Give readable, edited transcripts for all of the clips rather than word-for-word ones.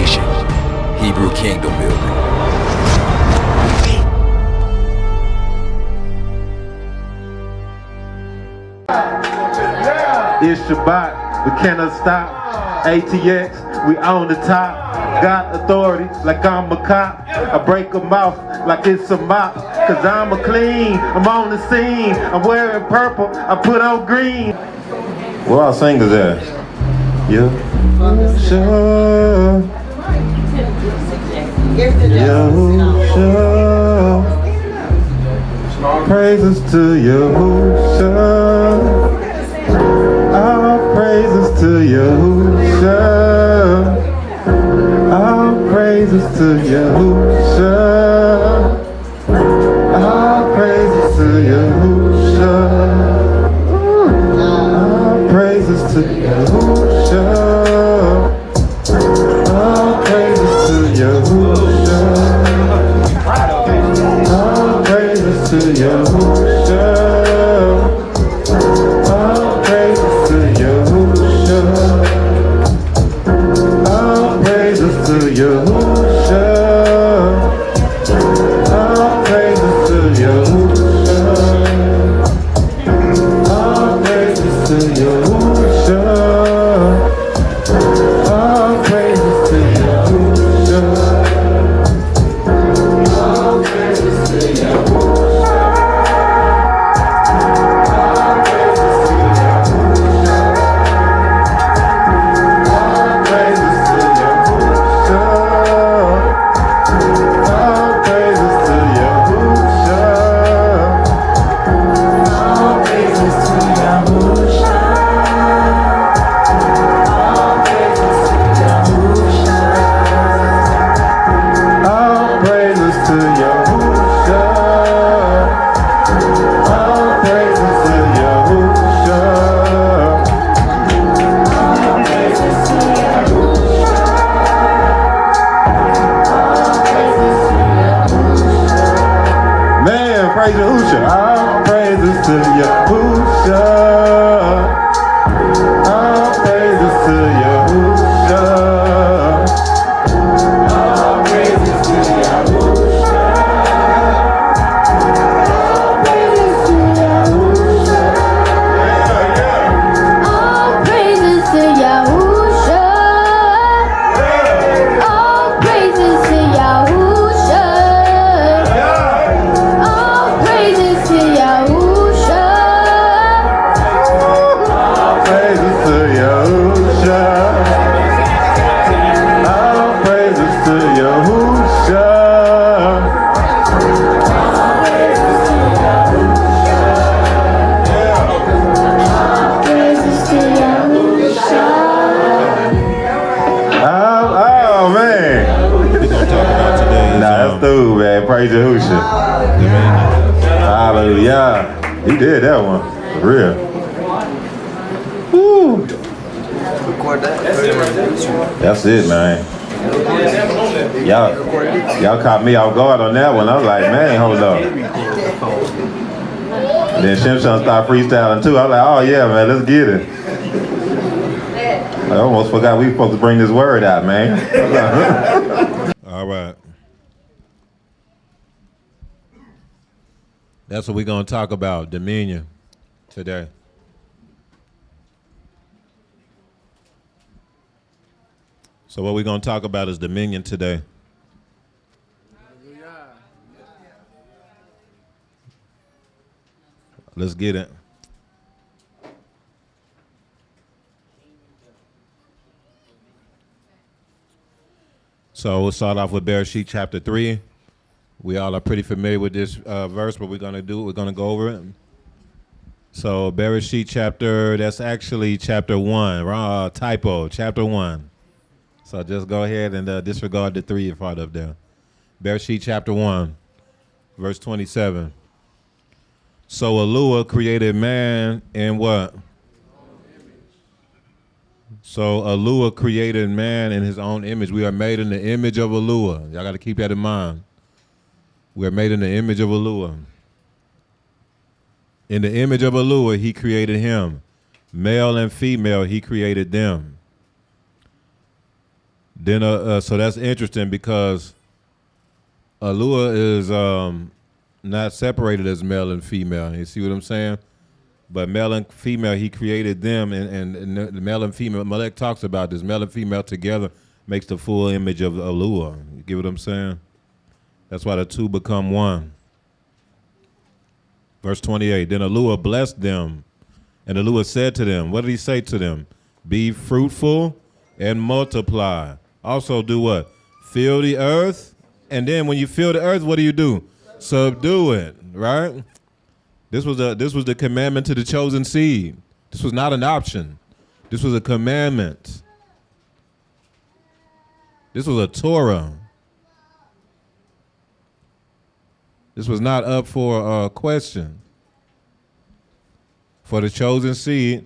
Mobilization, Hebrew Kingdom Building. It's Shabbat, we cannot stop. ATX, we on the top. Got authority like I'm a cop. I break them off like it's a mop. Cause I'm a clean, I'm on the scene. I'm wearing purple, I put on green. Where our singers at? Yeah. Sure. Yahusha. Praises to Yahusha. All praises to Yahusha. All praises to Yahusha. All praises to Yahusha. All praises to Yahusha. All praises to Yahusha. All praises to Yahusha. All praises to Yahusha. All praises to Yahusha. All praises to Yahusha. All praises to Yahusha. All praises to Yahusha. All praises to Yahusha. Praise Yahusha. All praises to Yahusha. All praises to Yahusha. All praises to Yahusha. All praises to Yahusha. All praises to Yahusha. All praises to Yahusha. All praises to Yahusha. All praises to Yahusha. All praises to Yahusha. Praises to Yahusha. Oh man. We're gonna talk about today is, Nah, that's through, man. Praise Yahusha. Hallelujah. He did that one. For real. Woo. That's it, man. Y'all caught me off guard on that one. I was like, man, hold up. Then Shimshon started freestyling too. I was like, oh yeah, man, let's get it. I almost forgot we were supposed to bring this word out, man. all right. That's what we're gonna talk about, dominion, today. So what we're gonna talk about is dominion today. Let's get it. So we'll start off with Bereshiyt chapter 3. We all are pretty familiar with this verse, but we're going to go over it. So Bereshiyt chapter, that's actually chapter 1. Typo, chapter 1. So just go ahead and disregard the 3 part up there. Bereshiyt chapter 1, verse 27. So Eluah created man in what? So Eluah created man in his own image. We are made in the image of Eluah. Y'all got to keep that in mind. We are made in the image of Eluah. In the image of Eluah, he created him. Male and female, he created them. Then, so that's interesting because Alua is not separated as male and female. You see what I'm saying? But male and female, he created them, and the male and female, Malek talks about this, male and female together makes the full image of Alua. You get what I'm saying? That's why the two become one. Verse 28, then Alua blessed them, and Alua said to them, what did he say to them? Be fruitful and multiply. Also do what? Fill the earth, and then when you fill the earth, what do? Subdue it, right? This was the commandment to the chosen seed. This was not an option. This was a commandment. This was a Torah. This was not up for a question. For the chosen seed,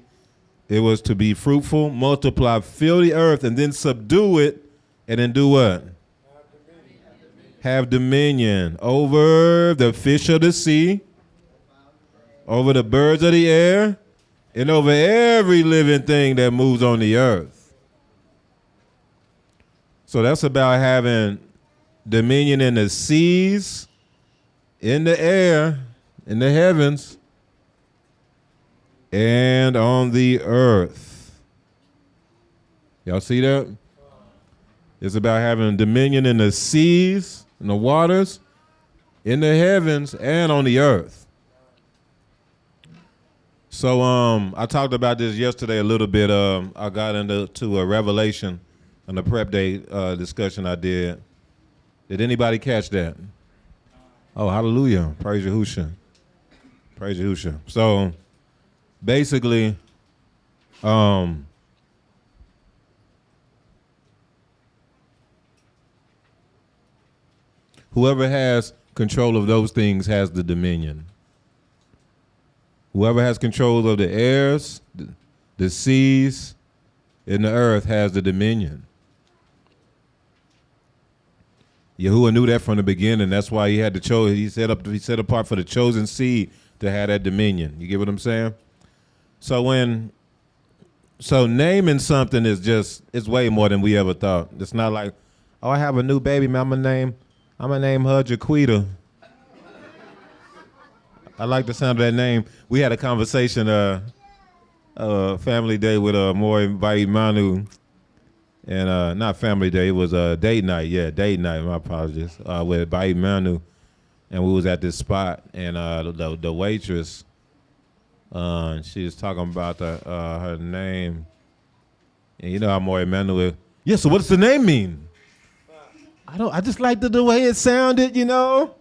it was to be fruitful, multiply, fill the earth, and then subdue it, and then do what? Have dominion over the fish of the sea, over the birds of the air, and over every living thing that moves on the earth. So that's about having dominion in the seas, in the air, in the heavens, and on the earth. Y'all see that? It's about having dominion in the seas, in the waters, in the heavens, and on the earth. So I talked about this yesterday a little bit. I got into a revelation on the prep day discussion I did. Did anybody catch that? Oh, hallelujah. Praise Yahushua. Praise Yahushua. So basically, whoever has control of those things has the dominion. Whoever has control of the airs, the seas, and the earth has the dominion. Yahuwah knew that from the beginning. That's why he had to choose. He set apart for the chosen seed to have that dominion. You get what I'm saying? So naming something it's way more than we ever thought. It's not like, oh, I have a new baby, man. I'm gonna name her Jaquita. I like the sound of that name. We had a conversation, family day with Maury Bayi Manu, and not family day, it was date night. Yeah, date night. My apologies. With Bayi Manu, and we was at this spot, and the waitress, she was talking about her name, and you know how Maury Manu is. Yeah. So what does the name mean? I just liked the way it sounded, you know.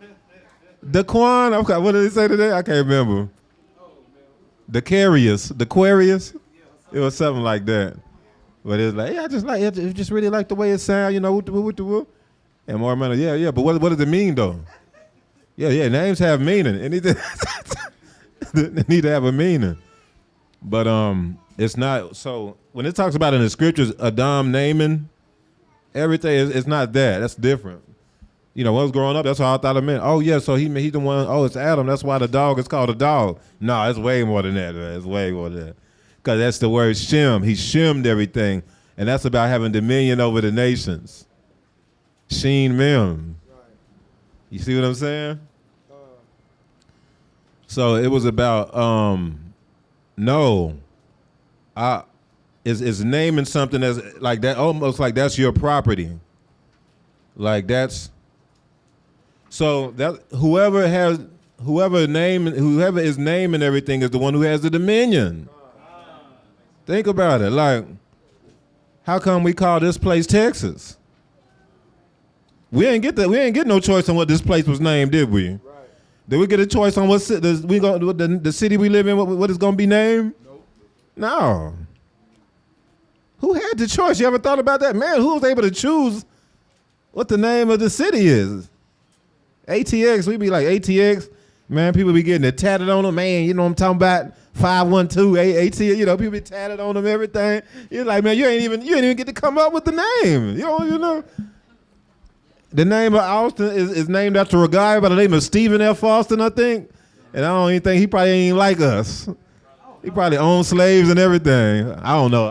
Daquan, okay, what did they say today? I can't remember. The Quarius. It was something like that. But it's like, yeah, I just really like the way it sounds, you know. And more money, yeah. But what does it mean though? Yeah. Names have meaning. They need to have a meaning. But it's not. So when it talks about in the scriptures, Adam naming everything, it's not that. That's different. You know, when I was growing up, that's how I thought it meant. Oh, yeah, so he's the one, oh, it's Adam. That's why the dog is called a dog. No, it's way more than that, man. It's way more than that. Because that's the word Shem. He shemmed everything. And that's about having dominion over the nations. Sheen Mem. You see what I'm saying? So it was about, it's naming something that's like that, almost like that's your property. Like that's, so that whoever is naming everything is the one who has the dominion. Think about it. Like, how come we call this place Texas? We ain't get no choice on what this place was named, did we? Right. Did we get a choice on what the city we live in? What it's gonna be named? Nope. No. Who had the choice? You ever thought about that? Man, who was able to choose what the name of the city is? ATX, we be like, ATX, man, people be getting it tatted on them, man, you know what I'm talking about? 512, ATX, you know, people be tatted on them, everything. You're like, man, you ain't even get to come up with the name. You know. The name of Austin is named after a guy by the name of Stephen F. Austin, I think. And I don't even think he probably ain't like us. He probably owns slaves and everything. I don't know.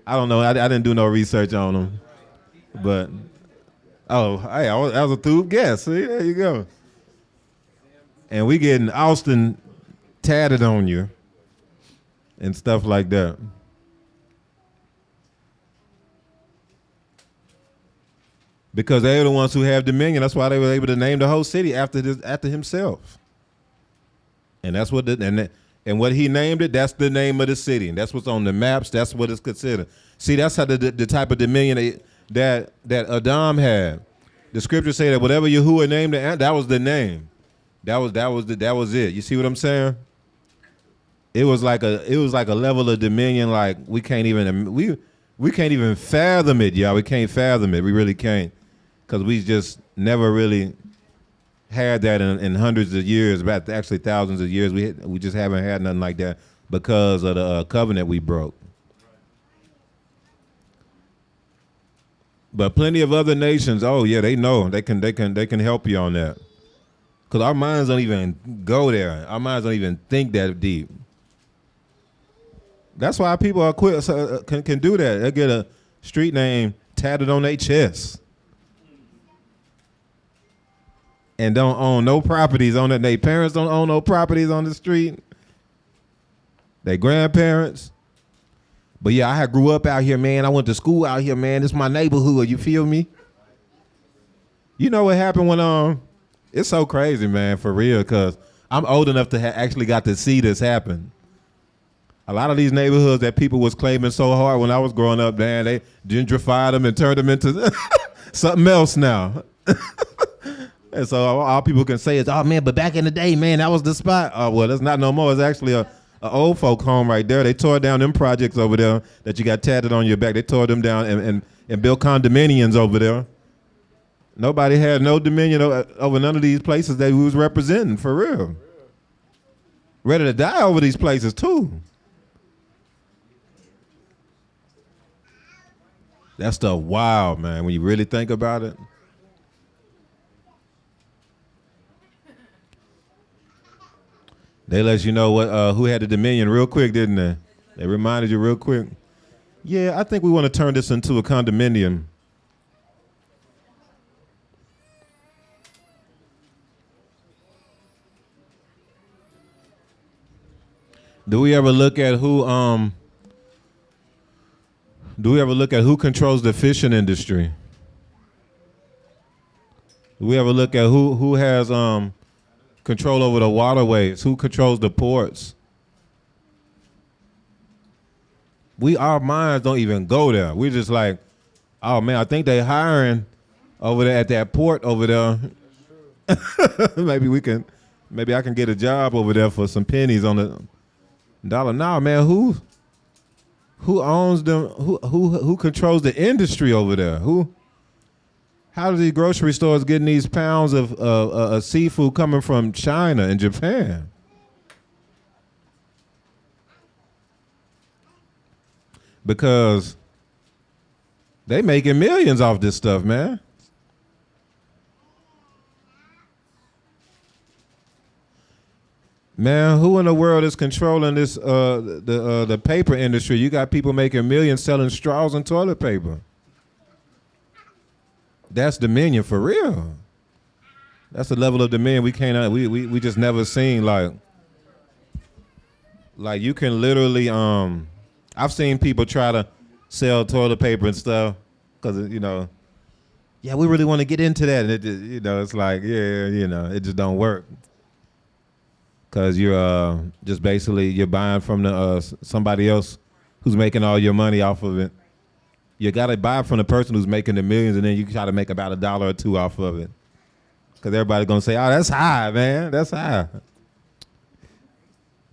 I don't know. I didn't do no research on them, but hey, that was a through guess. See, there you go. And we getting Austin tatted on you and stuff like that. Because they're the ones who have dominion. That's why they were able to name the whole city after himself. And that's what and what he named it, that's the name of the city. And that's what's on the maps. That's what it's considered. See, that's how the type of dominion that Adam had. The scriptures say that whatever Yahuwah named it, that was the name. That was it. You see what I'm saying? It was like a level of dominion like we can't even fathom it, y'all. We can't fathom it. We really can't, because we just never really had that in hundreds of years, about actually thousands of years. We just haven't had nothing like that because of the covenant we broke. But plenty of other nations, oh yeah, they know they can help you on that, because our minds don't even go there. Our minds don't even think that deep. That's why people are quick can do that. They get a street name tatted on their chest and don't own no properties on it. Their parents don't own no properties on the street. Their grandparents. But yeah, I grew up out here, man. I went to school out here, man. This is my neighborhood. You feel me? You know what happened when it's so crazy, man, for real, because I'm old enough to actually got to see this happen. A lot of these neighborhoods that people was claiming so hard when I was growing up, man, they gentrified them and turned them into something else now. And so all people can say is, oh, man, but back in the day, man, that was the spot. Oh, well, that's not no more. It's actually a old folk home right there. They tore down them projects over there that you got tatted on your back. They tore them down and built condominiums over there. Nobody had no dominion over none of these places that we was representing, for real. Ready to die over these places, too. That stuff wild, man, when you really think about it. They let you know who had the dominion real quick, didn't they? They reminded you real quick. Yeah, I think we want to turn this into a condominium. Do we ever look at who controls the fishing industry? Do we ever look at who has control over the waterways? Who controls the ports? Our minds don't even go there. We're just like, oh man, I think they hiring over there at that port over there. maybe I can get a job over there for some pennies on the dollar. Nah, man, who owns them? Who controls the industry over there? How do these grocery stores getting these pounds of seafood coming from China and Japan? Because they making millions off this stuff, man. Man, who in the world is controlling this the paper industry? You got people making millions selling straws and toilet paper. That's dominion for real. That's the level of dominion we just never seen. Like you can literally I've seen people try to sell toilet paper and stuff because yeah, we really want to get into that, and it it's like it just don't work. Because you're just basically you're buying from somebody else who's making all your money off of it. You got to buy from the person who's making the millions, and then you try to make about $1 or $2 off of it. Because everybody's going to say, oh, that's high, man. That's high.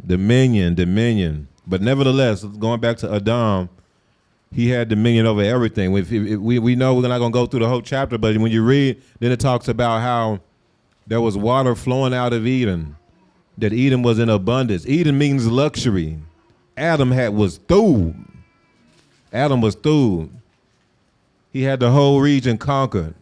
Dominion. But nevertheless, going back to Adam, he had dominion over everything. We know we're not going to go through the whole chapter, but when you read, then it talks about how there was water flowing out of Eden. That Eden was in abundance. Eden means luxury. Adam was through. He had the whole region conquered.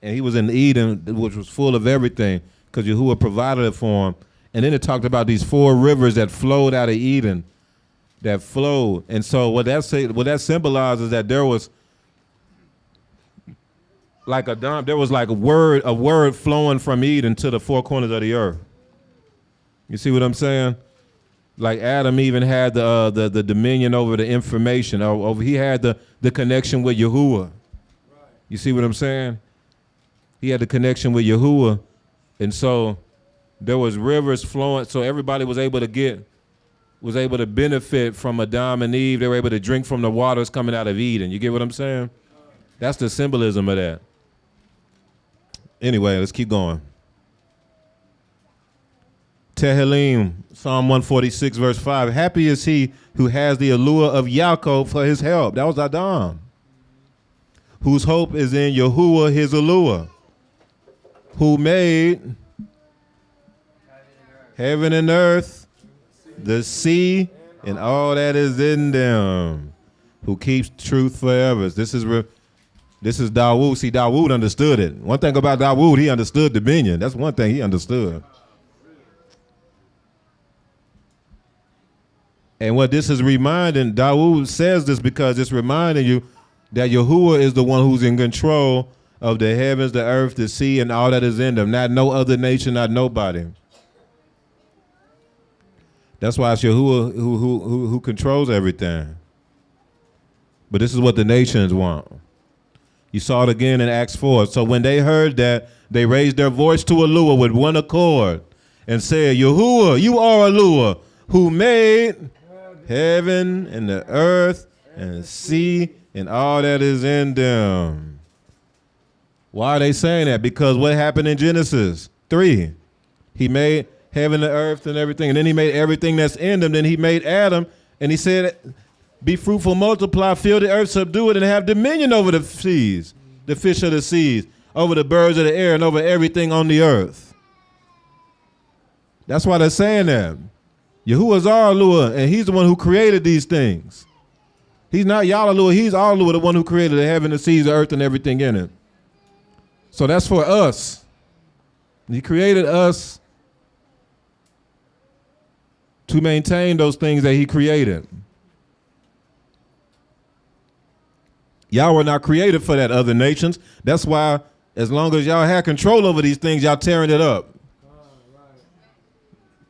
And he was in Eden, which was full of everything, because Yahuwah provided it for him. And then it talked about these 4 rivers that flowed out of Eden. that flowed. And so what that symbolizes that there was like a word flowing from Eden to the four corners of the earth. You see what I'm saying? Like Adam even had the dominion over the information. Over he had the connection with Yahuwah. You see what I'm saying? He had the connection with Yahuwah, and so there was rivers flowing. So everybody was able to benefit from Adam and Eve. They were able to drink from the waters coming out of Eden. You get what I'm saying? That's the symbolism of that. Anyway, let's keep going. Tehillim, Psalm 146, verse 5. Happy is he who has the allure of Yaakov for his help. That was Adam. Whose hope is in Yahuwah, his allure. Who made heaven and earth, the sea, and all that is in them. Who keeps truth forever. This is Dawood. See, Dawood understood it. One thing about Dawood, he understood dominion. That's one thing he understood. And what this is reminding, Dawood says this because it's reminding you that Yahuwah is the one who's in control of the heavens, the earth, the sea, and all that is in them. Not no other nation, not nobody. That's why it's Yahuwah who controls everything. But this is what the nations want. You saw it again in Acts 4. So when they heard that, they raised their voice to Allua with one accord and said, Yahuwah, you are Allua, who made heaven and the earth and the sea and all that is in them. Why are they saying that? Because what happened in Genesis 3? He made heaven and earth and everything, and then he made everything that's in them. Then he made Adam, and he said, be fruitful, multiply, fill the earth, subdue it, and have dominion over the seas, the fish of the seas, over the birds of the air, and over everything on the earth. That's why they're saying that. Yahuwah's our Allua, and he's the one who created these things. He's not Yahweh, he's our Allua, the one who created the heaven, the seas, the earth, and everything in it. So that's for us. He created us to maintain those things that he created. Y'all were not created for that, other nations. That's why as long as y'all had control over these things, y'all tearing it up.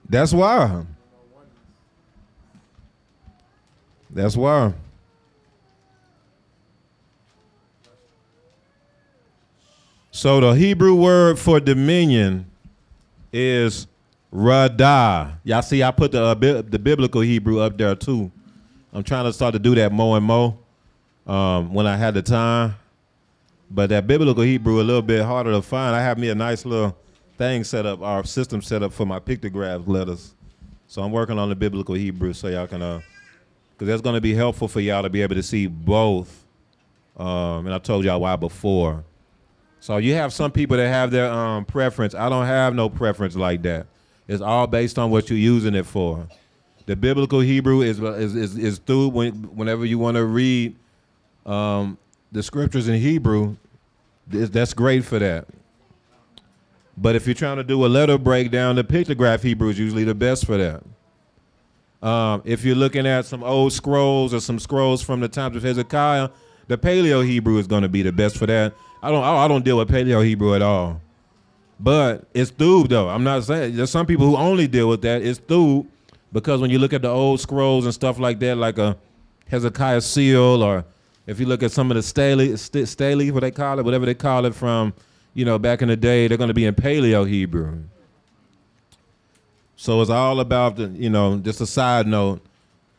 That's why. That's why. So the Hebrew word for dominion is radah. Y'all see I put the biblical Hebrew up there too. I'm trying to start to do that more and more when I had the time. But that biblical Hebrew a little bit harder to find. I have me a nice little thing set up, our system set up for my pictograph letters. So I'm working on the biblical Hebrew so y'all can, because that's going to be helpful for y'all to be able to see both. And I told y'all why before. So you have some people that have their preference. I don't have no preference like that. It's all based on what you're using it for. The biblical Hebrew is through whenever you want to read the scriptures in Hebrew. That's great for that. But if you're trying to do a letter breakdown, the pictograph Hebrew is usually the best for that. If you're looking at some old scrolls or some scrolls from the times of Hezekiah, the Paleo Hebrew is going to be the best for that. I don't deal with Paleo Hebrew at all. But it's through though. I'm not saying there's some people who only deal with that. It's through because when you look at the old scrolls and stuff like that, like a Hezekiah seal, or if you look at some of the stele, what they call it, whatever they call it from, back in the day, they're going to be in Paleo Hebrew. So it's all about just a side note,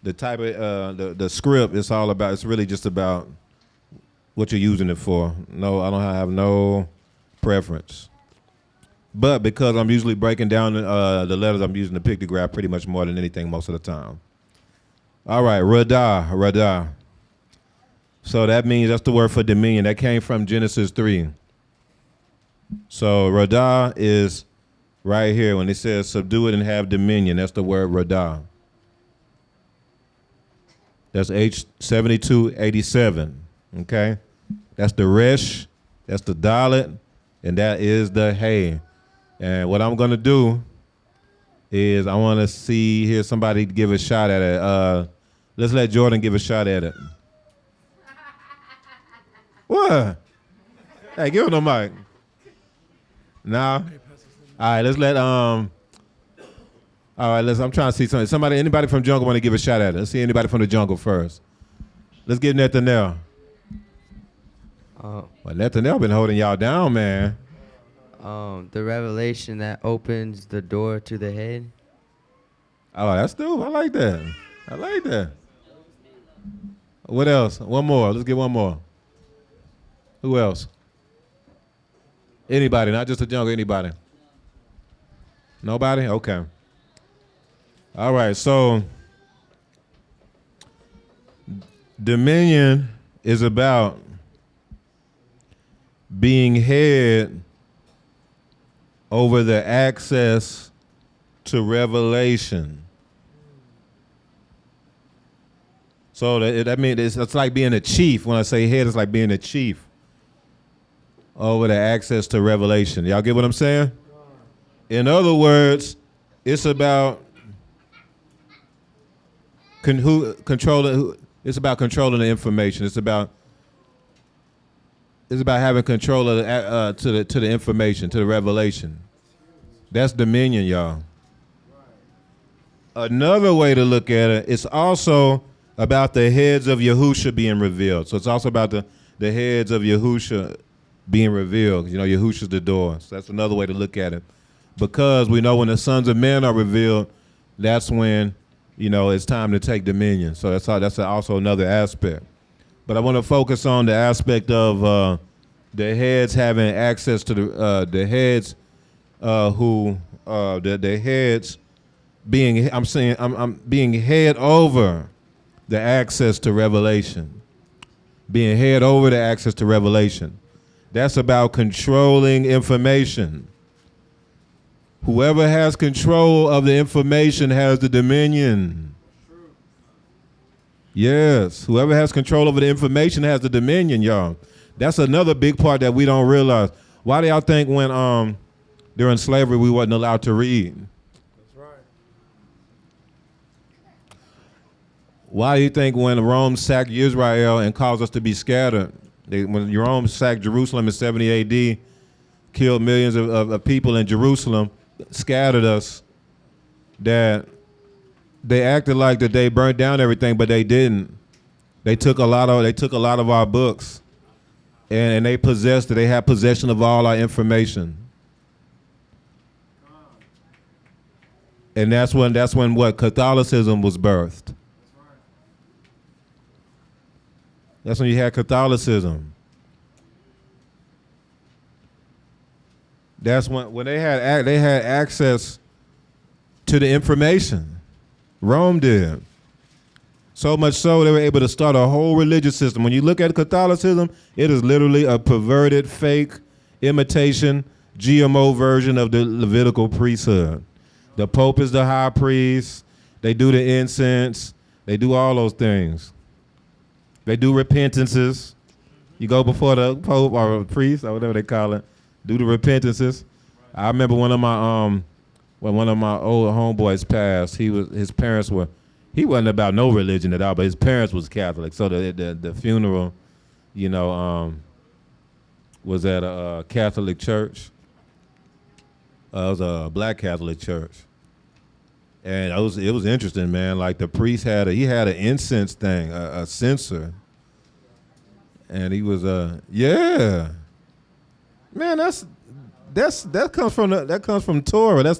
the type of the script. It's really just about what you're using it for. No, I don't have no preference. But because I'm usually breaking down the letters, I'm using the pictograph pretty much more than anything most of the time. All right, radah. So that means that's the word for dominion. That came from Genesis 3. So radah is right here when it says subdue it and have dominion. That's the word radah. That's H7287. Okay, that's the resh, that's the dalet, and that is the hay. And what I'm gonna do is I want to hear somebody give a shot at it. Let's let Jordan give a shot at it. What? Hey, give him the mic. Nah. All right, let's let All right, I'm trying to see something. Anybody from Jungle want to give a shot at it? Let's see anybody from the Jungle first. Let's get Nathaniel. Well, Nathaniel been holding y'all down, man. The revelation that opens the door to the head. Oh, that's dope. I like that. What else? One more. Let's get one more. Who else? Anybody, not just the Jungle, anybody. Nobody? Okay. All right, so dominion is about being head over the access to revelation. So that means it's like being a chief. When I say head, it's like being a chief over the access to revelation. Y'all get what I'm saying? In other words, it's about controlling. It's about controlling the information. It's about having control of to the information, to the revelation. That's dominion, y'all. Another way to look at it, it's also about the heads of Yahusha being revealed. So it's also about the heads of Yahusha being revealed. You know, Yahusha's the door. So that's another way to look at it. Because we know when the sons of men are revealed, that's when, you know, it's time to take dominion. So that's also another aspect. But I want to focus on the aspect of the heads having access to the heads the heads being, I'm being head over the access to revelation. Being head over the access to revelation. That's about controlling information. Whoever has control of the information has the dominion. Yes, whoever has control over the information has the dominion, y'all. That's another big part that we don't realize. Why do y'all think when during slavery we wasn't allowed to read? That's right. Why do you think when Rome sacked Israel and caused us to be scattered, when Rome sacked Jerusalem in 70 AD, killed millions of people in Jerusalem, scattered us, that they acted like that they burnt down everything, but they didn't. They took a lot of our books, and they possessed it. They had possession of all our information. And that's when what Catholicism was birthed. That's when you had Catholicism. That's when they had access to the information. Rome did. So much so they were able to start a whole religious system. When you look at Catholicism, it is literally a perverted, fake, imitation, GMO version of the Levitical priesthood. The Pope is the high priest. They do the incense. They do all those things. They do repentances. You go before the Pope or a priest or whatever they call it. Do the repentances. I remember when one of my old homeboys passed, his parents were, he wasn't about no religion at all, but his parents was Catholic. So the funeral, you know, was at a Catholic church. It was a black Catholic church. And it was interesting, man. Like the priest had an incense thing, a censer. And he was yeah. Man, that comes from Torah. That's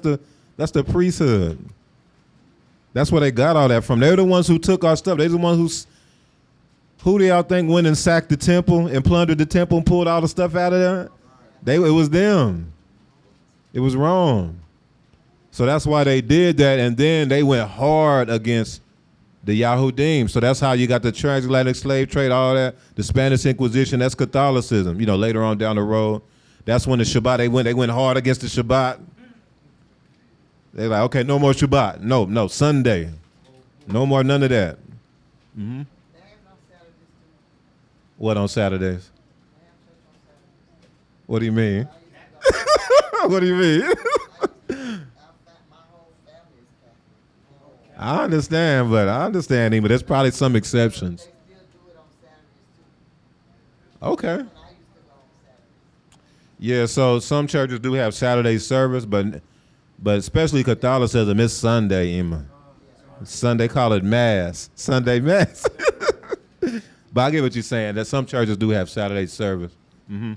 the priesthood. That's where they got all that from. They're the ones who took our stuff. They're the ones who do y'all think went and sacked the temple and plundered the temple and pulled all the stuff out of there? It was them. It was Rome. So that's why they did that, and then they went hard against the Yahudim. So that's how you got the transatlantic slave trade, all that, the Spanish Inquisition. That's Catholicism. You know, later on down the road, that's when the Shabbat they went hard against the Shabbat. They're like, okay, no more Shabbat. No, Sunday. No more none of that. Mm-hmm. What on Saturdays? What do you mean? What do you mean? I understand him, but there's probably some exceptions. Okay. Yeah, so some churches do have Saturday service, but especially Catholicism, it's Sunday, Emma. Sunday, call it Mass. Sunday Mass. But I get what you're saying, that some churches do have Saturday service. Mm-hmm.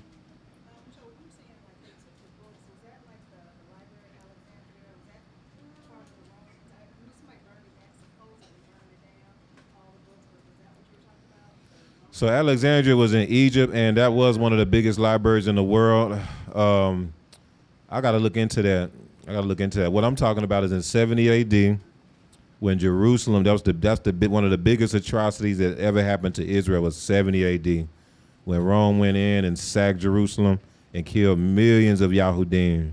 So Alexandria was in Egypt, and that was one of the biggest libraries in the world. I got to look into that. What I'm talking about is in 70 A.D., when Jerusalem, one of the biggest atrocities that ever happened to Israel was 70 A.D., when Rome went in and sacked Jerusalem and killed millions of Yahudim.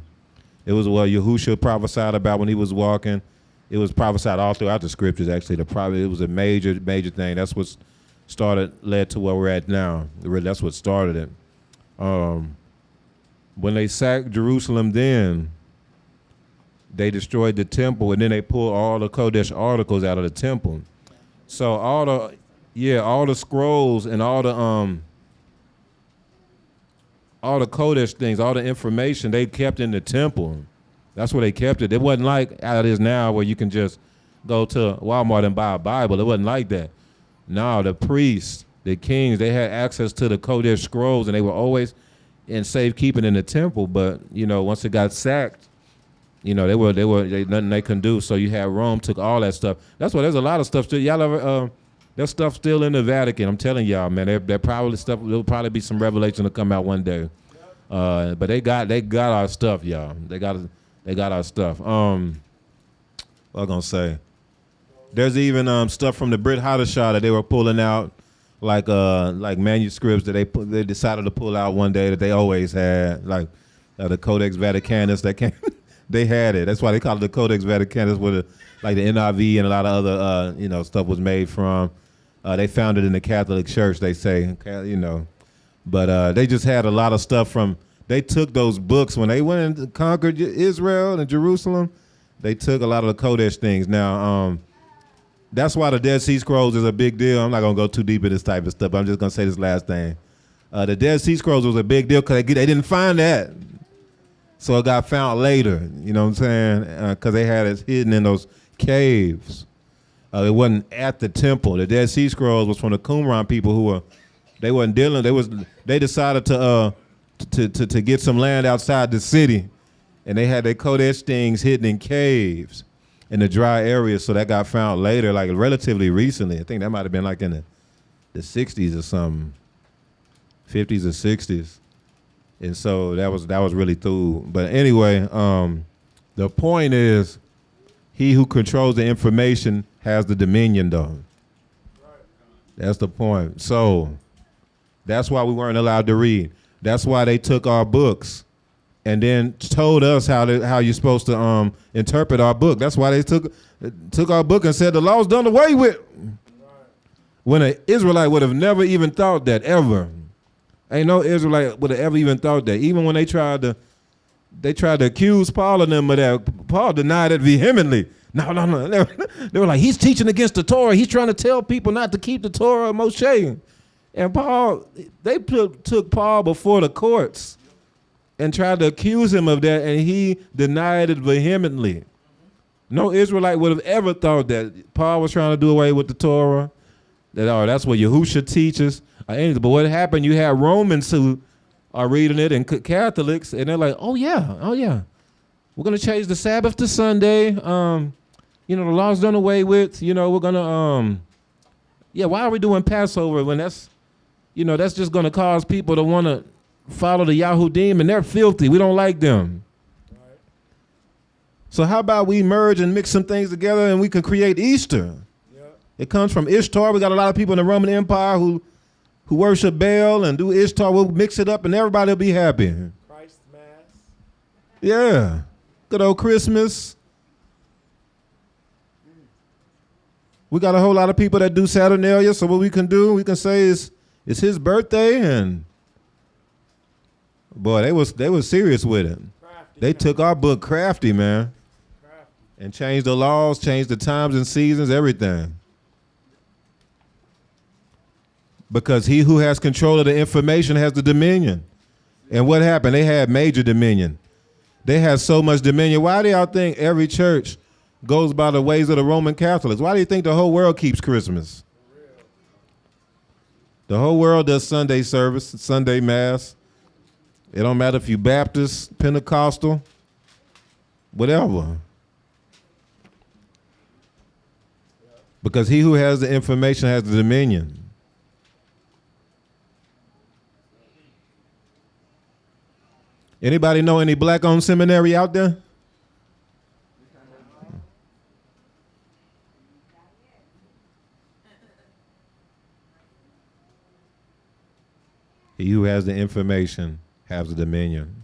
It was what Yahushua prophesied about when he was walking. It was prophesied all throughout the scriptures, actually. It was a major, major thing. That's what's led to where we're at now. That's what started it. When they sacked Jerusalem then, they destroyed the temple, and then they pulled all the Kodesh articles out of the temple. So all the scrolls and all the Kodesh things, all the information they kept in the temple. That's where they kept it. It wasn't like how it is now where you can just go to Walmart and buy a Bible. It wasn't like that. No, the priests, the kings, they had access to the Kodesh scrolls, and they were always in safekeeping in the temple. But once it got sacked, nothing they couldn't do. So you had Rome took all that stuff. That's why there's a lot of stuff still. Y'all ever there's stuff still in the Vatican. I'm telling y'all, man. There probably stuff. There'll probably be some revelation to come out one day. But they got our stuff, y'all. They got our stuff. What I'm gonna say. There's even stuff from the Brit Hadashah that they were pulling out, like manuscripts that they decided to pull out one day that they always had, like the Codex Vaticanus that came. They had it. That's why they call it the Codex Vaticanus, where the NIV and a lot of other stuff was made from. They found it in the Catholic Church, they say, but they just had a lot of stuff from. They took those books when they went and conquered Israel and Jerusalem. They took a lot of the Kodesh things. Now, that's why the Dead Sea Scrolls is a big deal. I'm not going to go too deep in this type of stuff. I'm just going to say this last thing. The Dead Sea Scrolls was a big deal because they didn't find that. So it got found later, you know what I'm saying? Because they had it hidden in those caves. It wasn't at the temple. The Dead Sea Scrolls was from the Qumran people they wasn't dealing. They decided to get some land outside the city, and they had their Kodesh things hidden in caves in the dry areas. So that got found later, like relatively recently. I think that might have been like in the 60s or something, 50s or 60s. And so that was really through. But anyway, the point is, he who controls the information has the dominion, though. That's the point. So that's why we weren't allowed to read. That's why they took our books and then told us how you're supposed to interpret our book. That's why they took our book and said the law's done away with. When an Israelite would have never even thought that, ever. Ain't no Israelite would have ever even thought that. Even when they tried to accuse Paul of them of that, Paul denied it vehemently. No. They were like, he's teaching against the Torah. He's trying to tell people not to keep the Torah of Moshe. And Paul, they took Paul before the courts and tried to accuse him of that, and he denied it vehemently. No Israelite would have ever thought that Paul was trying to do away with the Torah, that's what Yahushua teaches. But what happened, you had Romans who are reading it and Catholics, and they're like, oh yeah, we're going to change the Sabbath to Sunday. The law's done away with. We're going to, why are we doing Passover when that's just going to cause people to want to follow the Yahudim, and they're filthy. We don't like them. Right. So how about we merge and mix some things together and we can create Easter? Yep. It comes from Ishtar. We got a lot of people in the Roman Empire who worship Baal and do Ishtar. We'll mix it up and everybody will be happy. Christ Mass. Yeah. Good old Christmas. We got a whole lot of people that do Saturnalia, so what we can do, we can say is it's his birthday, and boy, they was serious with it. Crafty, they took our book crafty, man. Crafty. And change the laws, change the times and seasons, everything. Because he who has control of the information has the dominion. And what happened? They had major dominion. They had so much dominion. Why do y'all think every church goes by the ways of the Roman Catholics? Why do you think the whole world keeps Christmas? The whole world does Sunday service, Sunday mass. It don't matter if you Baptist, Pentecostal, whatever. Because he who has the information has the dominion. Anybody know any black-owned seminary out there? He who has the information has the dominion.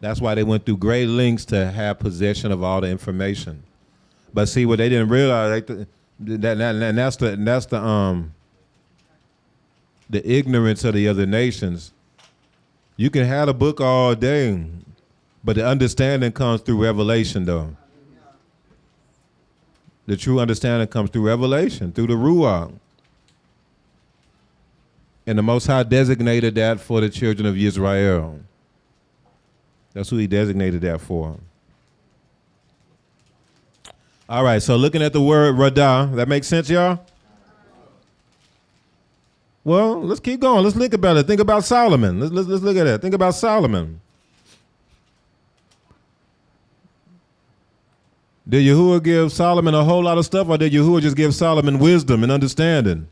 That's why they went through great lengths to have possession of all the information. But see, what they didn't realize, that's the ignorance of the other nations. You can have a book all day, but the understanding comes through revelation, though. The true understanding comes through revelation, through the Ruach. And the Most High designated that for the children of Israel. That's who he designated that for. All right, so looking at the word radah, that makes sense, y'all? Well, let's keep going. Let's think about it. Think about Solomon. Let's look at it. Think about Solomon. Did Yahuwah give Solomon a whole lot of stuff, or did Yahuwah just give Solomon wisdom and understanding?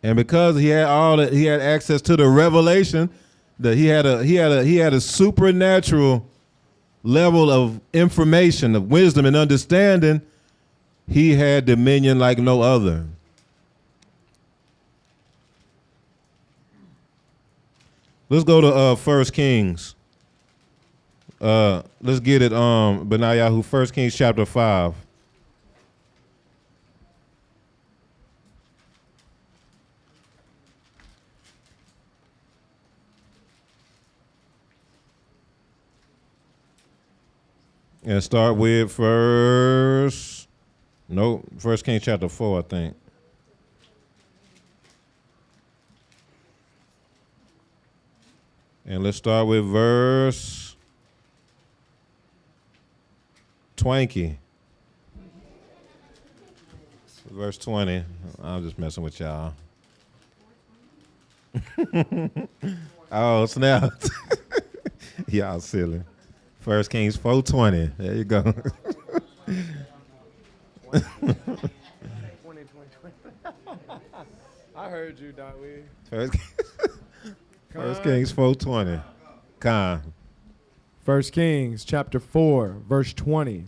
And because he had he had access to the revelation, that he had a supernatural level of information, of wisdom and understanding. He had dominion like no other. Let's go to 1 Kings. Let's get it, Benayahu, 1 Kings chapter 5. And start with 1 Kings chapter 4, I think. And let's start with verse 20. Verse 20. I'm just messing with y'all. Oh, snap. Y'all silly. 1 Kings 4:20. There you go. 20. I heard you, Dawid. First Kings 4:20. Khan. 1 Kings chapter 4, verse 20.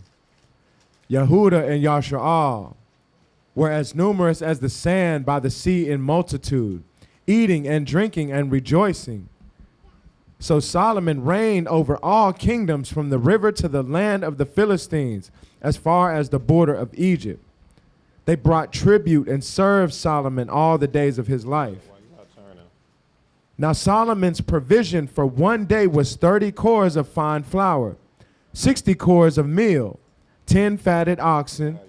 Yehuda and Yasha'al were as numerous as the sand by the sea in multitude, eating and drinking and rejoicing. So Solomon reigned over all kingdoms from the river to the land of the Philistines, as far as the border of Egypt. They brought tribute and served Solomon all the days of his life. Now Solomon's provision for one day was 30 cores of fine flour, 60 cores of meal, 10 fatted oxen,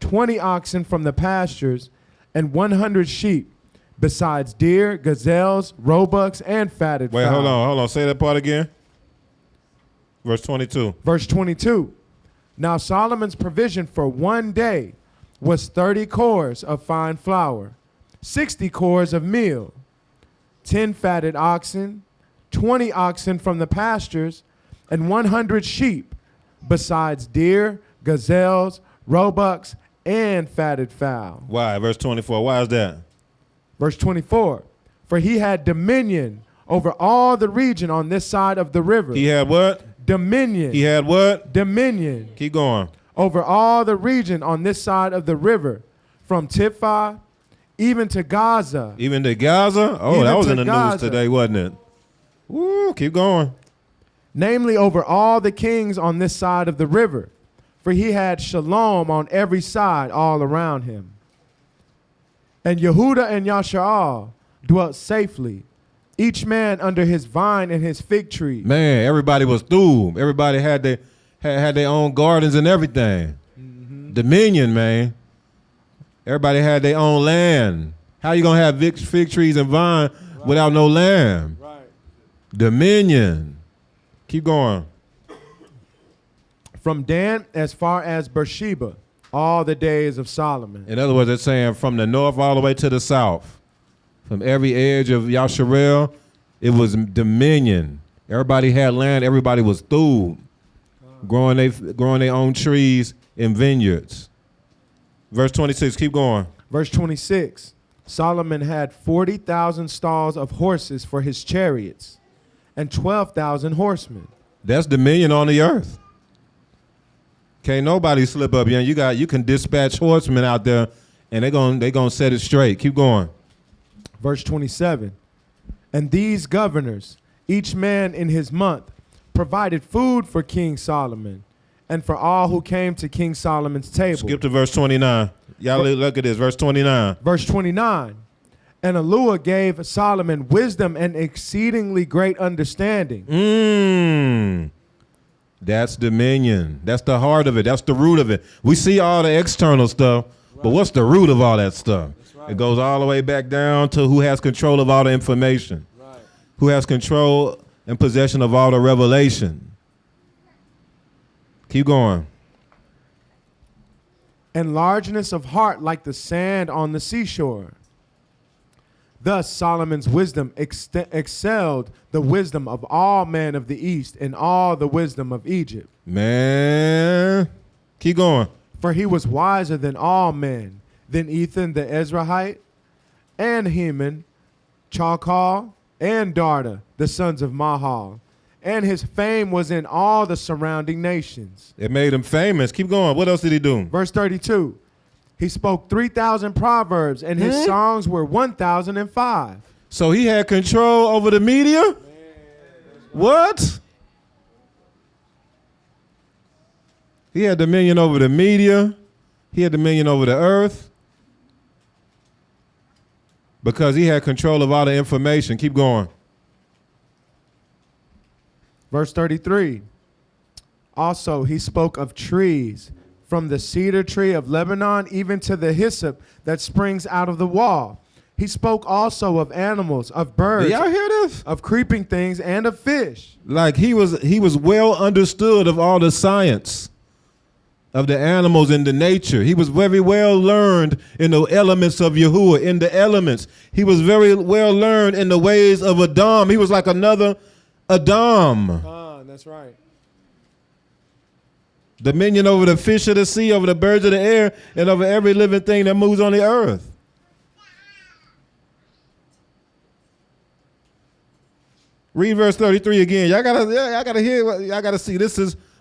20 oxen from the pastures, and 100 sheep, besides deer, gazelles, roebucks, and fatted Wait, fowl. hold on. Say that part again. Verse 22. Verse 22. Now Solomon's provision for one day was 30 cores of fine flour, 60 cores of meal, 10 fatted oxen, 20 oxen from the pastures, and 100 sheep, besides deer, gazelles, roebucks, and fatted fowl. Why? Verse 24. Why is that? Verse 24, for he had dominion over all the region on this side of the river. He had what? Dominion. He had what? Dominion. Keep going. Over all the region on this side of the river, from Tiphah even to Gaza. Even to Gaza? Oh, Even that was to in the Gaza. news today, wasn't it? Woo, keep going. Namely over all the kings on this side of the river, for he had shalom on every side all around him. And Yehuda and Yasha'al dwelt safely, each man under his vine and his fig tree. Man, everybody was through. Everybody had their own gardens and everything. Dominion, man. Everybody had their own land. How you gonna have fig trees and vine without no land? Right. Dominion. Keep going. From Dan as far as Beersheba, all the days of Solomon. In other words, it's saying from the north all the way to the south. From every edge of Yasharel, it was dominion. Everybody had land. Everybody was through. Growing their own trees in vineyards. Verse 26, keep going. Verse 26, Solomon had 40,000 stalls of horses for his chariots and 12,000 horsemen. That's dominion on the earth. Can't nobody slip up here. You can dispatch horsemen out there and they're gonna set it straight. Keep going. Verse 27, and these governors, each man in his month, provided food for King Solomon and for all who came to King Solomon's table. Skip to verse 29. Y'all look at this, verse 29. Verse 29, and Eluah gave Solomon wisdom and exceedingly great understanding. That's dominion. That's the heart of it. That's the root of it. We see all the external stuff, but what's the root of all that stuff? Right. It goes all the way back down to who has control of all the information, right. Who has control and possession of all the revelation. Keep going. And largeness of heart like the sand on the seashore. Thus Solomon's wisdom excelled the wisdom of all men of the East and all the wisdom of Egypt. Man, keep going. For he was wiser than all men, than Ethan the Ezrahite, and Heman, Chalcol, and Darda, the sons of Mahal. And his fame was in all the surrounding nations. It made him famous. Keep going. What else did he do? Verse 32. He spoke 3,000 proverbs, and his songs were 1,005. So he had control over the media? What? He had dominion over the media. He had dominion over the earth. Because he had control of all the information. Keep going. Verse 33. Also, he spoke of trees, from the cedar tree of Lebanon even to the hyssop that springs out of the wall. He spoke also of animals, of birds. Do y'all hear this? Of creeping things and of fish. Like he was well understood of all the science of the animals and the nature. He was very well learned in the elements of Yahuwah, in the elements. He was very well learned in the ways of Adam. He was like another Adam. That's right. Dominion over the fish of the sea, over the birds of the air, and over every living thing that moves on the earth. Read verse 33 again. Y'all gotta hear. Y'all gotta see.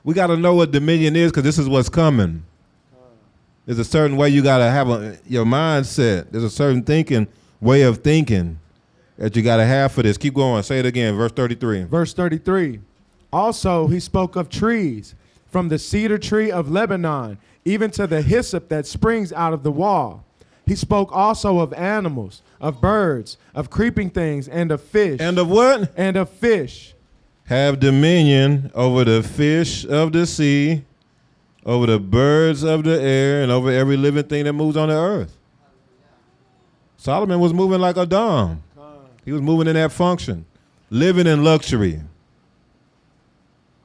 We gotta know what dominion is, because this is what's coming. There's a certain way you gotta have your mindset. There's a certain way of thinking that you gotta have for this. Keep going. Say it again. Verse 33. Verse 33. Also, he spoke of trees, from the cedar tree of Lebanon, even to the hyssop that springs out of the wall. He spoke also of animals, of birds, of creeping things, and of fish. And of what? And of fish. Have dominion over the fish of the sea, over the birds of the air, and over every living thing that moves on the earth. Solomon was moving like Adam. He was moving in that function, living in luxury.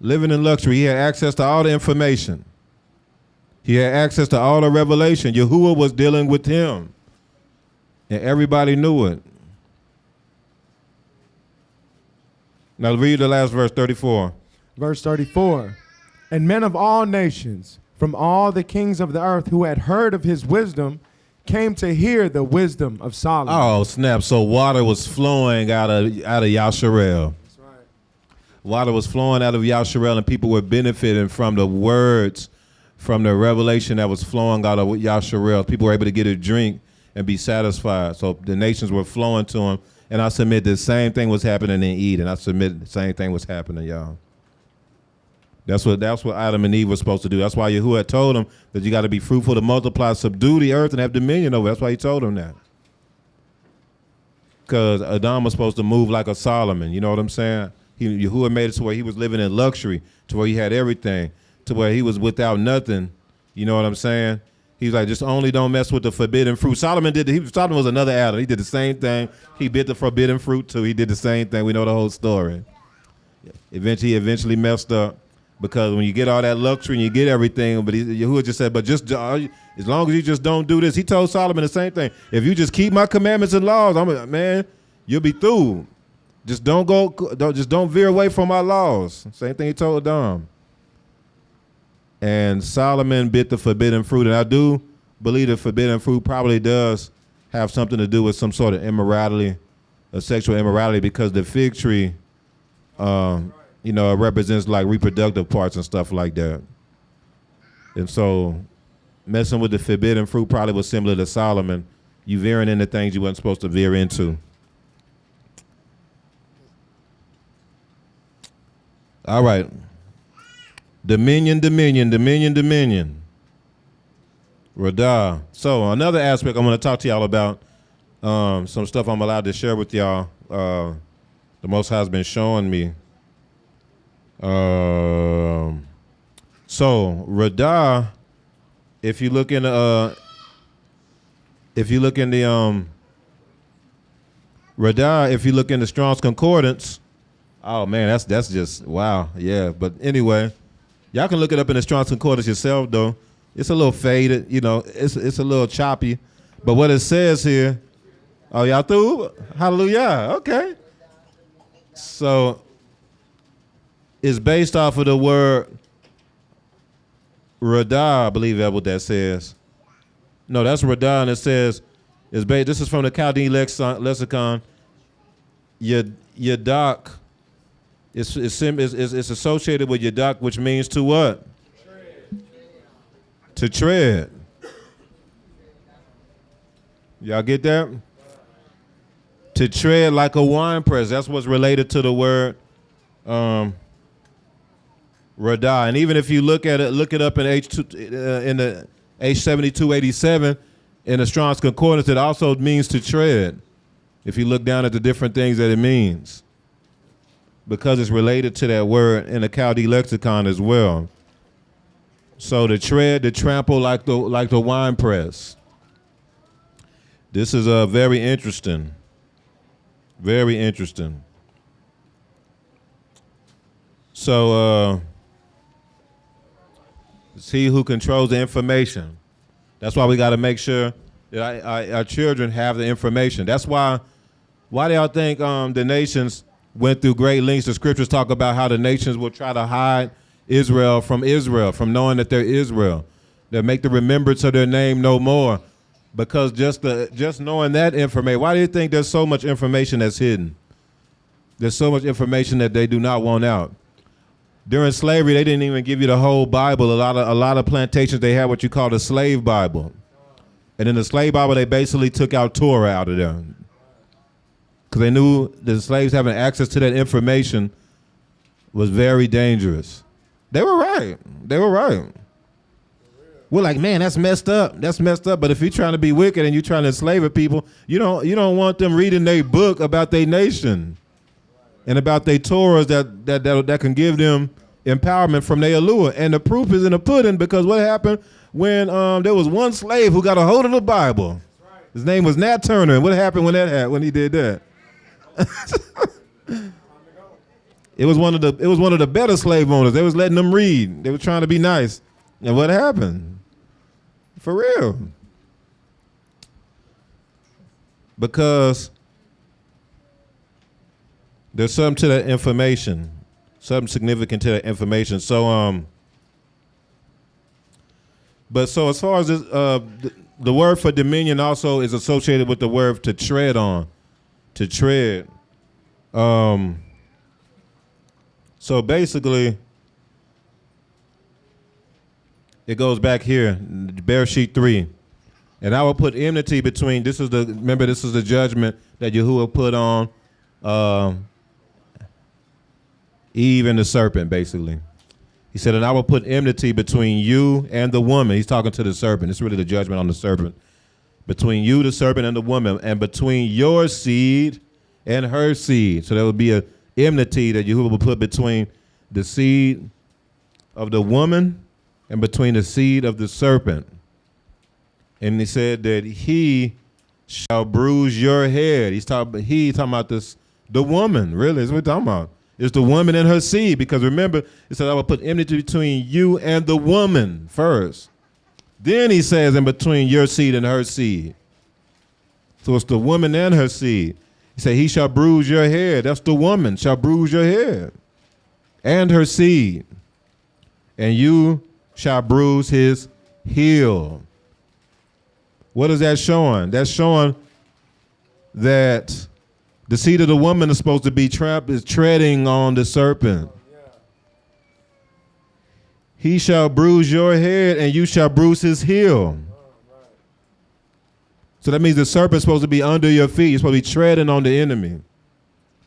Living in luxury. He had access to all the information. He had access to all the revelation. Yahuwah was dealing with him. And everybody knew it. Now read the last verse, 34. Verse 34. And men of all nations, from all the kings of the earth who had heard of his wisdom, came to hear the wisdom of Solomon. Oh, snap. So water was flowing out of Yasharel. Water was flowing out of Yasharel, and people were benefiting from the words, from the revelation that was flowing out of Yasharel. People were able to get a drink and be satisfied. So the nations were flowing to him. And I submit the same thing was happening in Eden. I submit the same thing was happening, y'all. That's what Adam and Eve were supposed to do. That's why Yahuwah told them that you got to be fruitful, to multiply, subdue the earth, and have dominion over it. That's why he told them that. because Adam was supposed to move like a Solomon. You know what I'm saying? Yahuwah made it to where he was living in luxury, to where he had everything, to where he was without nothing. You know what I'm saying? He's like, just only don't mess with the forbidden fruit. Solomon was another Adam. He did the same thing. He bit the forbidden fruit too. He did the same thing. We know the whole story. He eventually messed up because when you get all that luxury and you get everything, but Yahuwah just said, but just as long as you just don't do this. He told Solomon the same thing. If you just keep my commandments and laws, man, you'll be through. Just don't veer away from my laws. Same thing he told Adam. And Solomon bit the forbidden fruit. And I do believe the forbidden fruit probably does have something to do with some sort of immorality, a sexual immorality, because the fig tree, it represents like reproductive parts and stuff like that. And so messing with the forbidden fruit probably was similar to Solomon. You veering into things you weren't supposed to veer into. All right. Dominion. Radah. So another aspect I'm going to talk to y'all about, some stuff I'm allowed to share with y'all. The Most High has been showing me. So Radah, if you look in the Strong's Concordance, oh man, that's just wow, yeah. But anyway, y'all can look it up in the Strong's Concordance yourself, though. It's a little faded, it's a little choppy. But what it says here, oh, y'all through? Hallelujah. Okay. So it's based off of the word Radah, I believe that's what that says. No, that's Radah, and it says this is from the Chaldean lexicon. Yadak. It's associated with yadak, which means to what? To tread. Y'all get that? To tread like a wine press. That's what's related to the word Radah. And even if you look it up in the H7287 in the Strong's Concordance, it also means to tread. If you look down at the different things that it means, because it's related to that word in the Chaldean lexicon as well. So to tread, to trample like the wine press. This is very interesting. Very interesting. So it's he who controls the information. That's why we got to make sure that our children have the information. That's why do y'all think the nations went through great lengths? The scriptures talk about how the nations will try to hide Israel, from knowing that they're Israel. They'll make the remembrance of their name no more. Because just knowing that information, why do you think there's so much information that's hidden? There's so much information that they do not want out. During slavery, they didn't even give you the whole Bible. A lot of plantations, they had what you call the slave Bible. And in the slave Bible, they basically took out Torah out of there. Because they knew the slaves having access to that information was very dangerous. They were right. We're like, man, that's messed up. But if you're trying to be wicked and you're trying to enslave people, you don't want them reading their book about their nation and about their Torahs that can give them empowerment from their allure. And the proof is in the pudding, because what happened when there was one slave who got a hold of the Bible? His name was Nat Turner. And what happened when he did that? It was one of the better slave owners. They was letting them read. They were trying to be nice. And what happened? For real. Because there's something to that information, something significant to that information. So but so as far as this, the word for dominion also is associated with the word to tread on, to tread. So basically, it goes back here, Bereshiyt 3. And I will put enmity between, this is the judgment that Yahuwah put on Eve and the serpent, basically. He said, and I will put enmity between you and the woman. He's talking to the serpent. It's really the judgment on the serpent. between you, the serpent, and the woman, and between your seed and her seed. So there would be a enmity that Yahuwah will put between the seed of the woman and between the seed of the serpent. And he said that he shall bruise your head. He's talking about this, the woman, really, is what we're talking about. It's the woman and her seed, because remember, it said I will put enmity between you and the woman first. Then he says in between your seed and her seed. So it's the woman and her seed. He said he shall bruise your head. That's the woman shall bruise your head and her seed. And you shall bruise his heel. What is that showing? That's showing that the seed of the woman is supposed to be treading on the serpent. He shall bruise your head and you shall bruise his heel. So that means the serpent's supposed to be under your feet. You're supposed to be treading on the enemy.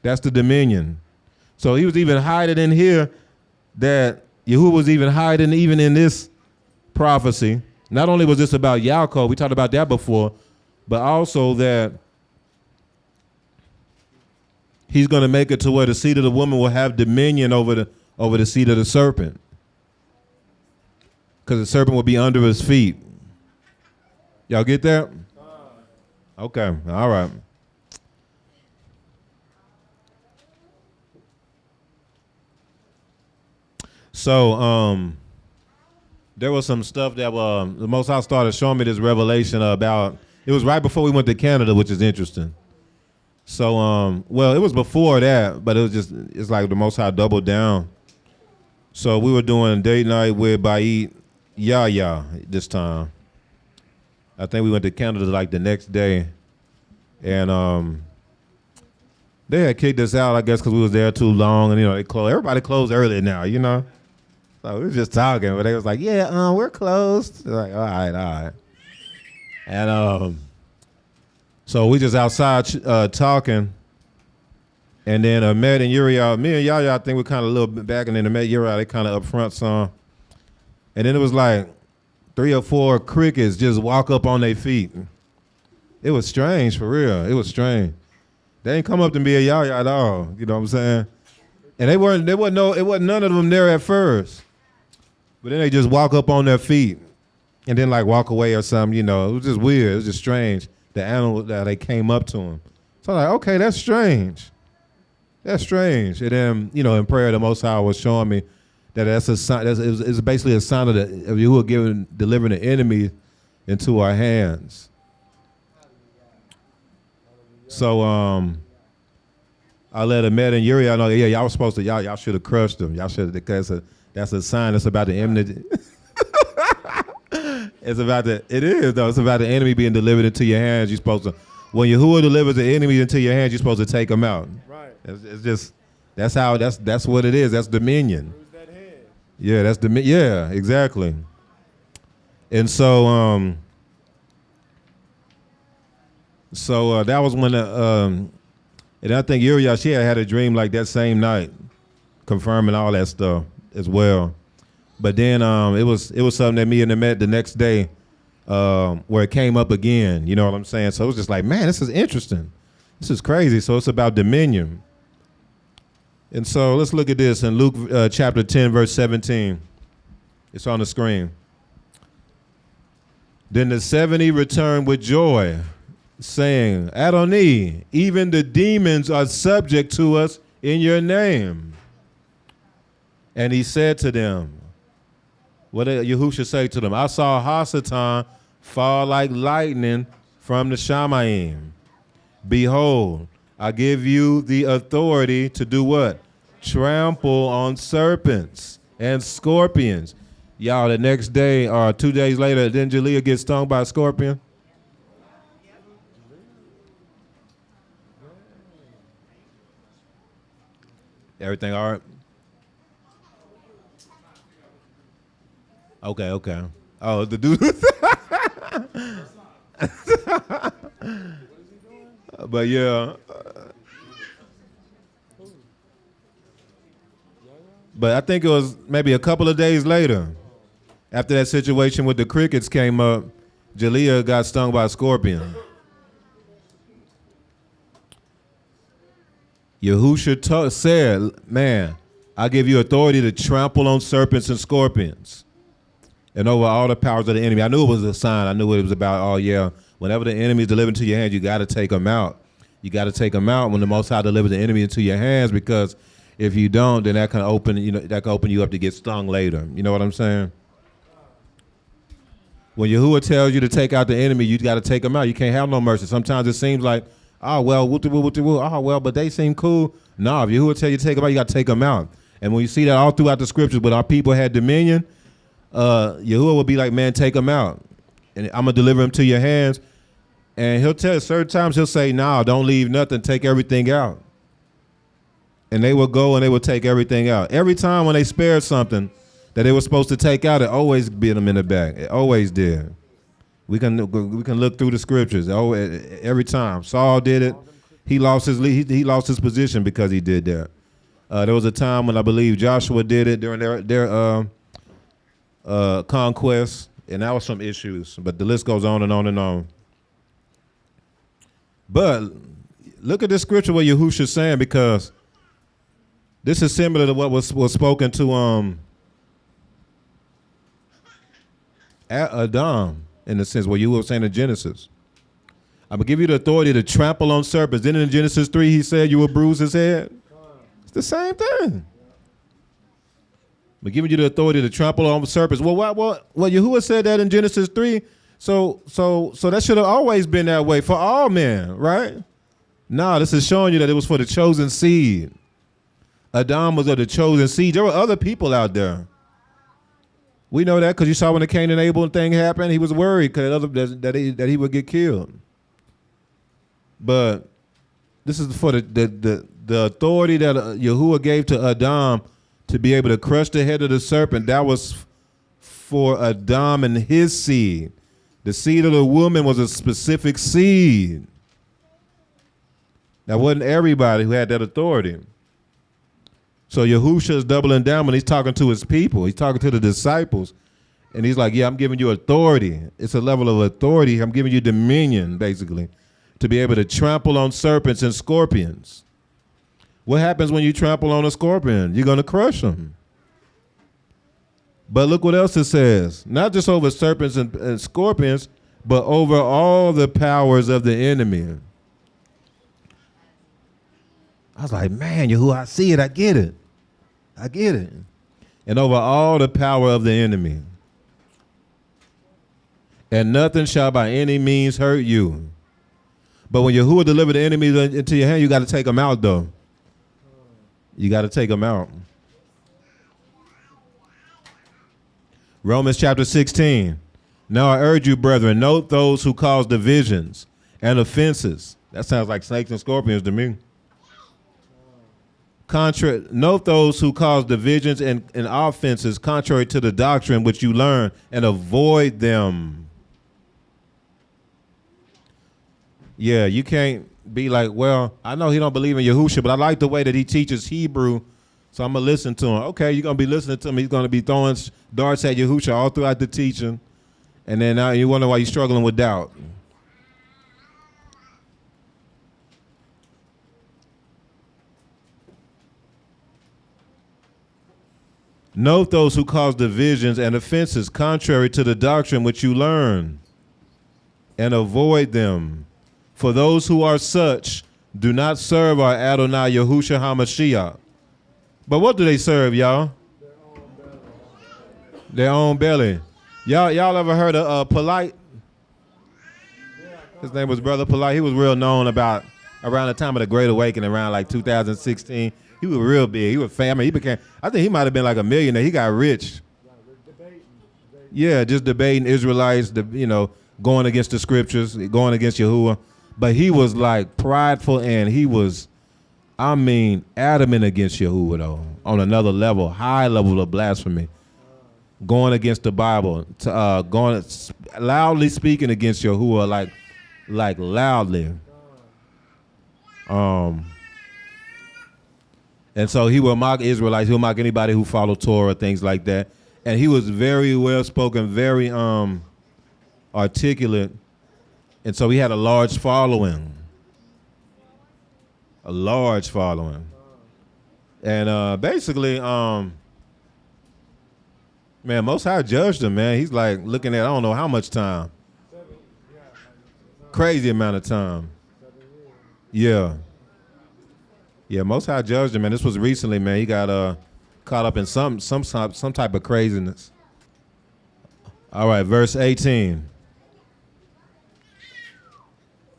That's the dominion. So he was even hiding in here, that Yahuwah was even hiding even in this prophecy. Not only was this about Yaakov, we talked about that before, but also that he's going to make it to where the seed of the woman will have dominion over the seed of the serpent. Because the serpent will be under his feet. Y'all get that? Okay, all right. So, there was some stuff that the Most High started showing me this revelation about. It was right before we went to Canada, which is interesting. So, well, it was before that, but it's like the Most High doubled down. So we were doing date night with Bereshiyt Yahya this time. I think we went to Canada like the next day, and they had kicked us out, I guess, because we was there too long, and they closed. Everybody closed early now, So we was just talking, but they was like, "Yeah, we're closed." They're like, all right, and so we just outside talking, and then Ahmed and Uriah, me and Yahya, I think we're kind of a little bit back, and then Ahmed and Uriah, they kind of up front some, and then it was like 3 or 4 crickets just walk up on their feet. It was strange, for real. It was strange. They didn't come up to me and Yahya at all. You know what I'm saying? And it wasn't none of them there at first. But then they just walk up on their feet and then like walk away or something. It was just weird. It was just strange. The animal that they came up to him. So I'm like, okay, that's strange. That's strange. And then, in prayer, the Most High was showing me that that's a sign. It's basically a sign of Yahuwah delivering the enemy into our hands. So I let Ahmed and Uriah know, yeah, y'all was supposed to, y'all should have crushed them. Y'all should have, because that's a sign. That's about the enemy. It is though. It's about the enemy being delivered into your hands. You're supposed to, when Yahuwah delivers the enemy into your hands, you're supposed to take them out. Right. It's just, that's what it is. That's dominion. Who's that head? Yeah, that's yeah, exactly. And so, that was when, and I think Uriah, she had a dream like that same night, confirming all that stuff as well. But then it was something that me and them met the next day, where it came up again. You know what I'm saying? So it was just like, man, this is interesting. This is crazy. So it's about dominion. And so let's look at this in Luke chapter 10, verse 17. It's on the screen. Then the 70 returned with joy, saying, Adonai, even the demons are subject to us in your name. And he said to them, what did Yahushua say to them? I saw Hasatan fall like lightning from the Shamayim. Behold, I give you the authority to do what? Trample on serpents and scorpions. Y'all, the next day or 2 days later, didn't Jalea get stung by a scorpion? Everything all right? Okay. Oh, the dude. But yeah. But I think it was maybe a couple of days later, after that situation with the crickets came up, Jaleel got stung by a scorpion. Yahusha said, man, I give you authority to trample on serpents and scorpions and over all the powers of the enemy. I knew it was a sign. I knew what it was about. Oh, yeah. Whenever the enemy is delivered into your hands, you got to take them out. You got to take them out when the Most High delivers the enemy into your hands, because if you don't, then that can open you up to get stung later. You know what I'm saying? When Yahuwah tells you to take out the enemy, you got to take them out. You can't have no mercy. Sometimes it seems like, oh, well, oh, well, but they seem cool. No, if Yahuwah tell you to take them out, you got to take them out. And when you see that all throughout the scriptures, but our people had dominion, Yahuwah will be like, man, take them out. And I'm going to deliver them to your hands. And he'll tell you certain times, he'll say, no, don't leave nothing, take everything out. And they will go and they will take everything out. Every time when they spared something that they were supposed to take out, it always bit them in the back. It always did. We can look through the scriptures. Every time Saul did it, he lost his position because he did that. There was a time when I believe Joshua did it during their conquest, and that was some issues. But the list goes on and on and on. But look at this scripture where Yahushua's saying, because this is similar to what was spoken to Adam, in the sense where you were saying in Genesis. I'm going to give you the authority to trample on serpents. Then in Genesis 3, he said you will bruise his head. It's the same thing. I'm giving you the authority to trample on serpents. Well, Yahuwah said that in Genesis 3. So that should have always been that way for all men, right? No, this is showing you that it was for the chosen seed. Adam was of the chosen seed. There were other people out there. We know that because you saw when the Cain and Abel thing happened, he was worried that he would get killed. But this is for the authority that Yahuwah gave to Adam to be able to crush the head of the serpent. That was for Adam and his seed. The seed of the woman was a specific seed. That wasn't everybody who had that authority. So Yahushua is doubling down when he's talking to his people. He's talking to the disciples. And he's like, yeah, I'm giving you authority. It's a level of authority. I'm giving you dominion, basically, to be able to trample on serpents and scorpions. What happens when you trample on a scorpion? You're going to crush them. But look what else it says. Not just over serpents and scorpions, but over all the powers of the enemy. I was like, man, Yahuwah, I see it. I get it. I get it. And over all the power of the enemy. And nothing shall by any means hurt you. But when Yahuwah delivered the enemies into your hand, you got to take them out, though. You got to take them out. Romans chapter 16. Now I urge you, brethren, note those who cause divisions and offenses. That sounds like snakes and scorpions to me. Note those who cause divisions and offenses contrary to the doctrine which you learn, and avoid them. Yeah, you can't be like, well, I know he don't believe in Yahushua, but I like the way that he teaches Hebrew, so I'm going to listen to him. Okay, you're going to be listening to him. He's going to be throwing darts at Yahushua all throughout the teaching, and then now you wonder why you're struggling with doubt. Note those who cause divisions and offenses contrary to the doctrine which you learn, and avoid them. For those who are such do not serve our Adonai Yahushua HaMashiach. But what do they serve, y'all? Their own belly. Y'all ever heard of Polite? His name was Brother Polite. He was real known about around the time of the Great Awakening, around like 2016. He was real big. He was famous. I think he might have been like a millionaire. He got rich. Yeah, just debating Israelites, going against the scriptures, going against Yahuwah. But he was like prideful, and he was, adamant against Yahuwah, though, on another level, high level of blasphemy. Going against the Bible, going loudly speaking against Yahuwah, like loudly. And so he will mock Israelites. He'll mock anybody who follow Torah, things like that. And he was very well spoken, very articulate, and so he had a large following. A large following. And basically, man, Most High judged him, man. He's like looking at, I don't know how much time. Crazy amount of time. Yeah. Yeah, Most High judged him, man. This was recently, man. He got caught up in some type of craziness. All right, verse 18.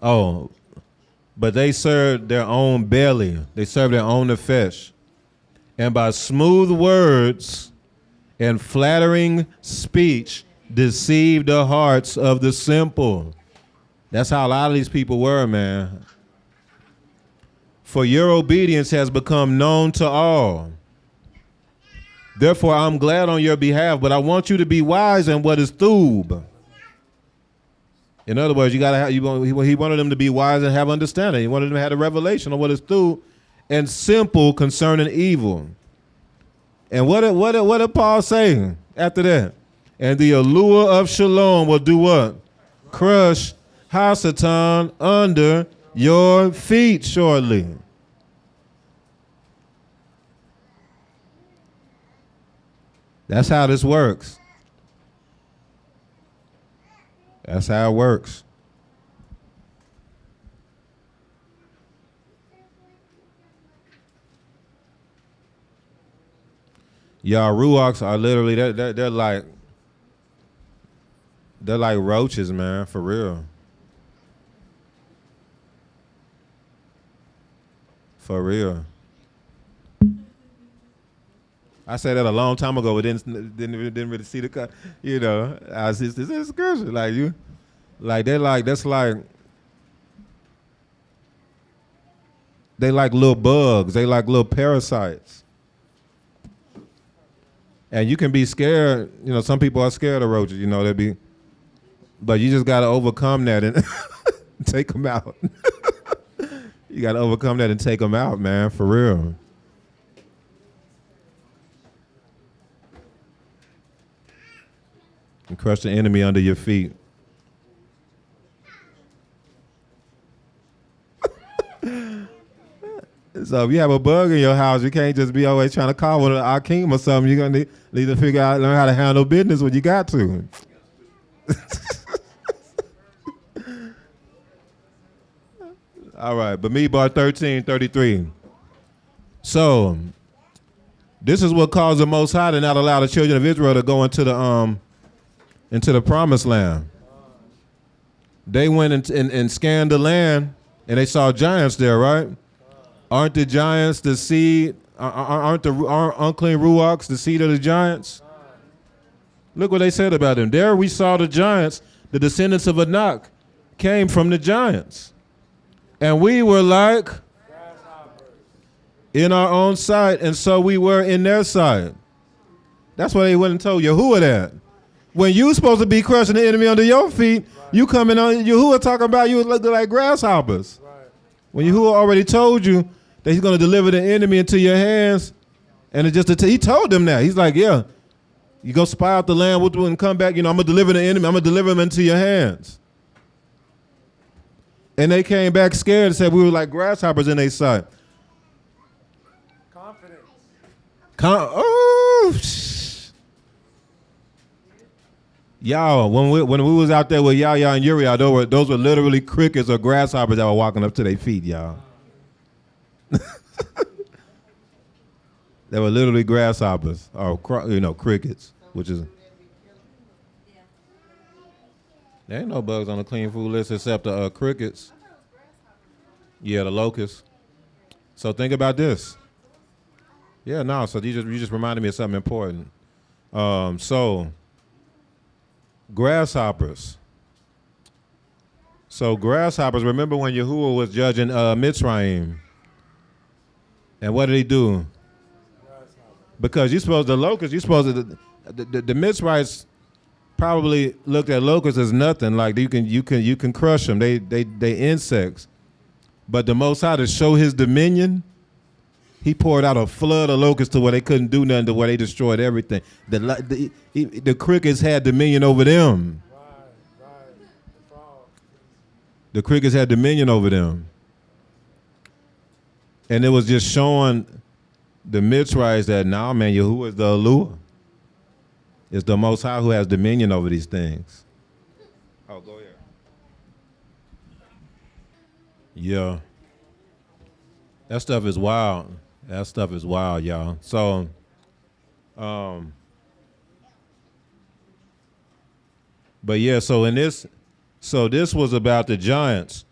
Oh, but they served their own belly. They served their own nefesh. And by smooth words and flattering speech deceived the hearts of the simple. That's how a lot of these people were, man. For your obedience has become known to all. Therefore, I'm glad on your behalf, but I want you to be wise in what is thub. In other words, you gotta have. He wanted them to be wise and have understanding. He wanted them to have a revelation on what is thub, and simple concerning evil. And what did Paul say after that? And the allure of shalom will do what? Crush Hasatan under your feet shortly. That's how this works. That's how it works. Y'all ruachs are literally they're like roaches, man, for real. For real. I said that a long time ago, but didn't really see the cut. You know, I was just, this is scripture. Like you, like they're like that's like they like little bugs. They like little parasites. And you can be scared. You know, some people are scared of roaches. You know, but you just gotta overcome that and take them out. You gotta overcome that and take them out, man, for real. And crush the enemy under your feet. So if you have a bug in your house, you can't just be always trying to call one of the Akeem or something. You're gonna need to learn how to handle business when you got to. All right, Bamidbar 13:33. So this is what caused the Most High to not allow the children of Israel to go into the promised land. They went and scanned the land, and they saw giants there, right? Aren't the giants the seed? Aren't unclean ruachs the seed of the giants? Look what they said about them. There we saw the giants. The descendants of Anak came from the giants. And we were like in our own sight, and so we were in their sight. That's why they went and told Yahuwah that. When you supposed to be crushing the enemy under your feet, you coming on Yahuwah talking about you look like grasshoppers. When Yahuwah already told you that he's going to deliver the enemy into your hands, and he told them that. He's like, yeah, you go spy out the land and come back. You know, I'm going to deliver the enemy. I'm going to deliver him into your hands. And they came back scared and said we were like grasshoppers in their sight. Confidence. Y'all, when we was out there with Yahya and Uriah, those were literally crickets or grasshoppers that were walking up to their feet, y'all. They were literally grasshoppers or crickets, which is. There ain't no bugs on the clean food list except the crickets. Yeah, the locusts. So think about this. Yeah, no. So you just reminded me of something important. So grasshoppers. So grasshoppers. Remember when Yahuwah was judging Mitzrayim, and what did he do? Because the Mitzrayites probably looked at locusts as nothing. Like you can crush them. They insects. But the Most High, to show his dominion, he poured out a flood of locusts to where they couldn't do nothing, to where they destroyed everything. The crickets had dominion over them. The crickets had dominion over them. And it was just showing the Mitzrites that now, man, Yahuwah is the allure. It's the Most High who has dominion over these things. Oh, go ahead. Yeah. That stuff is wild. That stuff is wild, y'all. So, but yeah, so this was about the giants.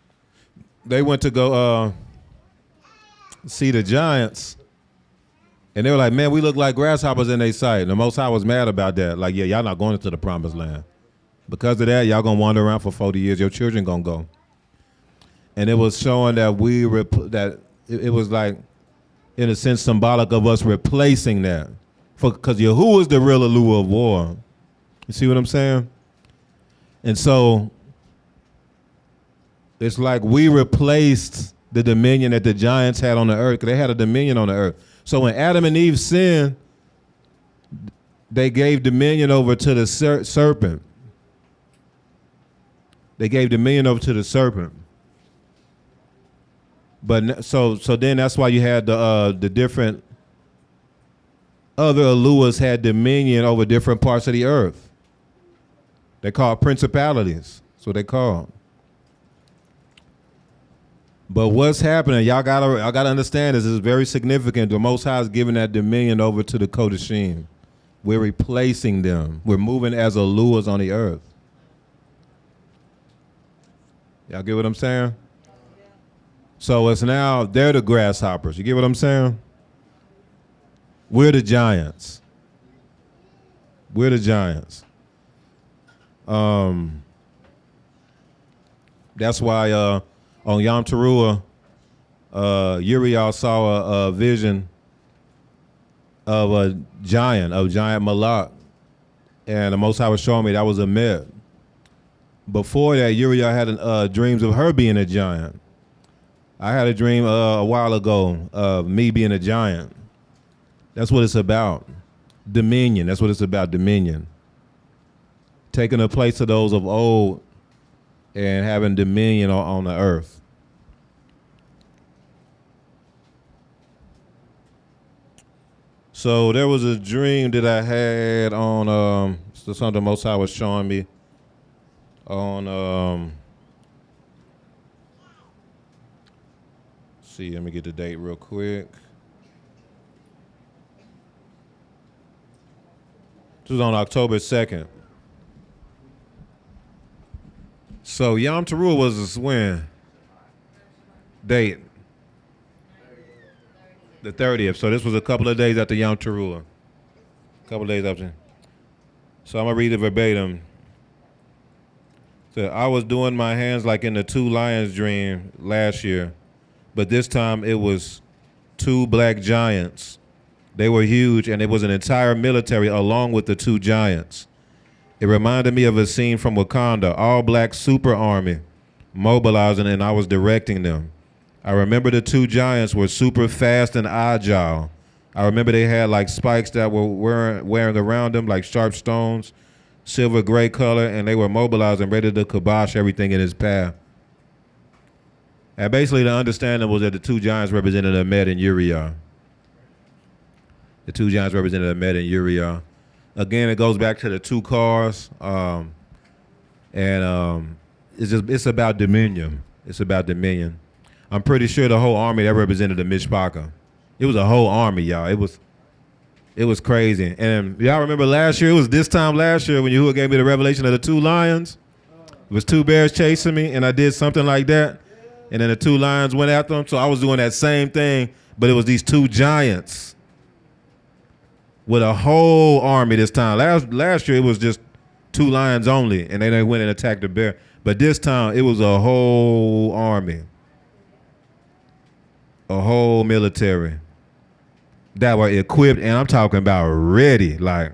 They went to go see the giants, and they were like, man, we look like grasshoppers in their sight. And the Most High was mad about that. Like, yeah, y'all not going into the promised land. Because of that, y'all gonna wander around for 40 years. Your children gonna go. And it was showing that it was like, in a sense, symbolic of us replacing that. Because Yahuwah is the real allure of war. You see what I'm saying? And so it's like we replaced the dominion that the giants had on the earth, because they had a dominion on the earth. So when Adam and Eve sinned, they gave dominion over to the serpent. They gave dominion over to the serpent. But so then that's why you had the different other allures had dominion over different parts of the earth. They called principalities. That's what they called. But what's happening? Y'all gotta understand this is very significant. The Most High is giving that dominion over to the Kodashim. We're replacing them. We're moving as allures on the earth. Y'all get what I'm saying? So it's now, they're the grasshoppers. You get what I'm saying? We're the giants. We're the giants. That's why on Yom Teruah, Uriel saw a vision of a giant Malak. And the Most High was showing me that was a myth. Before that, Uriel had dreams of her being a giant. I had a dream a while ago of me being a giant. That's what it's about. Dominion. That's what it's about, dominion. Taking the place of those of old and having dominion on the earth. So there was a dream that I had on, something the Most High was showing me on, see, let me get the date real quick. This was on October 2nd. So Yom Teruah was when? Date? The 30th. So this was a couple of days after Yom Teruah. A couple of days after. So I'm going to read it verbatim. So I was doing my hands like in the two lions dream last year. But this time it was two black giants. They were huge, and it was an entire military along with the two giants. It reminded me of a scene from Wakanda, all black super army mobilizing, and I was directing them. I remember the two giants were super fast and agile. I remember they had like spikes that were wearing around them like sharp stones, silver gray color, and they were mobilizing, ready to kibosh everything in his path. And basically the understanding was that the two giants represented Ahmed and Uriah. The two giants represented Ahmed and Uriah. Again, it goes back to the two cars, it's about dominion. It's about dominion. I'm pretty sure the whole army that represented the Mishpachah. It was a whole army, y'all. It was crazy. And y'all remember last year? It was this time last year when Yahuwah gave me the revelation of the two lions. It was two bears chasing me, and I did something like that. And then the two lions went after them. So I was doing that same thing, but it was these two giants with a whole army this time. Last year it was just two lions only, and they went and attacked the bear. But this time it was a whole army, a whole military that were equipped, and I'm talking about ready. Like,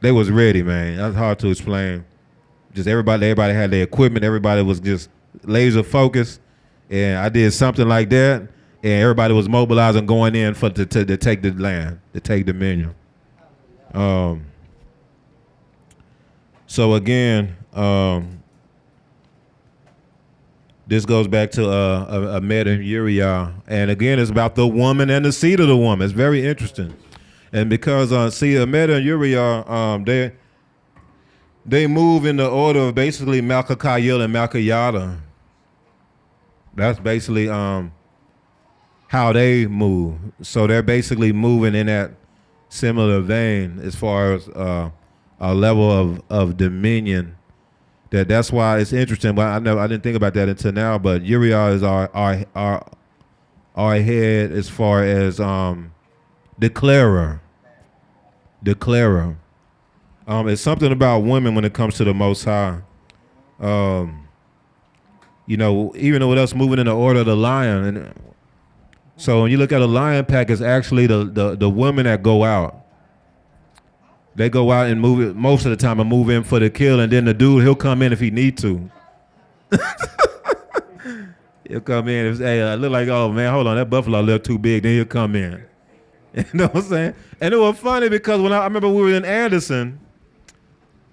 they was ready, man. That's hard to explain. Just everybody had their equipment. Everybody was just laser focused, and I did something like that, and everybody was mobilizing, going in to take the land, to take dominion. So again, This goes back to Ahmed and Uriah. And again, it's about the woman and the seed of the woman. It's very interesting. And because, see, Ahmed and Uriah, they move in the order of basically Malka-Kayil and Malka-Yada. That's basically how they move. So they're basically moving in that similar vein as far as a level of dominion. That's why it's interesting. But I didn't think about that until now. But Uriah is our head as far as declarer. It's something about women when it comes to the Most High. You know, even with us moving in the order of the lion, and so when you look at a lion pack, it's actually the women that go out. They go out and move it most of the time and move in for the kill, and then the dude, he'll come in if he need to. He'll come in and say, I look like, oh man, hold on, that buffalo look too big. Then he'll come in. You know what I'm saying? And it was funny because when I remember we were in Anderson,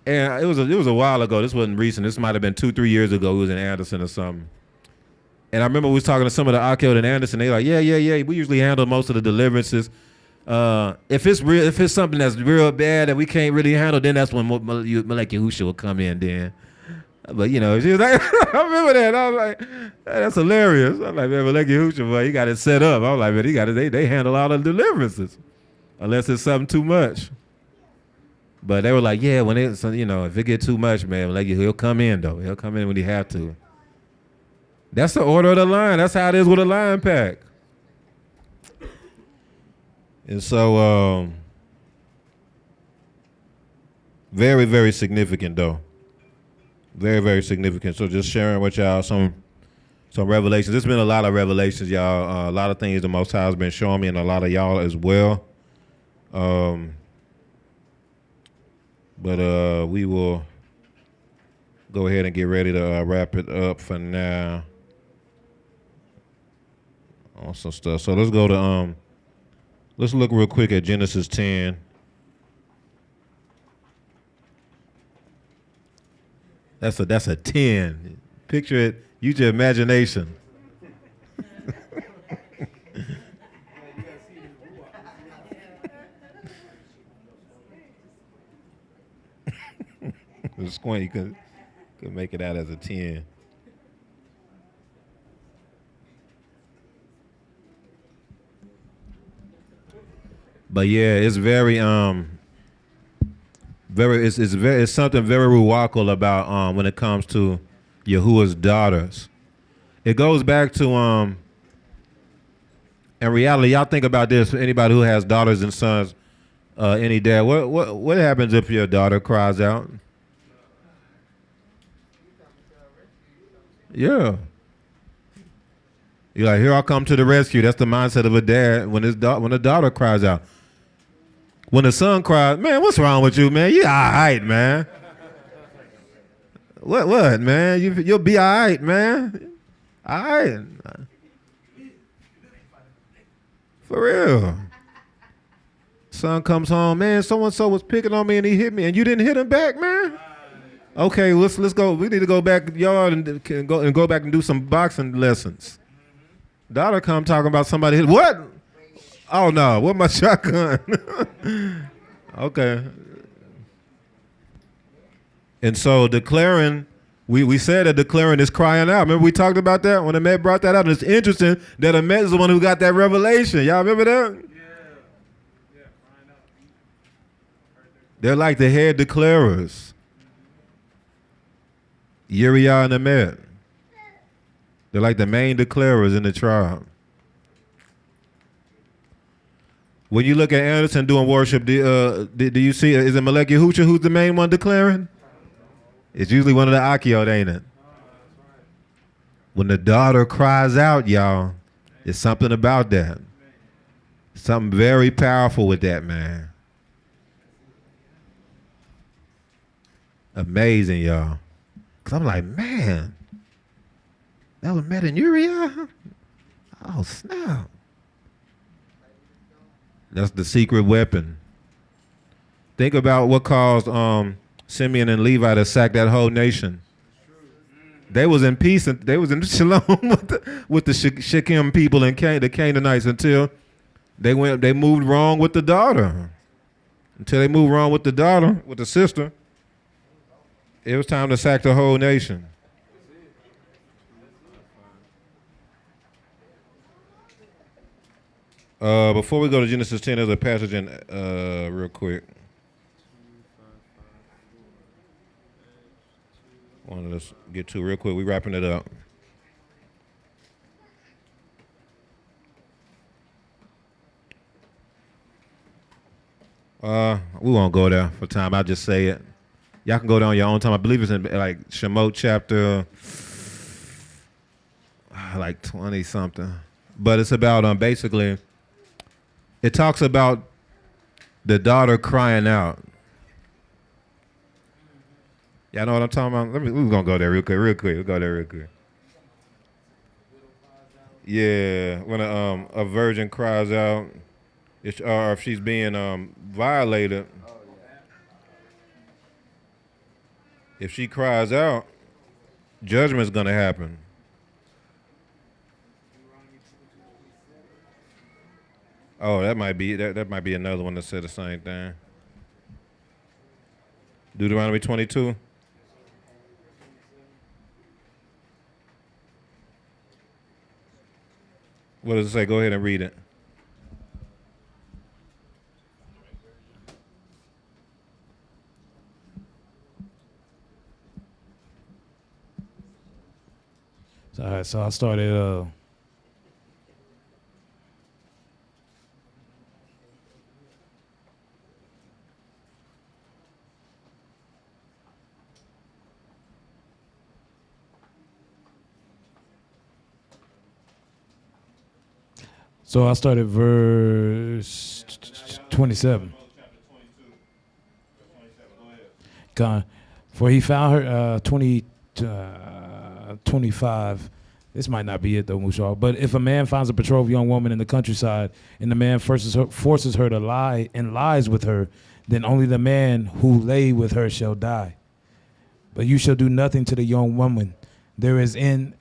and it was a while ago. This wasn't recent. This might have been 2-3 years ago. We was in Anderson or something. And I remember we was talking to some of the Akio in Anderson. They like, yeah. We usually handle most of the deliverances. If it's something that's real bad that we can't really handle, then that's when Malek Yahusha will come in then. But you know, she was like, I remember that. I was like, that's hilarious. I was like, man, Malek Yahusha, boy, he got it set up. I was like, man, they handle all the deliverances, unless it's something too much. But they were like, yeah, when it's, you know, if it get too much, man, like he'll come in though. He'll come in when he have to. That's the order of the line. That's how it is with a lion pack. And so, very, very significant though. Very, very significant. So just sharing with y'all some revelations. There's been a lot of revelations, y'all. A lot of things the Most High has been showing me, and a lot of y'all as well. But we will go ahead and get ready to wrap it up for now. On some stuff. So let's go to let's look real quick at Genesis 10. That's a 10. Picture it. Use your imagination. Squint, you could make it out as a 10. But yeah, it's very it's something very ruwakal about when it comes to Yahuwah's daughters. It goes back to in reality, y'all think about this. Anybody who has daughters and sons, any dad, what happens if your daughter cries out? Yeah. You're like, here I come to the rescue. That's the mindset of a dad when a daughter cries out. When the son cries, man, what's wrong with you, man? You all right, man. What, man? You'll be all right, man. All right. For real. Son comes home, man, so-and-so was picking on me and he hit me, and you didn't hit him back, man? Okay, let's go. We need to go back to the yard and go back and do some boxing lessons. Daughter come talking about somebody hit. What? Oh no, what my shotgun? Okay. And so declaring, we said that declaring is crying out. Remember we talked about that when Ahmed brought that up. And it's interesting that Ahmed is the one who got that revelation. Y'all remember that? Yeah. They're like the head declarers. Uriah and Ahmed. They're like the main declarers in the tribe. When you look at Anderson doing worship, do you see, is it Malek Yahusha who's the main one declaring? It's usually one of the Akiyot, ain't it? When the daughter cries out, y'all, it's something about that. Something very powerful with that, man. Amazing, y'all. Because I'm like, man, that was Med and Uriah? Oh, snap. That's the secret weapon. Think about what caused Simeon and Levi to sack that whole nation. They was in peace and they was in shalom with the Shechem people and the Canaanites until they moved wrong with the daughter. Until they moved wrong with the daughter, with the sister, it was time to sack the whole nation. Before we go to Genesis 10, there's a passage in real quick. Wanted to get to real quick. We wrapping it up. We won't go there for time. I'll just say it. Y'all can go there on your own time. I believe it's in like Shemot chapter like 20 something. But it's about basically it talks about the daughter crying out. Y'all know what I'm talking about? We're gonna go there real quick. We'll go there real quick. Yeah, when a virgin cries out, or if she's being violated, if she cries out, judgment's gonna happen. Oh, that might be another one that said the same thing. Deuteronomy 22. What does it say? Go ahead and read it. All right, so I started. So I started verse 27. God, for he found her 25. This might not be it though, Mushal. But if a man finds a betrothed young woman in the countryside, and the man forces her to lie and lies with her, then only the man who lay with her shall die. But you shall do nothing to the young woman. There is in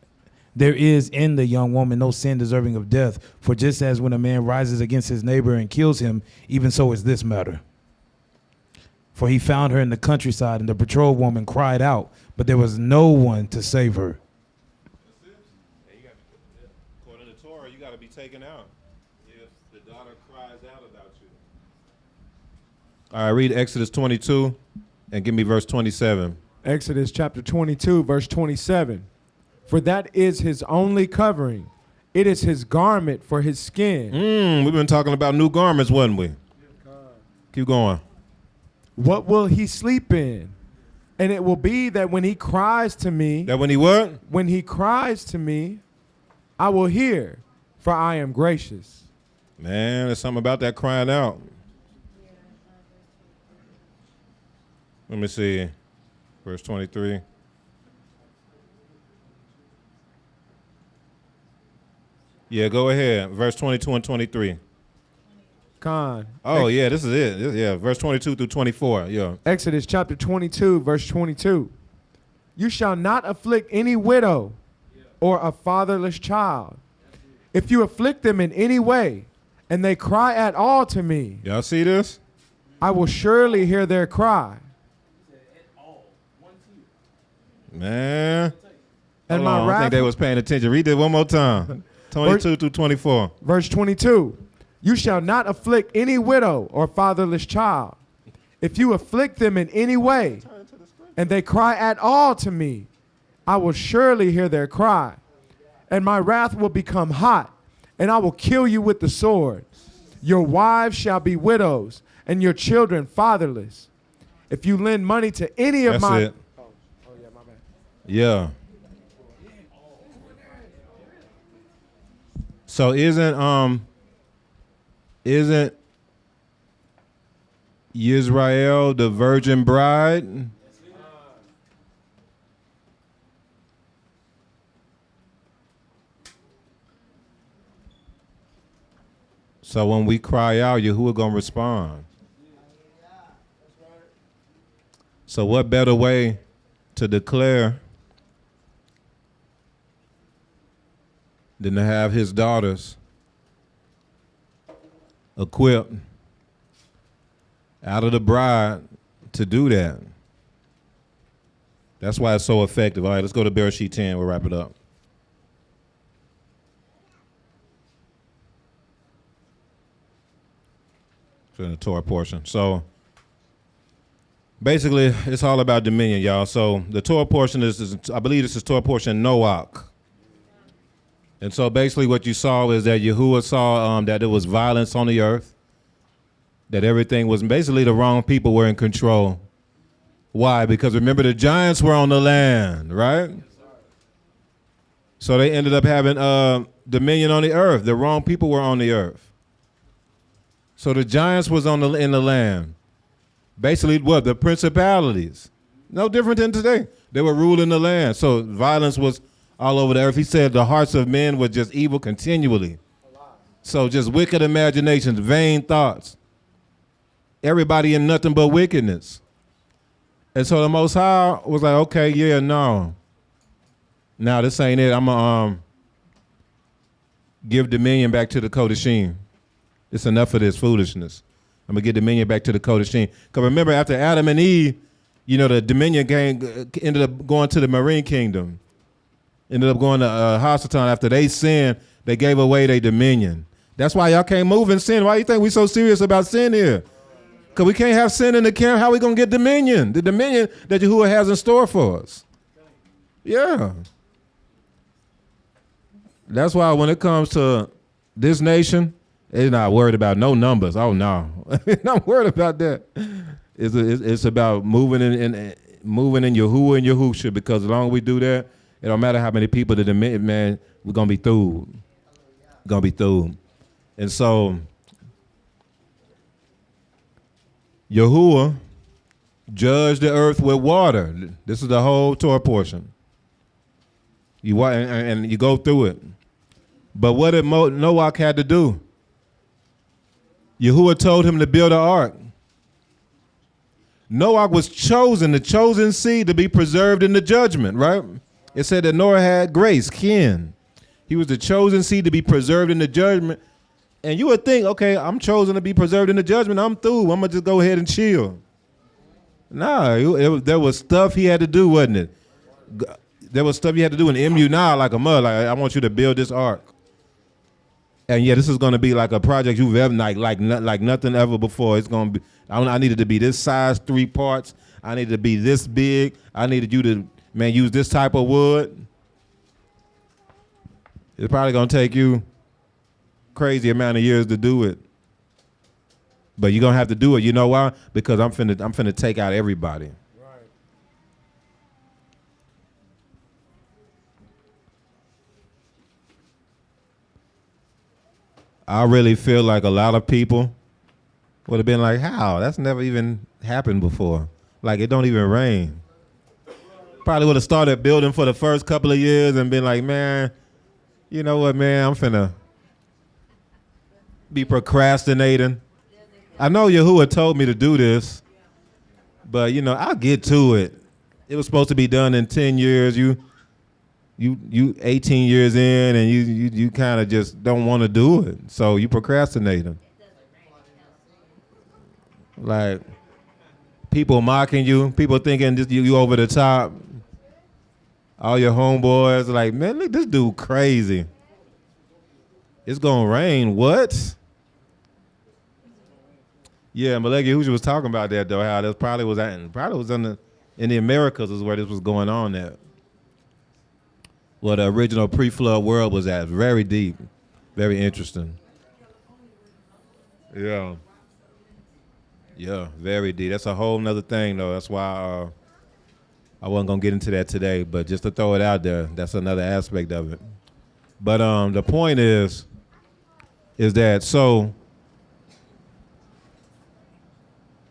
the young woman no sin deserving of death. For just as when a man rises against his neighbor and kills him, even so is this matter. For he found her in the countryside, and the betrothed woman cried out, but there was no one to save her. According to Torah, you got to be taken out if the daughter cries out about you. All right, read Exodus 22 and give me verse 27. Exodus chapter 22, verse 27. For that is his only covering. It is his garment for his skin. We've been talking about new garments, wasn't we? Keep going. What will he sleep in? And it will be that when he cries to me. That when he what? When he cries to me, I will hear, for I am gracious. Man, there's something about that crying out. Let me see. Verse 23. Yeah, go ahead. Verse 22 and 23. Con. Oh, yeah, this is it. Yeah, verse 22 through 24. Yeah. Exodus chapter 22, verse 22. You shall not afflict any widow or a fatherless child. If you afflict them in any way, and they cry at all to me, y'all see this? I will surely hear their cry. Man. And Hold on, I think they was paying attention. Read it one more time. 22 through 24. Verse 22. You shall not afflict any widow or fatherless child. If you afflict them in any way, and they cry at all to me, I will surely hear their cry. And my wrath will become hot, and I will kill you with the sword. Your wives shall be widows, and your children fatherless. If you lend money to any of my... It. Oh, yeah, my bad. Yeah. So isn't Israel the virgin bride? So when we cry out, Yahuwah gonna respond. So what better way to declare Then to have his daughters equipped out of the bride to do that. That's why it's so effective. All right, let's go to Bereshiyt 10. We'll wrap it up. In the Torah portion. So basically, it's all about dominion, y'all. So the Torah portion is I believe this is Torah portion Noach. And so basically what you saw is that Yahuwah saw that there was violence on the earth, that everything was basically the wrong people were in control. Why? Because remember the giants were on the land, right? So they ended up having dominion on the earth. The wrong people were on the earth. So the giants was in the land. Basically what? The principalities. No different than today. They were ruling the land. So violence was all over the earth. He said the hearts of men were just evil continually. So just wicked imaginations, vain thoughts. Everybody in nothing but wickedness. And so the Most High was like, okay, yeah, no. Now this ain't it. I'm going to give dominion back to the Kodashim. It's enough of this foolishness. I'm going to get dominion back to the Kodashim. Because remember, after Adam and Eve, the dominion gang ended up going to the marine kingdom. Ended up going to Hasatan. After they sinned, they gave away their dominion. That's why y'all can't move in sin. Why you think we so serious about sin here? Because we can't have sin in the camp. How we going to get dominion? The dominion that Yahuwah has in store for us. Yeah. That's why when it comes to this nation, it's not worried about no numbers. Oh no, not worried about that. It's about moving in Yahuwah and Yahusha, because as long as we do that, it don't matter how many people that admit, man, we're gonna be through. Gonna be through. And so Yahuwah judged the earth with water. This is the whole Torah portion. And you go through it. But what did Noach had to do? Yahuwah told him to build an ark. Noach was chosen, the chosen seed to be preserved in the judgment, right? It said that Noah had grace, kin. He was the chosen seed to be preserved in the judgment. And you would think, okay, I'm chosen to be preserved in the judgment. I'm through. I'm going to just go ahead and chill. Nah, there was stuff he had to do, wasn't it? There was stuff you had to do in Immunah like a mud. Like, I want you to build this ark. And yeah, this is going to be like a project you've ever like nothing ever before. It's going to be. I needed to be this size, 3 parts. I needed to be this big. I needed you to use this type of wood. It's probably going to take you crazy amount of years to do it. But you're going to have to do it. You know why? Because I'm finna take out everybody. I really feel like a lot of people would have been like, how? That's never even happened before. Like, it don't even rain. Probably would have started building for the first couple of years and been like, man, you know what, man, I'm finna be procrastinating. I know Yahuwah told me to do this, but, I'll get to it. It was supposed to be done in 10 years. You 18 years in, and you kind of just don't want to do it, so you procrastinating. Like, people mocking you, people thinking just you over the top. All your homeboys are like, man, look, this dude crazy. It's gonna rain. What? Yeah, Malek Yahushua was talking about that though. How this probably was in the Americas is where this was going on at. Well, the original pre-flood world was at. Very deep, very interesting. Yeah. Yeah, very deep. That's a whole nother thing, though. That's why I wasn't going to get into that today, but just to throw it out there, that's another aspect of it. But the point is that, so,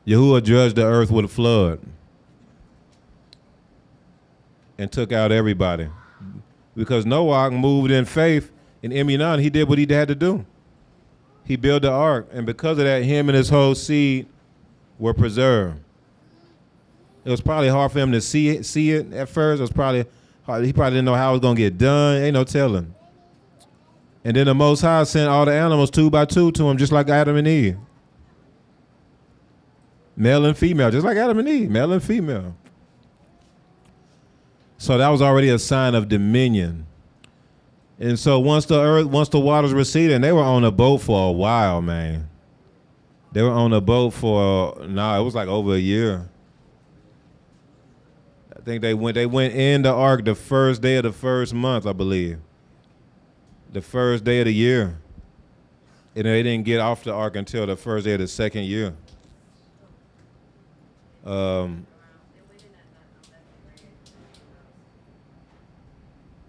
Yahuwah judged the earth with a flood and took out everybody. Because Noah moved in faith in Immunah, he did what he had to do. He built the ark, and because of that, him and his whole seed were preserved. It was probably hard for him to see it at first. It was probably hard. He probably didn't know how it was going to get done. Ain't no telling. And then the Most High sent all the animals 2 by 2 to him, just like Adam and Eve. Male and female, just like Adam and Eve, male and female. So that was already a sign of dominion. And so once the waters receded, and they were on a boat for a while, man. They were on a boat for, it was like over a year. I think they went in the ark the first day of the first month, I believe. The first day of the year. And they didn't get off the ark until the first day of the second year.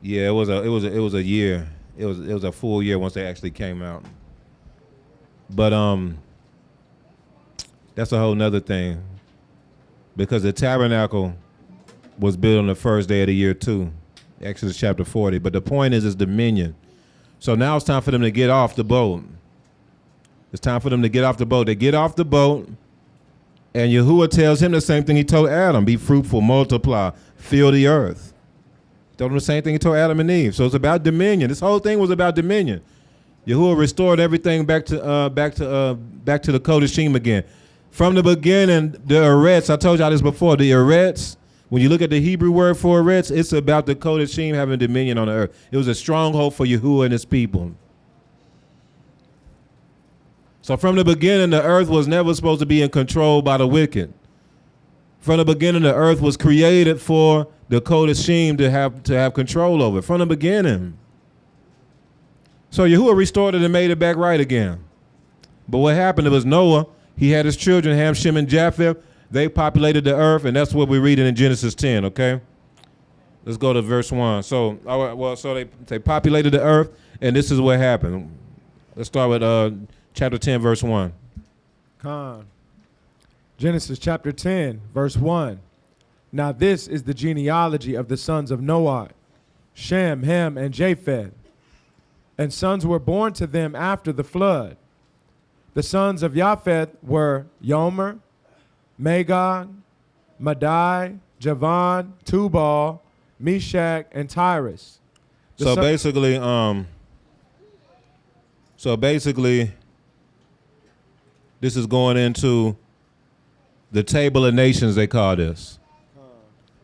Yeah, it was a year. It was a full year once they actually came out. But that's a whole nother thing. Because the tabernacle was built on the first day of the year too. Exodus chapter 40. But the point is dominion. So now it's time for them to get off the boat. It's time for them to get off the boat. They get off the boat, and Yahuwah tells him the same thing he told Adam: be fruitful, multiply, fill the earth. He told him the same thing he told Adam and Eve. So it's about dominion. This whole thing was about dominion. Yahuwah restored everything back to the Kodeshim again. From the beginning, the Eretz, I told y'all this before, the Eretz, when you look at the Hebrew word for Eretz, it's about the Kodeshim having dominion on the earth. It was a stronghold for Yahuwah and his people. So from the beginning, the earth was never supposed to be in control by the wicked. From the beginning, the earth was created for the Kodeshim to have control over. From the beginning. So Yahuwah restored it and made it back right again. But what happened? It was Noah. He had his children, Ham, Shem, and Japheth. They populated the earth, and that's what we're reading in Genesis 10, okay? Let's go to verse 1. So they populated the earth, and this is what happened. Let's start with chapter 10, verse 1. Genesis chapter 10, verse 1. Now this is the genealogy of the sons of Noah, Shem, Ham, and Japheth. And sons were born to them after the flood. The sons of Japheth were Yomer, Magog, Madai, Javan, Tubal, Meshach, and Tyrus. So basically, this is going into the table of nations, they call this.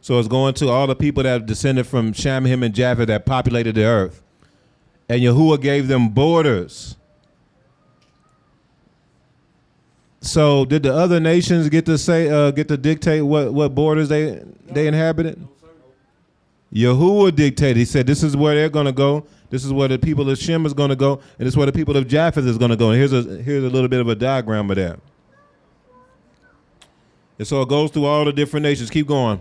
So it's going to all the people that have descended from Shem, Ham, and Japheth that populated the earth. And Yahuwah gave them borders. So did the other nations get to dictate what borders they inhabited? Yahuwah dictated. He said, this is where they're going to go. This is where the people of Shem is going to go. And this is where the people of Japheth is going to go. And here's a little bit of a diagram of that. And so it goes through all the different nations. Keep going.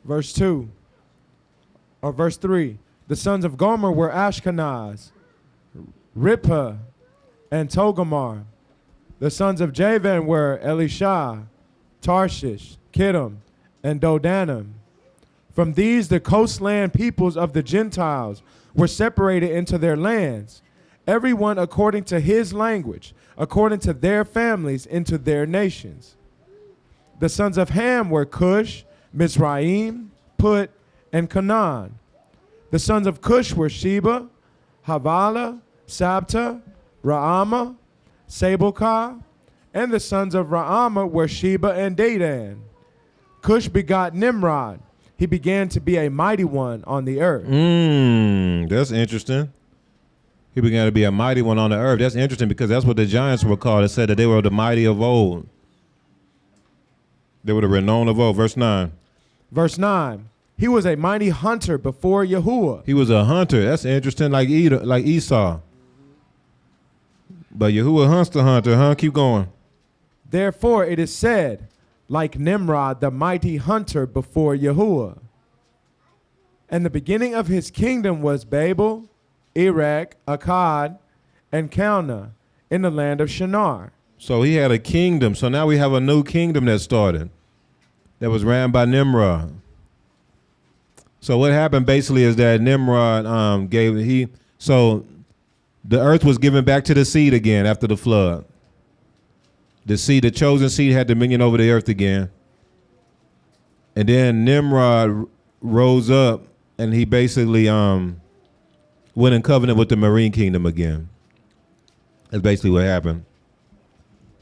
Verse 2. Or verse 3. The sons of Gomer were Ashkenaz, Riphah, and Togarmah. The sons of Javan were Elisha, Tarshish, Kittim, and Dodanim. From these, the coastland peoples of the Gentiles were separated into their lands, everyone according to his language, according to their families, into their nations. The sons of Ham were Cush, Mizraim, Put, and Canaan. The sons of Cush were Sheba, Havilah, Sabta, Raamah, Sabelkah, and the sons of Raamah were Sheba and Dedan. Cush begot Nimrod. He began to be a mighty one on the earth. That's interesting. He began to be a mighty one on the earth. That's interesting because that's what the giants were called. It said that they were the mighty of old. They were the renowned of old. Verse 9. Verse 9. He was a mighty hunter before Yahuwah. He was a hunter. That's interesting, like Esau. But Yahuwah hunts the hunter, huh? Keep going. Therefore it is said, like Nimrod, the mighty hunter before Yahuwah. And the beginning of his kingdom was Babel, Erech, Akkad, and Calneh in the land of Shinar. So he had a kingdom. So now we have a new kingdom that started that was ran by Nimrod. So what happened basically is that Nimrod so the earth was given back to the seed again after the flood. The chosen seed had dominion over the earth again. And then Nimrod rose up and he basically went in covenant with the marine kingdom again. That's basically what happened.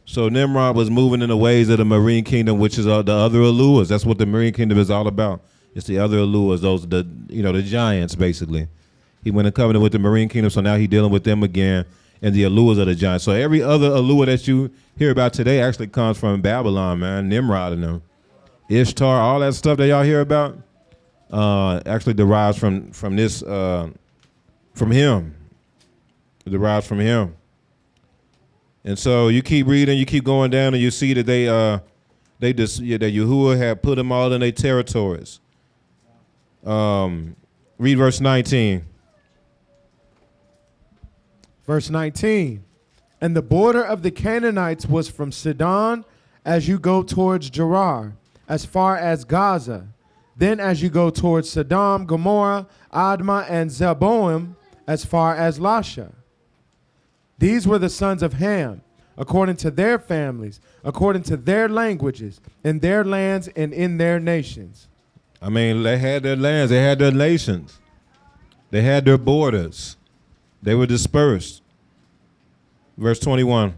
So Nimrod was moving in the ways of the marine kingdom, which is the other allures. That's what the marine kingdom is all about. It's the other allures, the giants basically. He went in covenant with the marine kingdom, so now he's dealing with them again and the allures of the giants. So every other allure that you hear about today actually comes from Babylon, man. Nimrod and them, Ishtar, all that stuff that y'all hear about, actually derives from this, from him. It derives from him. And so you keep reading, you keep going down, and you see that that Yahuwah had put them all in their territories. Read verse 19. Verse 19. And the border of the Canaanites was from Sidon as you go towards Gerar, as far as Gaza. Then as you go towards Sodom, Gomorrah, Admah, and Zeboim, as far as Lasha. These were the sons of Ham, according to their families, according to their languages, in their lands and in their nations. I mean, they had their lands, they had their nations, they had their borders. They were dispersed. Verse 21.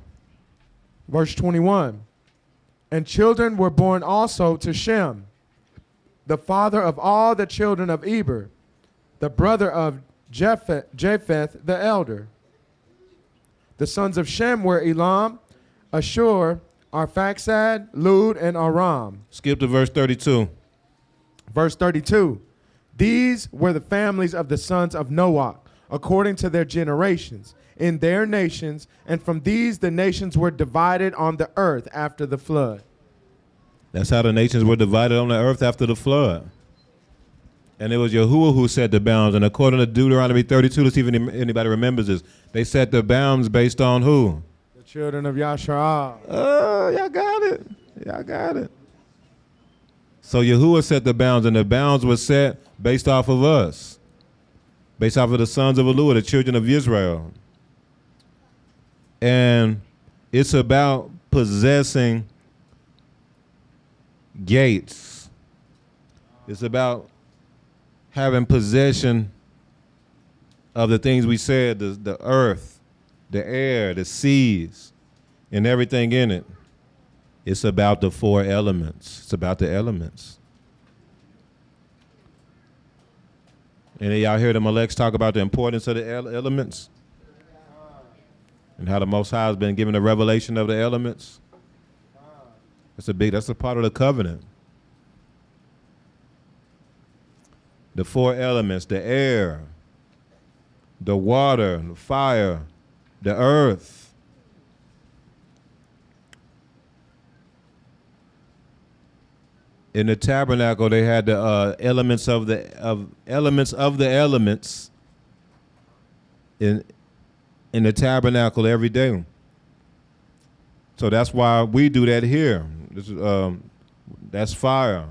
Verse 21. And children were born also to Shem, the father of all the children of Eber, the brother of Japheth the elder. The sons of Shem were Elam, Ashur, Arphaxad, Lud, and Aram. Skip to verse 32. Verse 32. These were the families of the sons of Noach, according to their generations, in their nations, and from these the nations were divided on the earth after the flood. That's how the nations were divided on the earth after the flood. And it was Yahuwah who set the bounds. And according to Deuteronomy 32, let's see if anybody remembers this, they set the bounds based on who? The children of Yasharah. Y'all got it. Y'all got it. So Yahuwah set the bounds, and the bounds were set based off of us, based off of the sons of Elua, the children of Israel. And it's about possessing gates. It's about having possession of the things we said, the earth, the air, the seas, and everything in it. It's about the four elements. It's about the elements. And y'all hear the Maleks talk about the importance of the elements? And how the Most High has been given the revelation of the elements? That's a part of the covenant. The four elements, the air, the water, the fire, the earth. In the tabernacle, they had the elements of the elements in the tabernacle every day. So that's why we do that here. That's fire.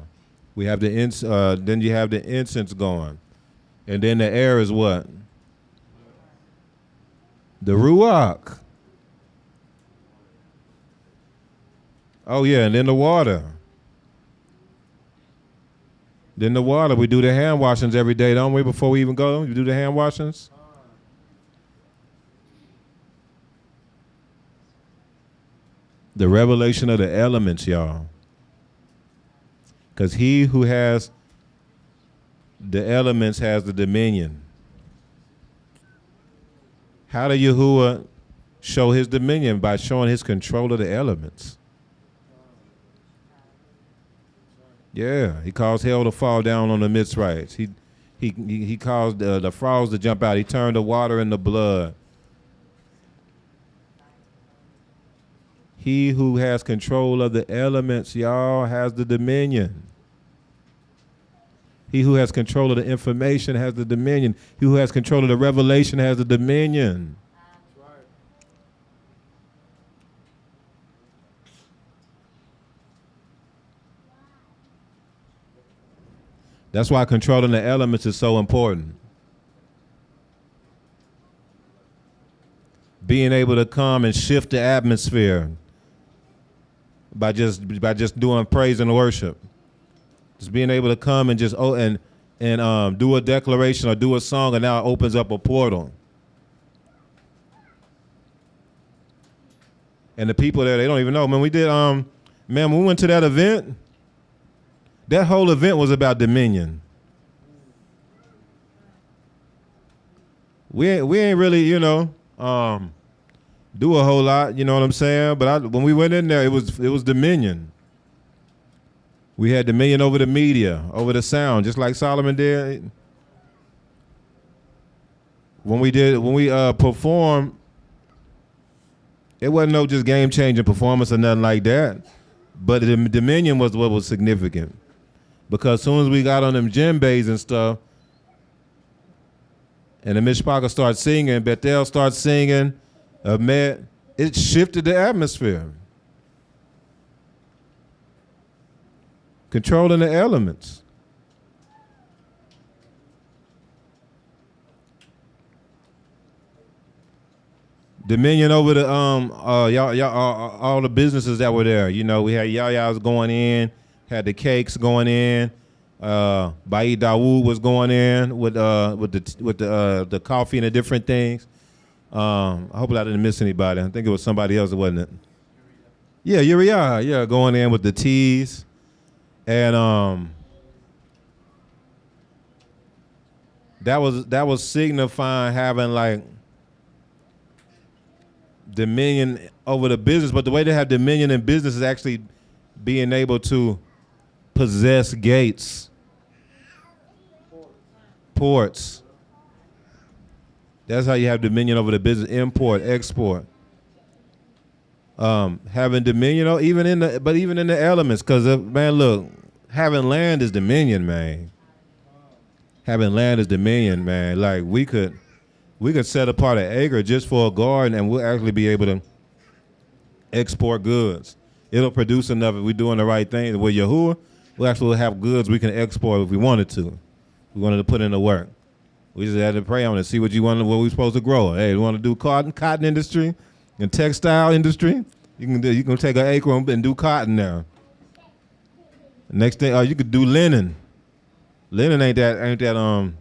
We have then you have the incense going. And then the air is what? The Ruach. Oh yeah, and then the water. Then the water, we do the hand washings every day, don't we, before we even go? You do the hand washings? The revelation of the elements, y'all. Because he who has the elements has the dominion. How did Yahuwah show his dominion? By showing his control of the elements. Yeah, he caused hell to fall down on the Mitzrites. He caused the frogs to jump out. He turned the water into blood. He who has control of the elements, y'all, has the dominion. He who has control of the information has the dominion. He who has control of the revelation has the dominion. That's why controlling the elements is so important. Being able to come and shift the atmosphere by just doing praise and worship. Just being able to come and just and do a declaration or do a song, and now it opens up a portal. And the people there, they don't even know. Man, we did, when we went to that event, that whole event was about dominion. We ain't really, do a whole lot, you know what I'm saying? But when we went in there, it was dominion. We had dominion over the media, over the sound, just like Solomon did. When we performed, it wasn't no just game-changing performance or nothing like that. But the dominion was what was significant. Because as soon as we got on them djembes and stuff, and the Mishpachah started singing, Bethel started singing, Ahmed, it shifted the atmosphere. Controlling the elements. Dominion over the all the businesses that were there. We had Yaya's going in, had the cakes going in. Baid Dawood was going in with the coffee and the different things. I hope I didn't miss anybody. I think it was somebody else, wasn't it? Yeah, Uriah, going in with the teas, and that was signifying having like dominion over the business. But the way they have dominion in business is actually being able to possess gates, ports. That's how you have dominion over the business, import, export. Having dominion, even in the elements, because man, look, having land is dominion, man. Having land is dominion, man. Like we could set apart an acre just for a garden, and we'll actually be able to export goods. It'll produce enough if we're doing the right thing. With Yahuwah, we'll actually have goods we can export if we wanted to. We wanted to put in the work. We just had to pray on it, see what we're supposed to grow. Hey, we want to do cotton industry and textile industry. You can take an acre and do cotton now. Next thing, you could do linen. Linen ain't that.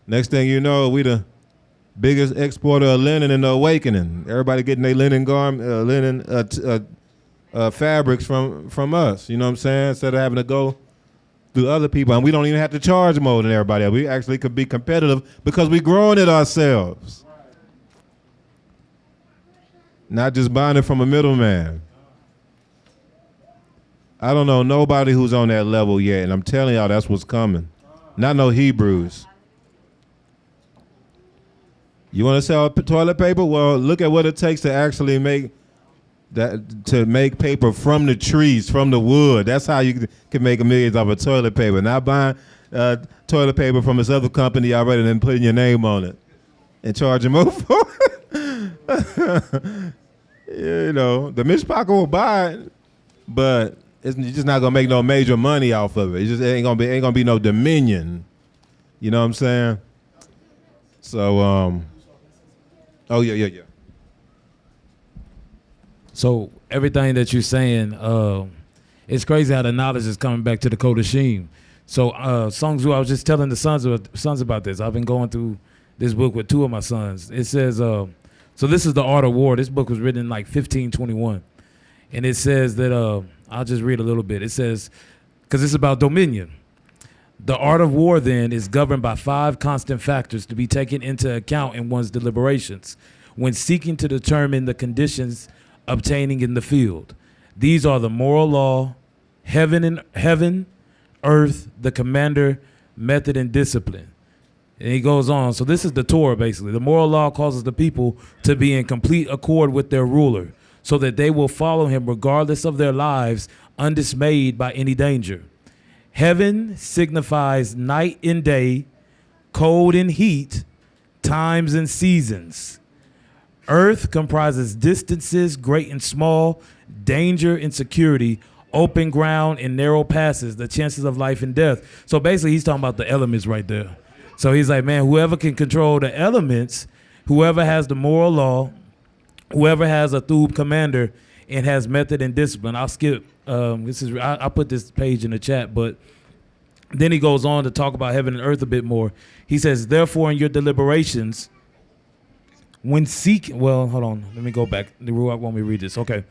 Next thing you know, we the biggest exporter of linen in the awakening. Everybody getting their linen fabrics from us. You know what I'm saying? Instead of having to go through other people, and we don't even have to charge more than everybody else. We actually could be competitive because we're growing it ourselves. Not just buying it from a middleman. I don't know nobody who's on that level yet, and I'm telling y'all that's what's coming. Not no Hebrews. You want to sell toilet paper? Well, look at what it takes to actually make paper from the trees, from the wood. That's how you can make millions off of toilet paper. Not buying toilet paper from this other company already and then putting your name on it and charging more for it. The Mishpachah will buy it, but you're just not gonna make no major money off of it. It just ain't gonna be no dominion. You know what I'm saying? So, oh yeah. So everything that you're saying, it's crazy how the knowledge is coming back to the Kodashim. So Songzu, I was just telling the sons about this. I've been going through this book with two of my sons. It says, so this is The Art of War. This book was written in like 1521. And it says that, I'll just read a little bit. It says, because it's about dominion. The art of war, then, is governed by 5 constant factors to be taken into account in one's deliberations when seeking to determine the conditions obtaining in the field. These are the moral law, heaven, earth, the commander, method, and discipline. And he goes on. So this is the Torah, basically. The moral law causes the people to be in complete accord with their ruler so that they will follow him regardless of their lives, undismayed by any danger. Heaven signifies night and day, cold and heat, times and seasons. Earth comprises distances, great and small, danger and security, open ground and narrow passes, the chances of life and death. So basically he's talking about the elements right there. So he's like, man, whoever can control the elements, whoever has the moral law, whoever has a Thub commander and has method and discipline. I'll skip. I'll put this page in the chat, but Then he goes on to talk about heaven and earth a bit more. He says, therefore, in your deliberations, when seeking, well, hold on, let me go back. The Ruach want me to read this. Okay.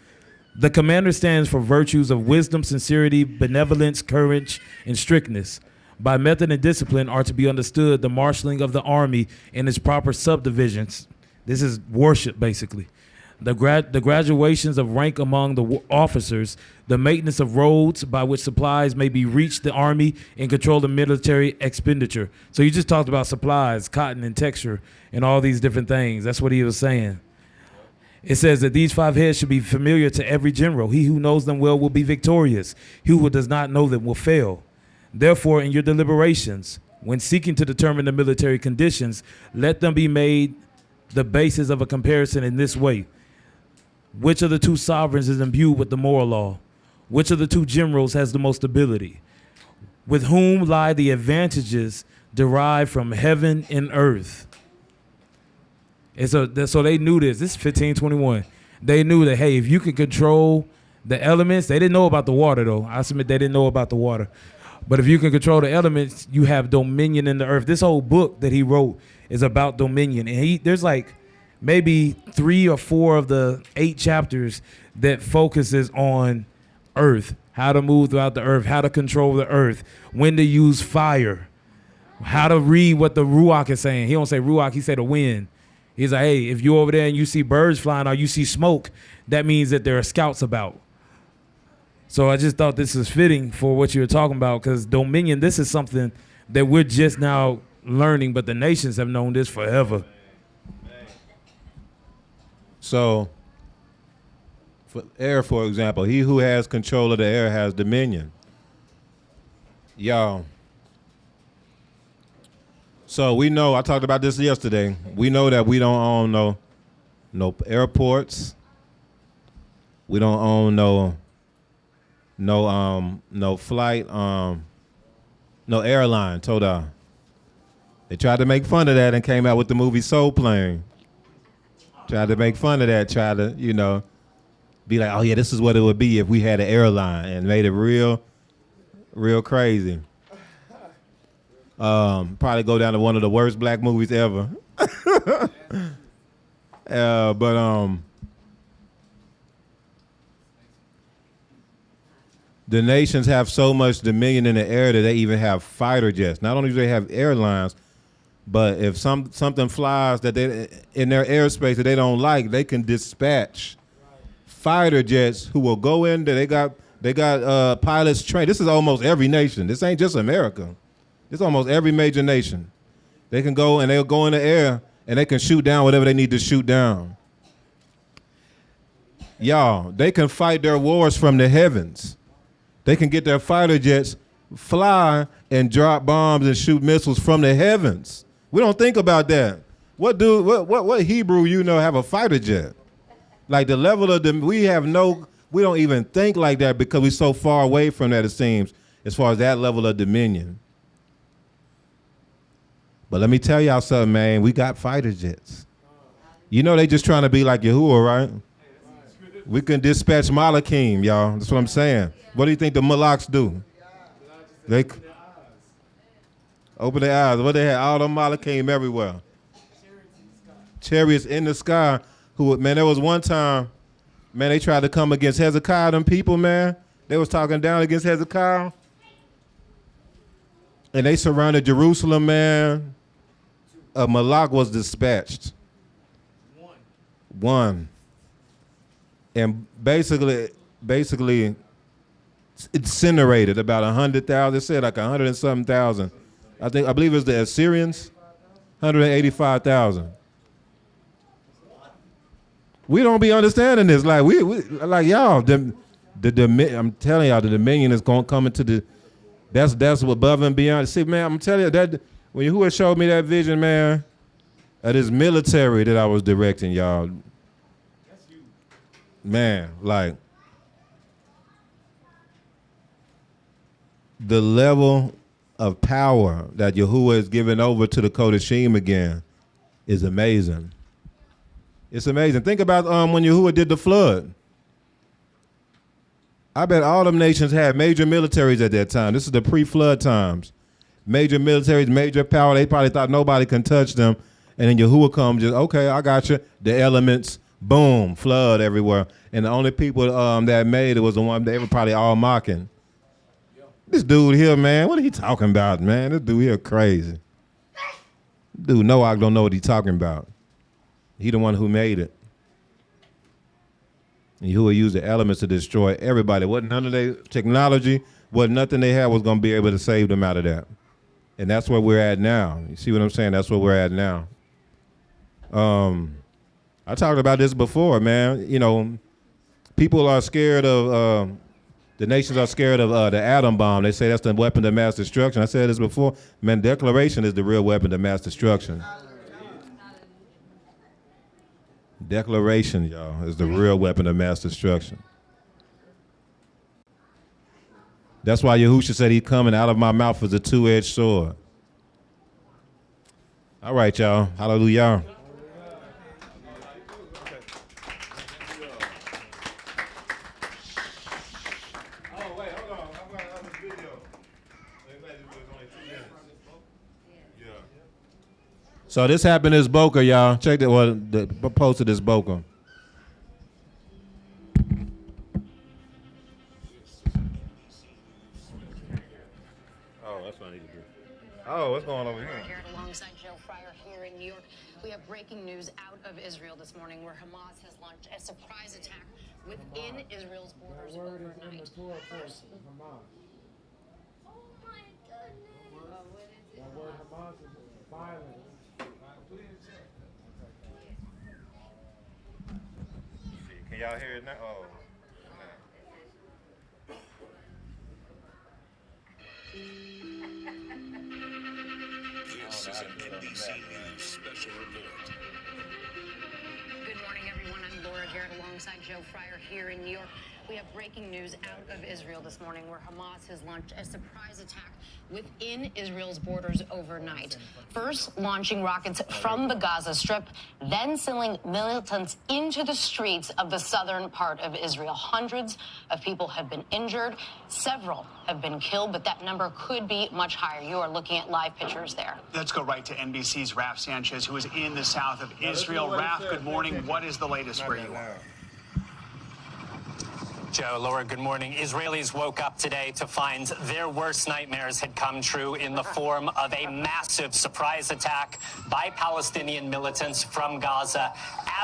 The commander stands for virtues of wisdom, sincerity, benevolence, courage, and strictness. By method and discipline are to be understood the marshaling of the army in its proper subdivisions. This is worship, basically. The graduations of rank among the officers, the maintenance of roads by which supplies may be reached the army, and control of military expenditure. So you just talked about supplies, cotton and texture, and all these different things. That's what he was saying. It says that these 5 heads should be familiar to every general. He who knows them well will be victorious. He who does not know them will fail. Therefore, in your deliberations, when seeking to determine the military conditions, let them be made the basis of a comparison in this way. Which of the 2 sovereigns is imbued with the moral law? Which of the 2 generals has the most ability? With whom lie the advantages derived from heaven and earth? And so they knew this. This is 1521. They knew that, hey, if you could control the elements, they didn't know about the water, though. I submit they didn't know about the water. But if you can control the elements, you have dominion in the earth. This whole book that he wrote is about dominion. And there's like maybe 3 or 4 of the 8 chapters that focuses on earth, how to move throughout the earth, how to control the earth, when to use fire, how to read what the Ruach is saying. He don't say Ruach, he said the wind. He's like, hey, if you're over there and you see birds flying or you see smoke, that means that there are scouts about. So I just thought this is fitting for what you were talking about, because dominion, this is something that we're just now learning, but the nations have known this forever. So, for air, for example, he who has control of the air has dominion. Y'all. So we know, I talked about this yesterday. We know that we don't own no airports. We don't own no flight, no airline, Toda. They tried to make fun of that and came out with the movie Soul Plane. Tried to make fun of that, tried to, be like, oh yeah, this is what it would be if we had an airline, and made it real crazy. Probably go down to one of the worst black movies ever. The nations have so much dominion in the air that they even have fighter jets. Not only do they have airlines, but if something flies that they in their airspace that they don't like, they can dispatch fighter jets who will go in there. They got pilots trained. This is almost every nation. This ain't just America. It's almost every major nation. They can go and they'll go in the air and they can shoot down whatever they need to shoot down. Y'all, they can fight their wars from the heavens. They can get their fighter jets, fly and drop bombs and shoot missiles from the heavens. We don't think about that. What Hebrew have a fighter jet? Like the level of them, we don't even think like that because we're so far away from that, it seems, as far as that level of dominion. But let me tell y'all something, man. We got fighter jets. They just trying to be like Yahuwah, right? We can dispatch Malakim, y'all. That's what I'm saying. What do you think the Malaks do? They open their eyes. What they had? All them Malakim everywhere. Chariots in the sky. There was one time, man, they tried to come against Hezekiah, them people, man. They was talking down against Hezekiah. And they surrounded Jerusalem, man. A Malak was dispatched. One. And basically incinerated about 100,000. It said like 100 and something thousand. I believe it was the Assyrians, 185,000. We don't be understanding this. Like we like y'all. I'm telling y'all, the dominion is gonna come into the. That's above and beyond. See, man, I'm telling you that when Yahuwah showed me that vision, man, of this military that I was directing, y'all. Man, like the level of power that Yahuwah is giving over to the Kodashim again is amazing. It's amazing. Think about when Yahuwah did the flood. I bet all them nations had major militaries at that time. This is the pre-flood times. Major militaries, major power. They probably thought nobody can touch them. And then Yahuwah comes, just, okay, I got you. The elements, boom, flood everywhere. And the only people that made it was the one they were probably all mocking. This dude here, man, what are he talking about, man? This dude here crazy. Dude, Noah don't know what he's talking about. He the one who made it. And Yahuwah used the elements to destroy everybody. Wasn't none of their technology, wasn't nothing they had was going to be able to save them out of that. And that's where we're at now. You see what I'm saying? That's where we're at now. I talked about this before, man. You know, people are scared of, the nations are scared of the atom bomb. They say that's the weapon of mass destruction. I said this before. Man, declaration is the real weapon of mass destruction. Declaration, y'all, is the real weapon of mass destruction. That's why Yahushua said he's coming out of my mouth as a two-edged sword. All right, y'all. Hallelujah. So this happened in Boca, y'all. Check that. Well, the posted this Boca. Oh, that's what I need to do. Oh, what's going on over here? Here alongside Joe Fryer here in New York, we have breaking news out of Israel this morning, where Hamas has launched a surprise attack within Israel's borders overnight. Oh my goodness. That word Hamas is violent. Can y'all hear it now? Oh. This is an NBC News special report. Good morning, everyone. I'm Laura Garrett alongside Joe Fryer here in New York. We have breaking news out of Israel this morning, where Hamas has launched a surprise attack within Israel's borders overnight. First, launching rockets from the Gaza Strip, then sending militants into the streets of the southern part of Israel. Hundreds of people have been injured. Several have been killed, but that number could be much higher. You are looking at live pictures there. Let's go right to NBC's Raf Sanchez, who is in the south of Israel. Raf, good morning. What is the latest where you are? Joe, Laura, good morning. Israelis woke up today to find their worst nightmares had come true in the form of a massive surprise attack by Palestinian militants from Gaza.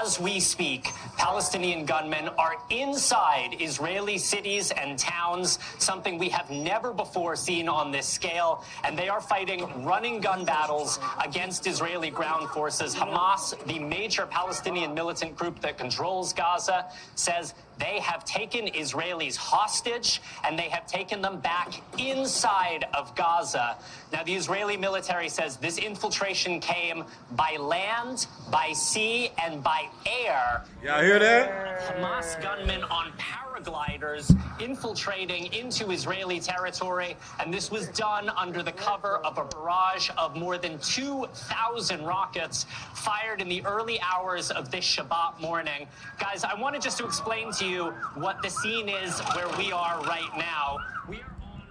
As we speak, Palestinian gunmen are inside Israeli cities and towns, something we have never before seen on this scale, and they are fighting running gun battles against Israeli ground forces. Hamas, the major Palestinian militant group that controls Gaza, says they have taken Israelis hostage, and they have taken them back inside of Gaza. Now, the Israeli military says this infiltration came by land, by sea, and by air. Y'all hear that? Hamas gunmen on paragliders infiltrating into Israeli territory, and this was done under the cover of a barrage of more than 2,000 rockets fired in the early hours of this Shabbat morning. Guys, I wanted just to explain to you what the scene is where we are right now.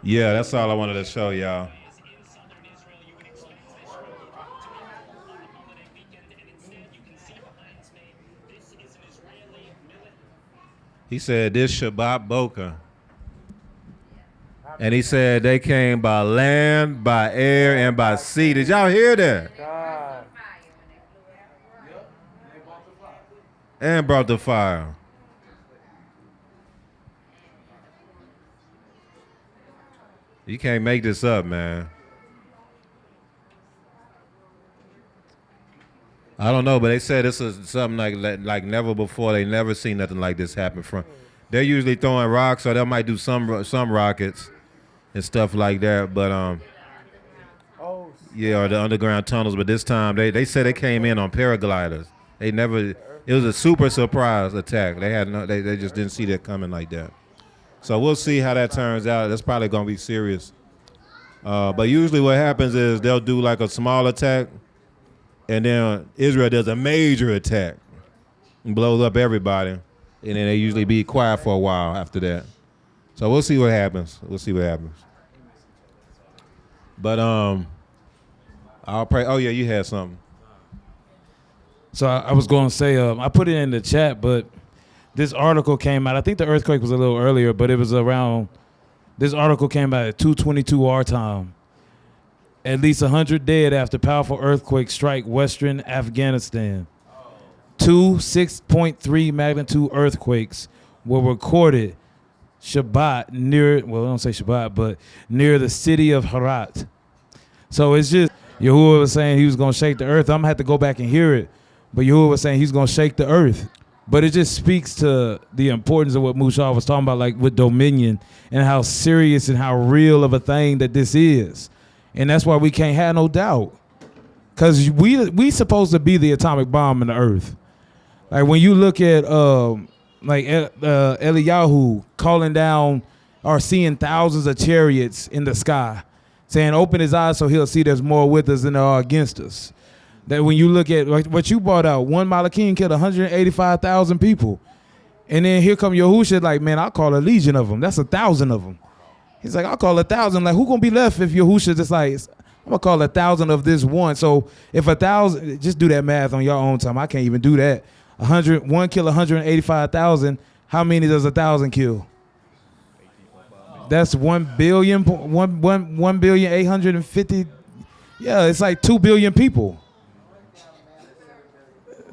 Yeah, that's all I wanted to show y'all. He said this Shabbat Boca. And he said they came by land, by air, and by sea. Did y'all hear that? God. And brought the fire. You can't make this up, man. I don't know, but they said this is something like never before. They never seen nothing like this happen. They're usually throwing rocks, or they might do some rockets and stuff like that. But yeah, or the underground tunnels. But this time they said they came in on paragliders. They never. It was a super surprise attack. They had they just didn't see that coming like that. So we'll see how that turns out. That's probably gonna be serious. But usually what happens is they'll do like a small attack, and then Israel does a major attack and blows up everybody, and then they usually be quiet for a while after that. So we'll see what happens. We'll see what happens. But I'll pray. Oh yeah, you had something. So I was going to say, I put it in the chat, but this article came out. I think the earthquake was a little earlier, but it was around. This article came out at 2:22 our time. At least 100 dead after powerful earthquake strike Western Afghanistan. 2 6.3 magnitude earthquakes were recorded Shabbat near, well, I don't say Shabbat, but near the city of Herat. So it's just, Yahuwah was saying he was going to shake the earth. I'm going to have to go back and hear it. But Yahuwah was saying he's going to shake the earth. But it just speaks to the importance of what Mushal was talking about, like with dominion, and how serious and how real of a thing that this is. And that's why we can't have no doubt. Because we supposed to be the atomic bomb in the earth. Like when you look at Eliyahu calling down or seeing thousands of chariots in the sky, saying open his eyes so he'll see there's more with us than there are against us. That when you look at what you brought out, one Malachian killed 185,000 people. And then here come Yahushua like, man, I'll call a legion of them. That's 1,000 of them. He's like, I'll call 1,000. Like, who gonna be left if Yahushua just like, I'm gonna call 1,000 of this one. So if 1,000, just do that math on your own time. I can't even do that. 1 kill 185,000. How many does 1,000 kill? That's 1 billion, 1,850,000,000. Yeah, it's like 2 billion people.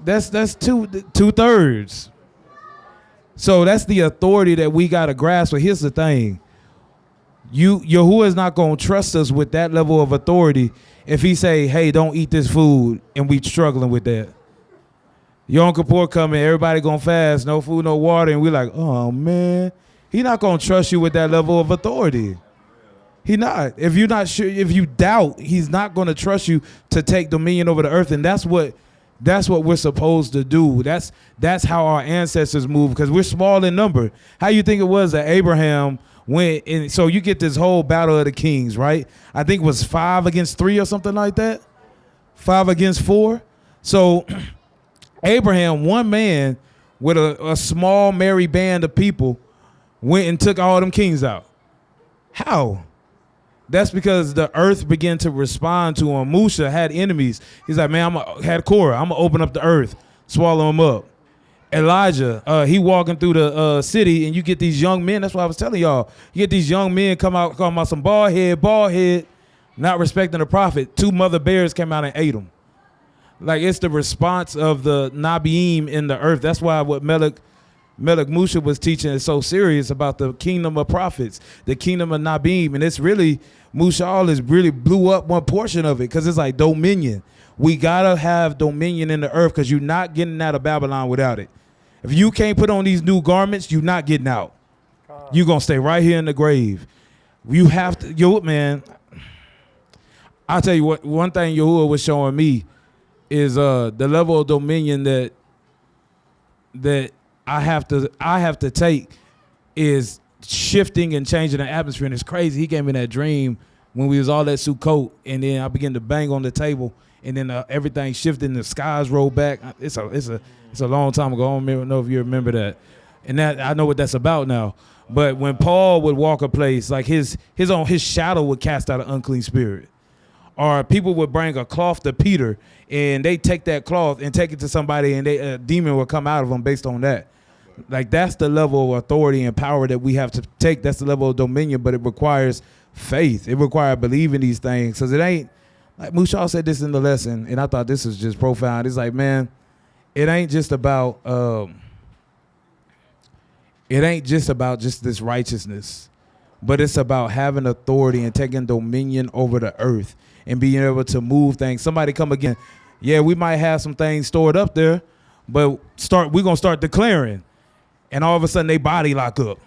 That's two-thirds. So that's the authority that we gotta grasp. But here's the thing. Yahuwah is not gonna trust us with that level of authority if he say, hey, don't eat this food, and we struggling with that. Yom Kippur coming, everybody gonna fast, no food, no water, and we like, oh man. He not gonna trust you with that level of authority. He not. If you're not sure, if you doubt, he's not gonna trust you to take dominion over the earth, and that's what we're supposed to do. That's how our ancestors moved, because we're small in number. How you think it was that Abraham went in? So you get this whole battle of the kings, right? I think it was 5 against 3 or something like that. 5 against 4. So Abraham, one man with a small merry band of people, went and took all them kings out. How? That's because the earth began to respond to him. Musha had enemies. He's like, man, had Korah. I'm going to open up the earth, swallow him up. Elijah, he walking through the city, and you get these young men. That's what I was telling y'all. You get these young men come out, calling about some bald head, not respecting the prophet. 2 mother bears came out and ate them. Like, it's the response of the Nabiim in the earth. That's why what Melech Musha was teaching is so serious about the kingdom of prophets, the kingdom of Nabiim. And it's really, Mushal has really blew up one portion of it, because it's like dominion. We got to have dominion in the earth, because you're not getting out of Babylon without it. If you can't put on these new garments, you're not getting out. You're going to stay right here in the grave. You have to, man, I'll tell you what, one thing Yahuwah was showing me is the level of dominion that I have to take is shifting and changing the atmosphere. And it's crazy. He gave me that dream when we was all at Sukkot, and then I began to bang on the table, and then everything shifted and the skies rolled back. It's a long time ago. I don't know if you remember that. And that I know what that's about now. But when Paul would walk a place, like his shadow would cast out an unclean spirit. Or people would bring a cloth to Peter, and they take that cloth and take it to somebody, and a demon will come out of them based on that. Like, that's the level of authority and power that we have to take. That's the level of dominion, but it requires faith. It requires believing these things, because it ain't, like Mushal said this in the lesson, and I thought this was just profound. It's like, man, it ain't just about just this righteousness, but it's about having authority and taking dominion over the earth and being able to move things. Somebody come again. Yeah, we might have some things stored up there, but we're going to start declaring. And all of a sudden they body lock up,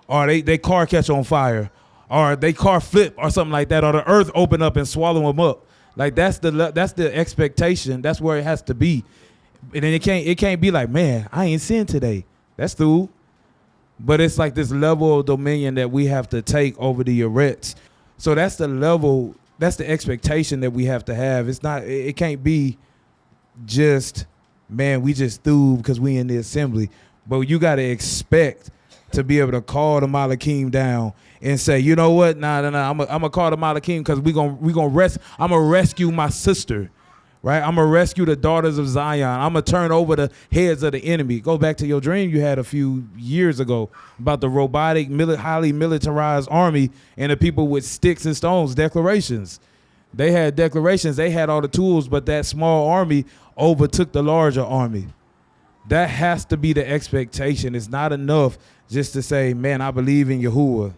or they car catch on fire, or they car flip or something like that, or the earth open up and swallow them up. Like, that's the expectation. That's where it has to be. And then it can't be like, man, I ain't sin today. That's through. But it's like this level of dominion that we have to take over the Eretz. So that's the level, that's the expectation that we have to have. It can't be just, man, we just through because we in the assembly. But you got to expect to be able to call the Malakim down and say, you know what? Nah. I'm gonna call the Malakim because we gonna I'm gonna rescue my sister, right? I'm gonna rescue the daughters of Zion. I'm gonna turn over the heads of the enemy. Go back to your dream you had a few years ago about the robotic, highly militarized army and the people with sticks and stones. Declarations. They had declarations. They had all the tools, but that small army overtook the larger army. That has to be the expectation. It's not enough just to say, man, I believe in Yahuwah.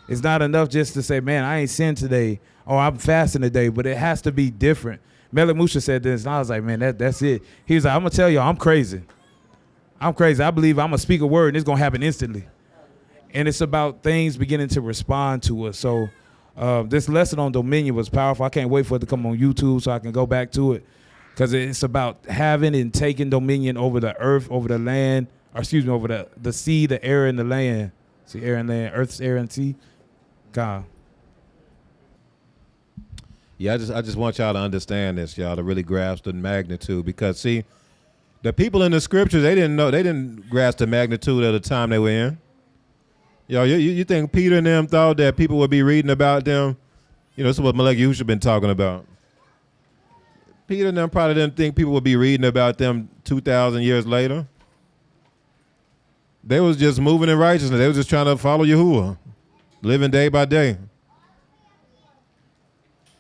It's not enough just to say, man, I ain't sinned today or I'm fasting today, but it has to be different. Melech Musha said this, and I was like, man, that's it. He was like, I'm going to tell y'all, I'm crazy. I'm crazy. I believe I'm going to speak a word, and it's going to happen instantly. And it's about things beginning to respond to us. So this lesson on dominion was powerful. I can't wait for it to come on YouTube so I can go back to it, because it's about having and taking dominion over the earth, over the land, or excuse me, over the sea, the air, and the land. See, air and land, earth's air and sea. God. Yeah, I just want y'all to understand this, y'all, to really grasp the magnitude. Because see, the people in the scriptures, they didn't grasp the magnitude of the time they were in. You think Peter and them thought that people would be reading about them? This is what Melech Yahusha been talking about. Peter and them probably didn't think people would be reading about them 2,000 years later. They was just moving in righteousness. They was just trying to follow Yahuwah, living day by day.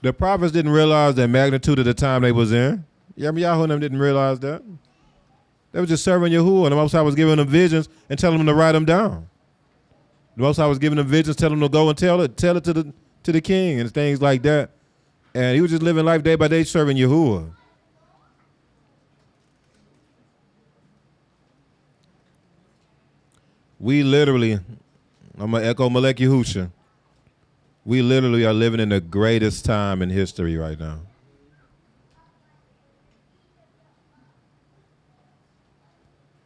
The prophets didn't realize the magnitude of the time they was in. Yirmiyahu and them didn't realize that. They were just serving Yahuwah, and the Most High was giving them visions and telling them to write them down. The Most High was giving them visions, telling them to go and tell it to the king and things like that. And he was just living life day by day serving Yahuwah. We literally, I'm going to echo Melech Yahusha, we literally are living in the greatest time in history right now.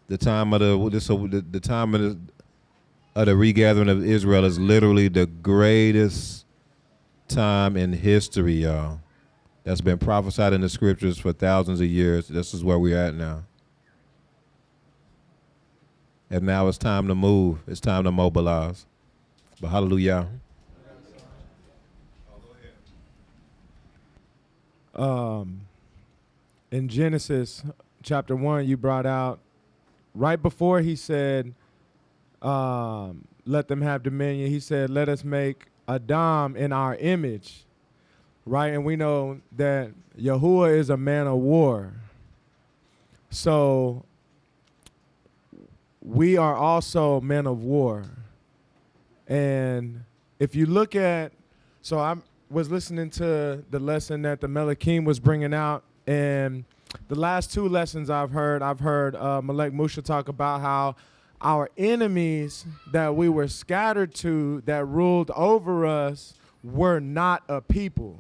The time of the time of the regathering of Israel is literally the greatest time in history, y'all. That's been prophesied in the scriptures for thousands of years. This is where we're at now. And now it's time to move. It's time to mobilize. But hallelujah. In Genesis chapter 1, you brought out right before he said, let them have dominion, he said, let us make Adam in our image, right? And we know that Yahuwah is a man of war. So we are also men of war. And if you look at, so I was listening to the lesson that the Melakim was bringing out, and the last two lessons I've heard Melech Musha talk about how our enemies that we were scattered to, that ruled over us, were not a people.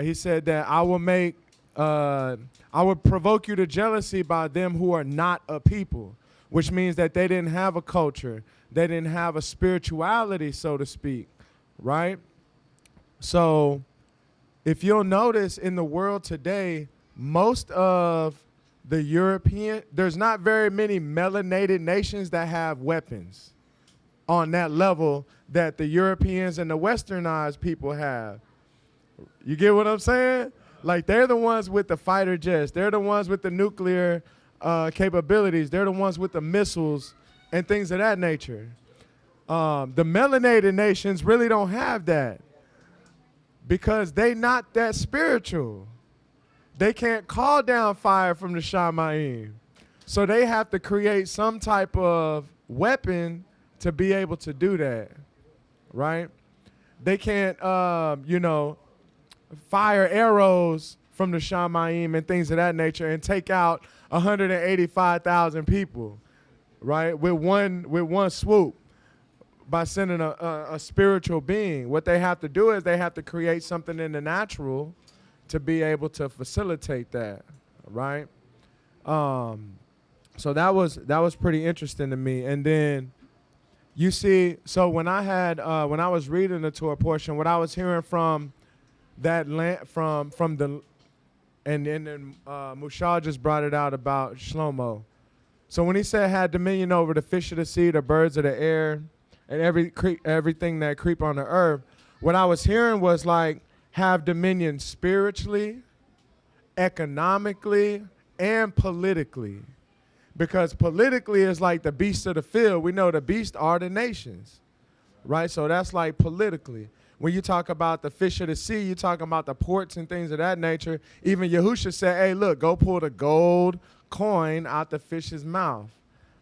He said that I would provoke you to jealousy by them who are not a people, which means that they didn't have a culture. They didn't have a spirituality, so to speak, right? So if you'll notice in the world today, most of the European, there's not very many melanated nations that have weapons on that level that the Europeans and the westernized people have. You get what I'm saying? Like, they're the ones with the fighter jets. They're the ones with the nuclear capabilities. They're the ones with the missiles and things of that nature. The melanated nations really don't have that because they not that spiritual. They can't call down fire from the Shamayim. So they have to create some type of weapon to be able to do that, right? They can't, fire arrows from the Shamayim and things of that nature and take out 185,000 people, right? With one swoop by sending a spiritual being. What they have to do is they have to create something in the natural to be able to facilitate that, right? So that was pretty interesting to me. And then you see, so when I was reading the Torah portion, what I was hearing from that land, from the, and then Mushal just brought it out about Shlomo. So when he said had dominion over the fish of the sea, the birds of the air, and everything that creep on the earth, what I was hearing was like have dominion spiritually, economically, and politically. Because politically is like the beasts of the field. We know the beasts are the nations, right? So that's like politically. When you talk about the fish of the sea, you're talking about the ports and things of that nature. Even Yahusha said, hey, look, go pull the gold coin out the fish's mouth,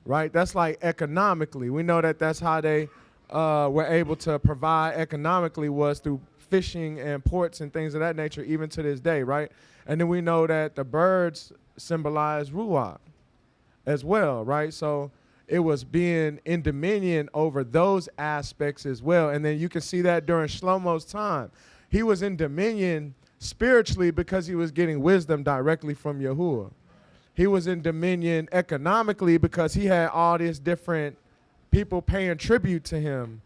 right? That's like economically. We know that that's how they were able to provide economically was through fishing and ports and things of that nature, even to this day, right? And then we know that the birds symbolize Ruach as well, right? So it was being in dominion over those aspects as well. And then you can see that during Shlomo's time. He was in dominion spiritually because he was getting wisdom directly from Yahuwah. He was in dominion economically because he had all these different people paying tribute to him.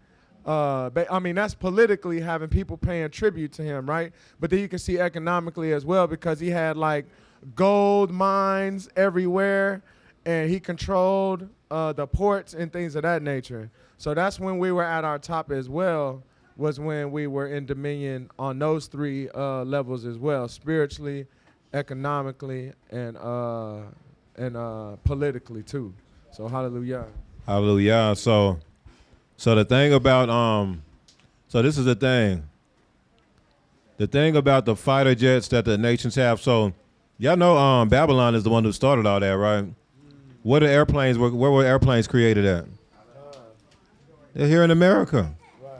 I mean, that's politically having people paying tribute to him, right? But then you can see economically as well because he had like gold mines everywhere and he controlled the ports and things of that nature. So that's when we were at our top as well, was when we were in dominion on those three levels as well, spiritually, economically, and politically too. So hallelujah. Hallelujah. So the thing about so this is the thing. The thing about the fighter jets that the nations have. So y'all know Babylon is the one who started all that, right? Where were airplanes created at? They're here in America. Right.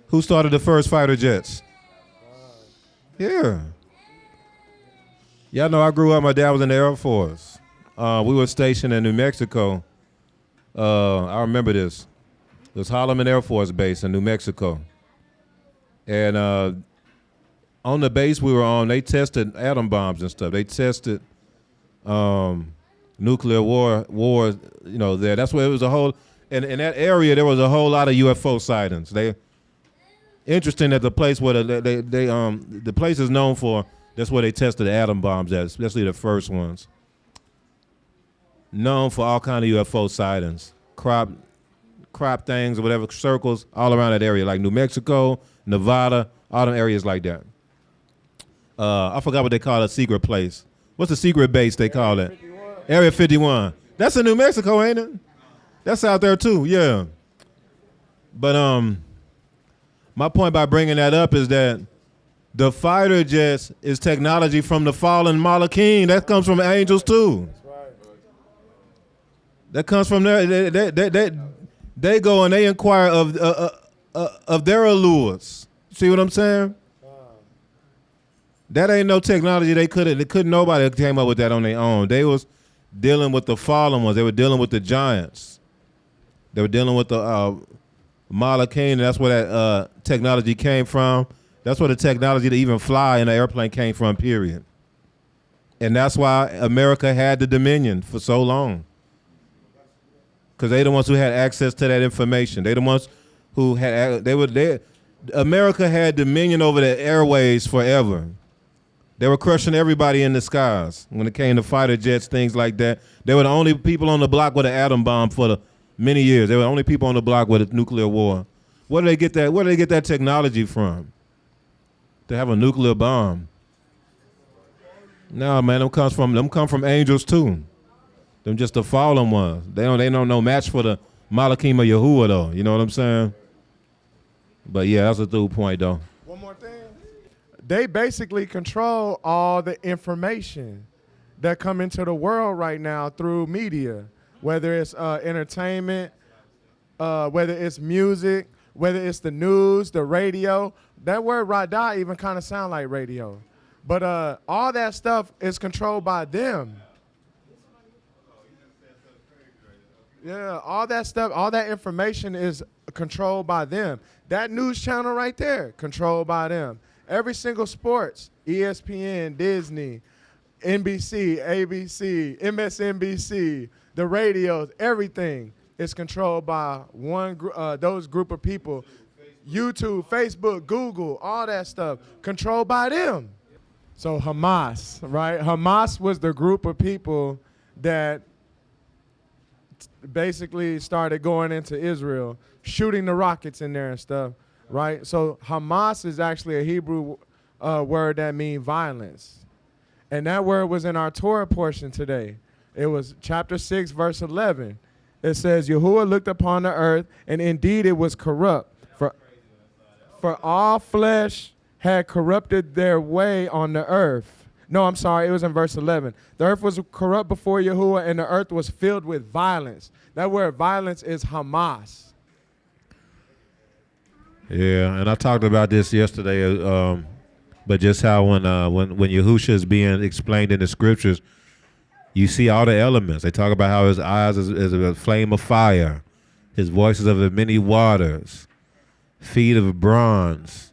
Who started the first fighter jets? Here. Y'all know I grew up, my dad was in the Air Force. We were stationed in New Mexico. I remember this. It was Holloman Air Force Base in New Mexico. And on the base we were on, they tested atom bombs and stuff. They tested nuclear war, you know, there. That's where it was a whole, in that area there was a whole lot of UFO sightings. Interesting that the place where the place is known for, that's where they tested the atom bombs at, especially the first ones. Known for all kind of UFO sightings, crop things or whatever, circles all around that area, like New Mexico, Nevada, all them areas like that. I forgot what they call a secret place. What's the secret base they call it? Area 51. That's in New Mexico, ain't it? That's out there too, yeah. But my point by bringing that up is that the fighter jets is technology from the fallen Malachim. That comes from angels too. That comes from there. They go and they inquire of their allures. See what I'm saying? That ain't no technology they couldn't nobody came up with that on their own. They was dealing with the fallen ones. They were dealing with the giants. They were dealing with the Malachim, and that's where that technology came from. That's where the technology to even fly in an airplane came from, period. And that's why America had the dominion for so long. Because they the ones who had access to that information. They the ones who had, America had dominion over the airways forever. They were crushing everybody in the skies when it came to fighter jets, things like that. They were the only people on the block with an atom bomb for many years. They were the only people on the block with a nuclear war. Where do they get that technology from? To have a nuclear bomb? No, man, them come from angels too. Them just the fallen ones. They don't no match for the Malachim of Yahuwah though. You know what I'm saying? But yeah, that's a through point though. One more thing. They basically control all the information that come into the world right now through media, whether it's entertainment, whether it's music, whether it's the news, the radio. That word Radah even kind of sound like radio. But all that stuff is controlled by them. Yeah, all that stuff, all that information is controlled by them. That news channel right there, controlled by them. Every single sports, ESPN, Disney, NBC, ABC, MSNBC, the radios, everything is controlled by those group of people. YouTube, Facebook, Google, all that stuff, controlled by them. So Hamas, right? Hamas was the group of people that basically started going into Israel, shooting the rockets in there and stuff, right? So Hamas is actually a Hebrew word that means violence. And that word was in our Torah portion today. It was chapter 6, verse 11. It says, Yahuwah looked upon the earth, and indeed it was corrupt. For all flesh had corrupted their way on the earth. No, I'm sorry, it was in verse 11. The earth was corrupt before Yahuwah, and the earth was filled with violence. That word violence is Hamas. Yeah, and I talked about this yesterday, but just how when Yahusha is being explained in the scriptures, you see all the elements. They talk about how his eyes is a flame of fire, his voice is of the many waters, feet of bronze.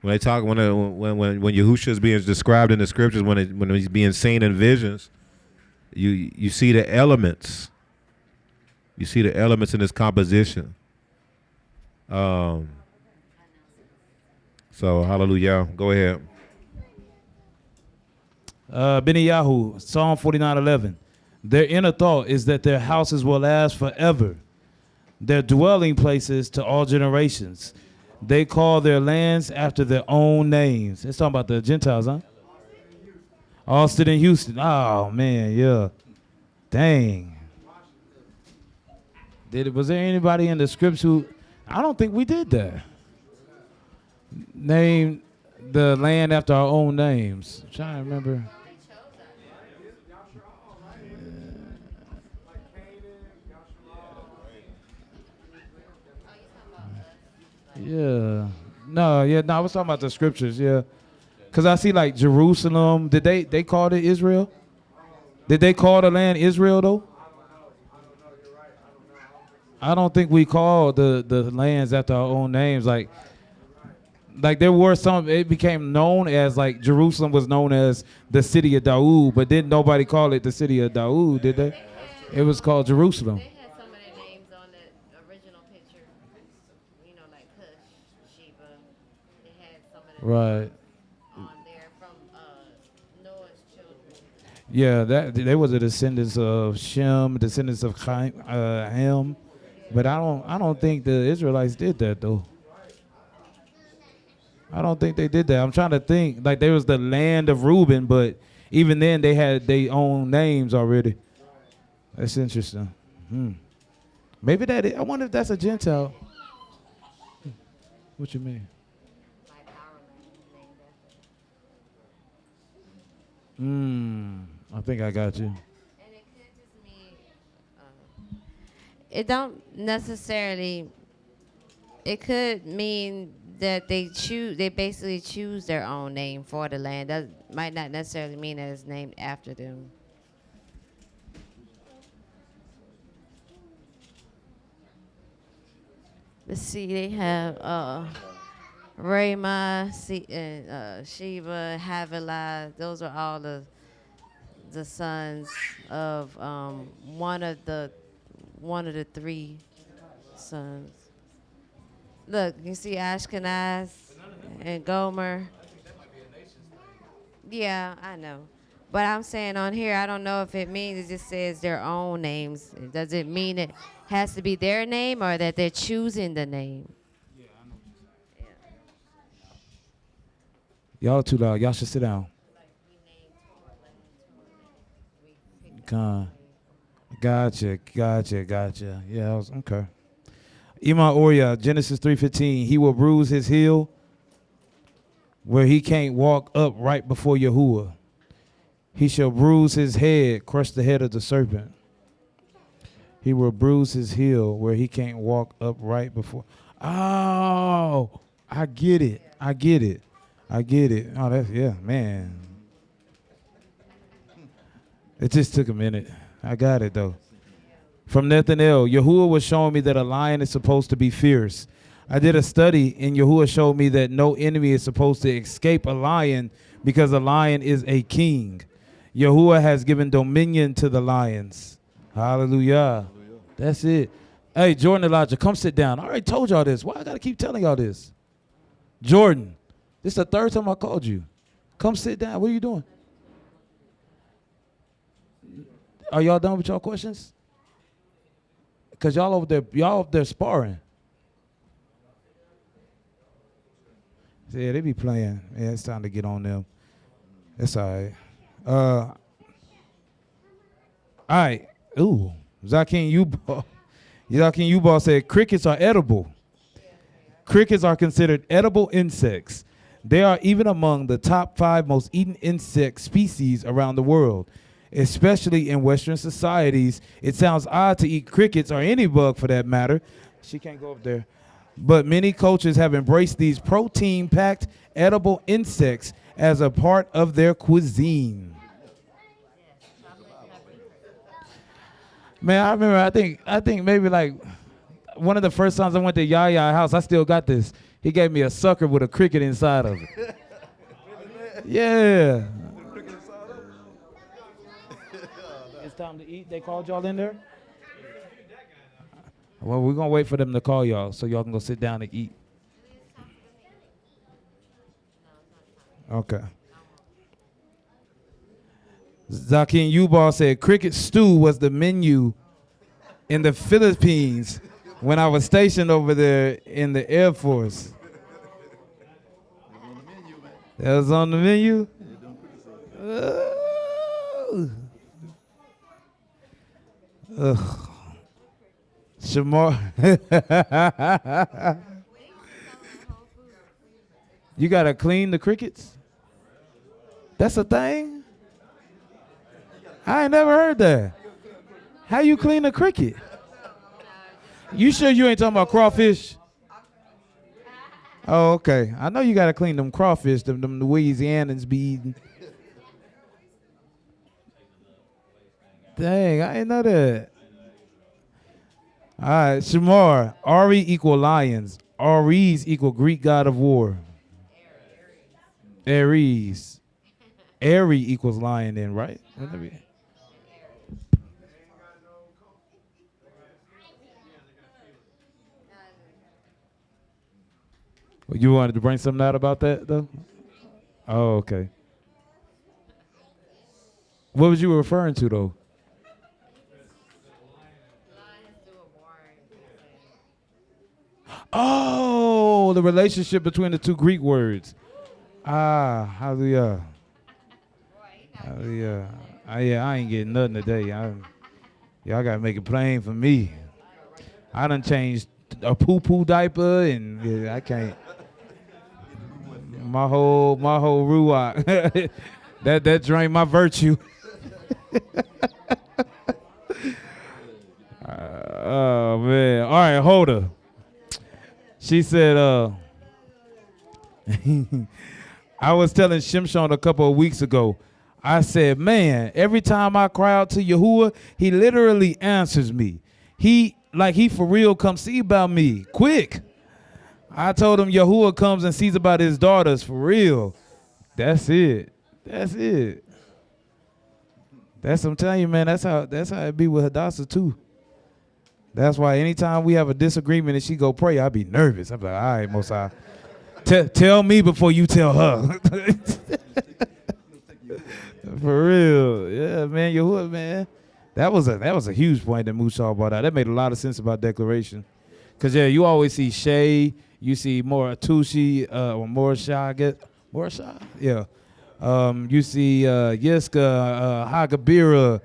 When they talk when Yahusha is being described in the scriptures, when he's being seen in visions, you see the elements. You see the elements in his composition. So hallelujah. Go ahead. Beniyahu, Psalm 49:11. Their inner thought is that their houses will last forever, their dwelling places to all generations. They call their lands after their own names. It's talking about the Gentiles, huh? Austin and Houston. Oh man, yeah. Dang. Was there anybody in the scripts who? I don't think we did that. Name the land after our own names. I'm trying to remember. Yeah. No, I was talking about the scriptures, yeah. Because I see like Jerusalem. Did they call it Israel? Did they call the land Israel though? I don't think we call the lands after our own names. Like there were some, it became known as like Jerusalem was known as the city of Dawood, but didn't nobody call it the city of Dawood, did they? It was called Jerusalem. They had some of their names on the original picture, you know, like Cush, Sheba. They had some of their Right. on there from Noah's children. Yeah, they was the descendants of Shem, descendants of Ham, but I don't think the Israelites did that though. I don't think they did that. I'm trying to think. Like there was the land of Reuben, but even then they had their own names already. That's interesting. Maybe I wonder if that's a Gentile. What you mean? I think I got you. And it could just mean, it don't necessarily, it could mean that they basically choose their own name for the land. That might not necessarily mean that it's named after them. Let's see, they have Ramah, Sheba, Havilah. Those are all the sons of one of the three sons. Look, you see Ashkenaz and Gomer. Yeah, I know. But I'm saying on here, I don't know if it means it just says their own names. Does it mean it has to be their name or that they're choosing the name? Y'all too loud. Y'all should sit down. Gotcha. Yeah, okay. Ima Oria, Genesis 3:15. He will bruise his heel where he can't walk up right before Yahuwah. He shall bruise his head, crush the head of the serpent. He will bruise his heel where he can't walk up right before. Oh, I get it. Oh, that's, yeah, man. It just took a minute. I got it, though. From Nathaniel, Yahuwah was showing me that a lion is supposed to be fierce. I did a study, and Yahuwah showed me that no enemy is supposed to escape a lion because a lion is a king. Yahuwah has given dominion to the lions. Hallelujah. That's it. Hey, Jordan Elijah, come sit down. I already told y'all this. Why I got to keep telling y'all this? Jordan, this is the third time I called you. Come sit down. What are you doing? Are y'all done with y'all questions? Cause y'all over there sparring. Yeah, they be playing. Yeah, it's time to get on them. It's all right. All right. Ooh, Zakin Ubal said crickets are edible. Crickets are considered edible insects. They are even among the top 5 most eaten insect species around the world, especially in Western societies. It sounds odd to eat crickets or any bug for that matter. She can't go up there. But many cultures have embraced these protein-packed edible insects as a part of their cuisine. Man, I remember, I think maybe like one of the first times I went to Yaya's house, I still got this. He gave me a sucker with a cricket inside of it. Yeah. It's time to eat. They called y'all in there? Well, we're going to wait for them to call y'all so y'all can go sit down and eat. Okay. Zakin Ubal said cricket stew was the menu in the Philippines when I was stationed over there in the Air Force. That was on the menu? Ugh. Shamar. You got to clean the crickets? That's a thing? I ain't never heard that. How you clean a cricket? You sure you ain't talking about crawfish? Oh, okay. I know you got to clean them crawfish, them Louisianans be eating. Dang, I didn't know that. All right, Shamar, Ari equal lions. Ares equal Greek god of war. Ares. Aries equals lion then, right? You wanted to bring something out about that, though? Oh, okay. What was you referring to, though? Oh, the relationship between the two Greek words. Ah, hallelujah. Hallelujah. Yeah, I ain't getting nothing today. Y'all got to make it plain for me. I done changed a poo-poo diaper, and yeah, I can't. My whole ruach. that drained my virtue. Oh, man. All right, hold her. She said, I was telling Shimshon a couple of weeks ago, I said, man, every time I cry out to Yahuwah, he literally answers me. He for real come see about me, quick. I told him Yahuwah comes and sees about his daughters, for real. That's it. That's it. I'm telling you, man, that's how it be with Hadassah, too. That's why anytime we have a disagreement and she go pray, I be nervous. I'm like, all right, Most High, tell me before you tell her. For real. Yeah, man, Yahuwah, man. That was a huge point that Mushal brought out. That made a lot of sense about declaration. Because, yeah, you always see Shay, you see Moratushi, or Morashah. Yeah. You see Yiska, Hagabira.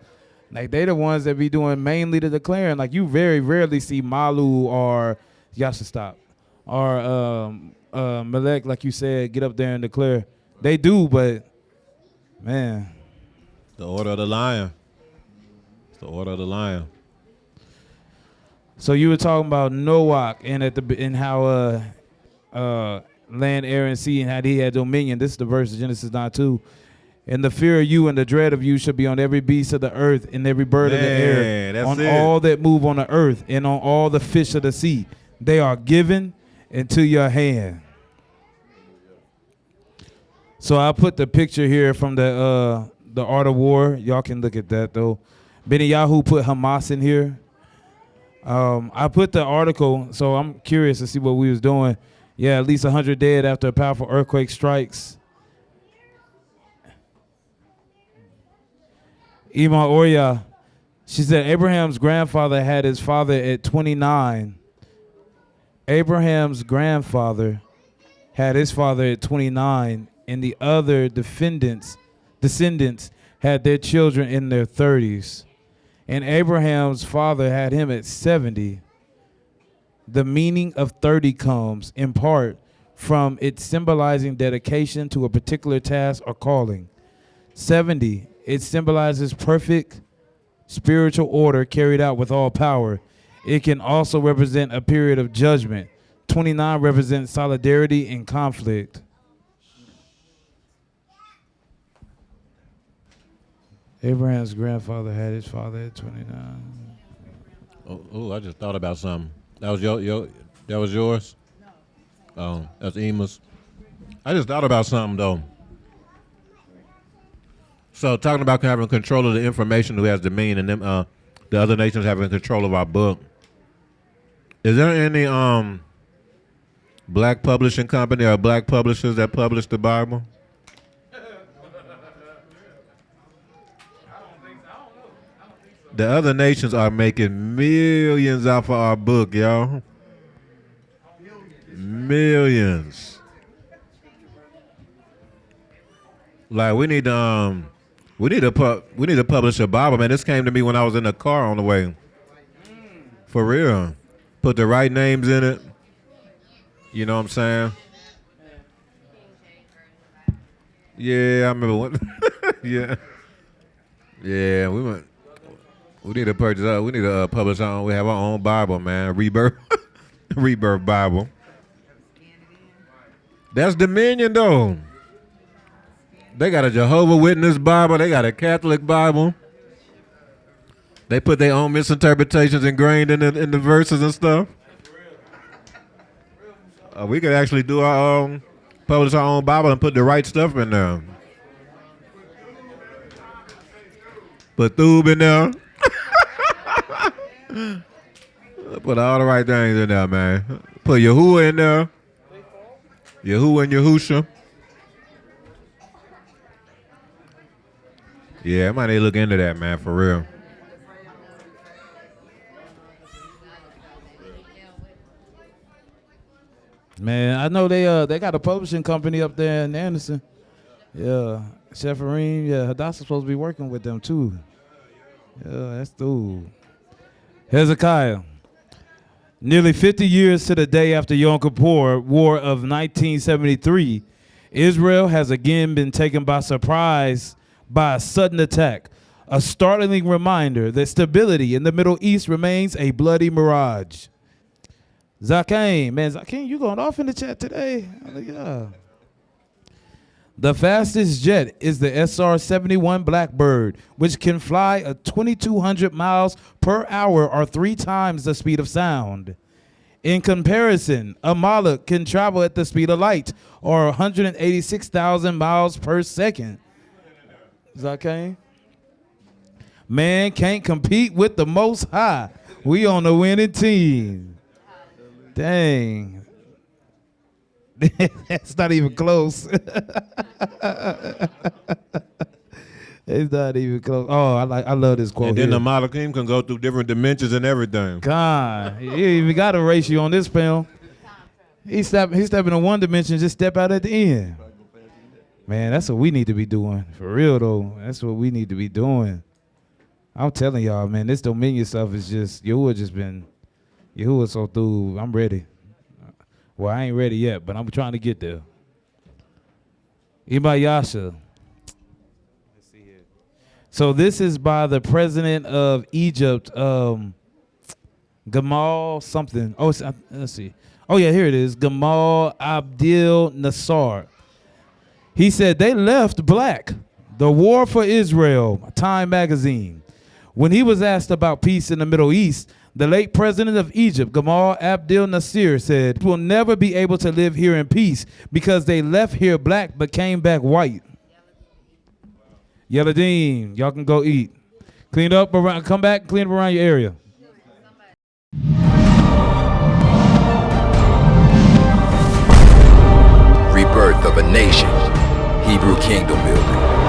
Like, they the ones that be doing mainly the declaring. Like, you very rarely see Malu or Yashastop or Melek, like you said, get up there and declare. They do, but, man. The order of the lion. It's the order of the lion. So you were talking about Noach and how land, air, and sea, and how he had dominion. This is the verse of Genesis 9:2. And the fear of you and the dread of you shall be on every beast of the earth and every bird of the air, on all that move on the earth and on all the fish of the sea. They are given into your hand. So I put the picture here from the Art of War. Y'all can look at that, though. Benyahu put Hamas in here. I put the article, so I'm curious to see what we was doing. Yeah, at least 100 dead after a powerful earthquake strikes. Ima Oya, She said Abraham's grandfather had his father at 29. Abraham's grandfather had his father at 29, and the other descendants had their children in their 30s. And Abraham's father had him at 70. The meaning of 30 comes, in part, from it symbolizing dedication to a particular task or calling. 70, it symbolizes perfect spiritual order carried out with all power. It can also represent a period of judgment. 29 represents solidarity in conflict. Abraham's grandfather had his father at 29. Oh, I just thought about something. That was that was yours? Oh, that's Ema's. I just thought about something though. So talking about having control of the information who has dominion and them the other nations having control of our book. Is there any black publishing company or black publishers that publish the Bible? The other nations are making millions off of our book, y'all. Millions. Like we need to publish a Bible, man. This came to me when I was in the car on the way. For real. Put the right names in it. You know what I'm saying? Yeah, I remember one. Yeah. Yeah, we need to purchase up. We need to publish our own. We have our own Bible, man. Rebirth. Rebirth Bible. That's Dominion, though. They got a Jehovah Witness Bible. They got a Catholic Bible. They put their own misinterpretations ingrained in the verses and stuff. We could actually do our own, publish our own Bible and put the right stuff in there. Put Thub in there. Put all the right things in there, man. Put Yahuwah in there. Yahuwah and Yahusha. Yeah, I might need to look into that, man, for real. Man, I know they got a publishing company up there in Anderson. Yeah, Shefarim. Yeah, Hadassah's supposed to be working with them too. Yeah, that's dude. Hezekiah. Nearly 50 years to the day after Yom Kippur War of 1973, Israel has again been taken by surprise by a sudden attack, a startling reminder that stability in the Middle East remains a bloody mirage. Zakim, man, Zakim, you going off in the chat today? Yeah. The fastest jet is the SR-71 Blackbird, which can fly at 2,200 miles per hour or 3 times the speed of sound. In comparison, a Malik can travel at the speed of light or 186,000 miles per second. Zakim? Man can't compete with the Most High. We on the winning team. Dang. That's not even close. It's not even close. Oh, I love this quote. And then here. the Malachim can go through different dimensions and everything. God, he even got a ratio on this film. He's stepping in one dimension, just step out at the end. Man, that's what we need to be doing. For real though, that's what we need to be doing. I'm telling y'all, man, this Dominion stuff is just Yahuwah so through. I'm ready. Well, I ain't ready yet, but I'm trying to get there. Ibayasha. Let's see here. So this is by the president of Egypt, Gamal something. Oh, let's see. Oh, yeah, here it is. Gamal Abdel Nasser. He said they left black. The War for Israel, Time magazine. When he was asked about peace in the Middle East, the late president of Egypt, Gamal Abdel Nasser, said, "We'll never be able to live here in peace because they left here black but came back white." Yeladim, y'all can go eat. Clean up around, come back and clean up around your area. Rebirth of a nation. Hebrew kingdom building.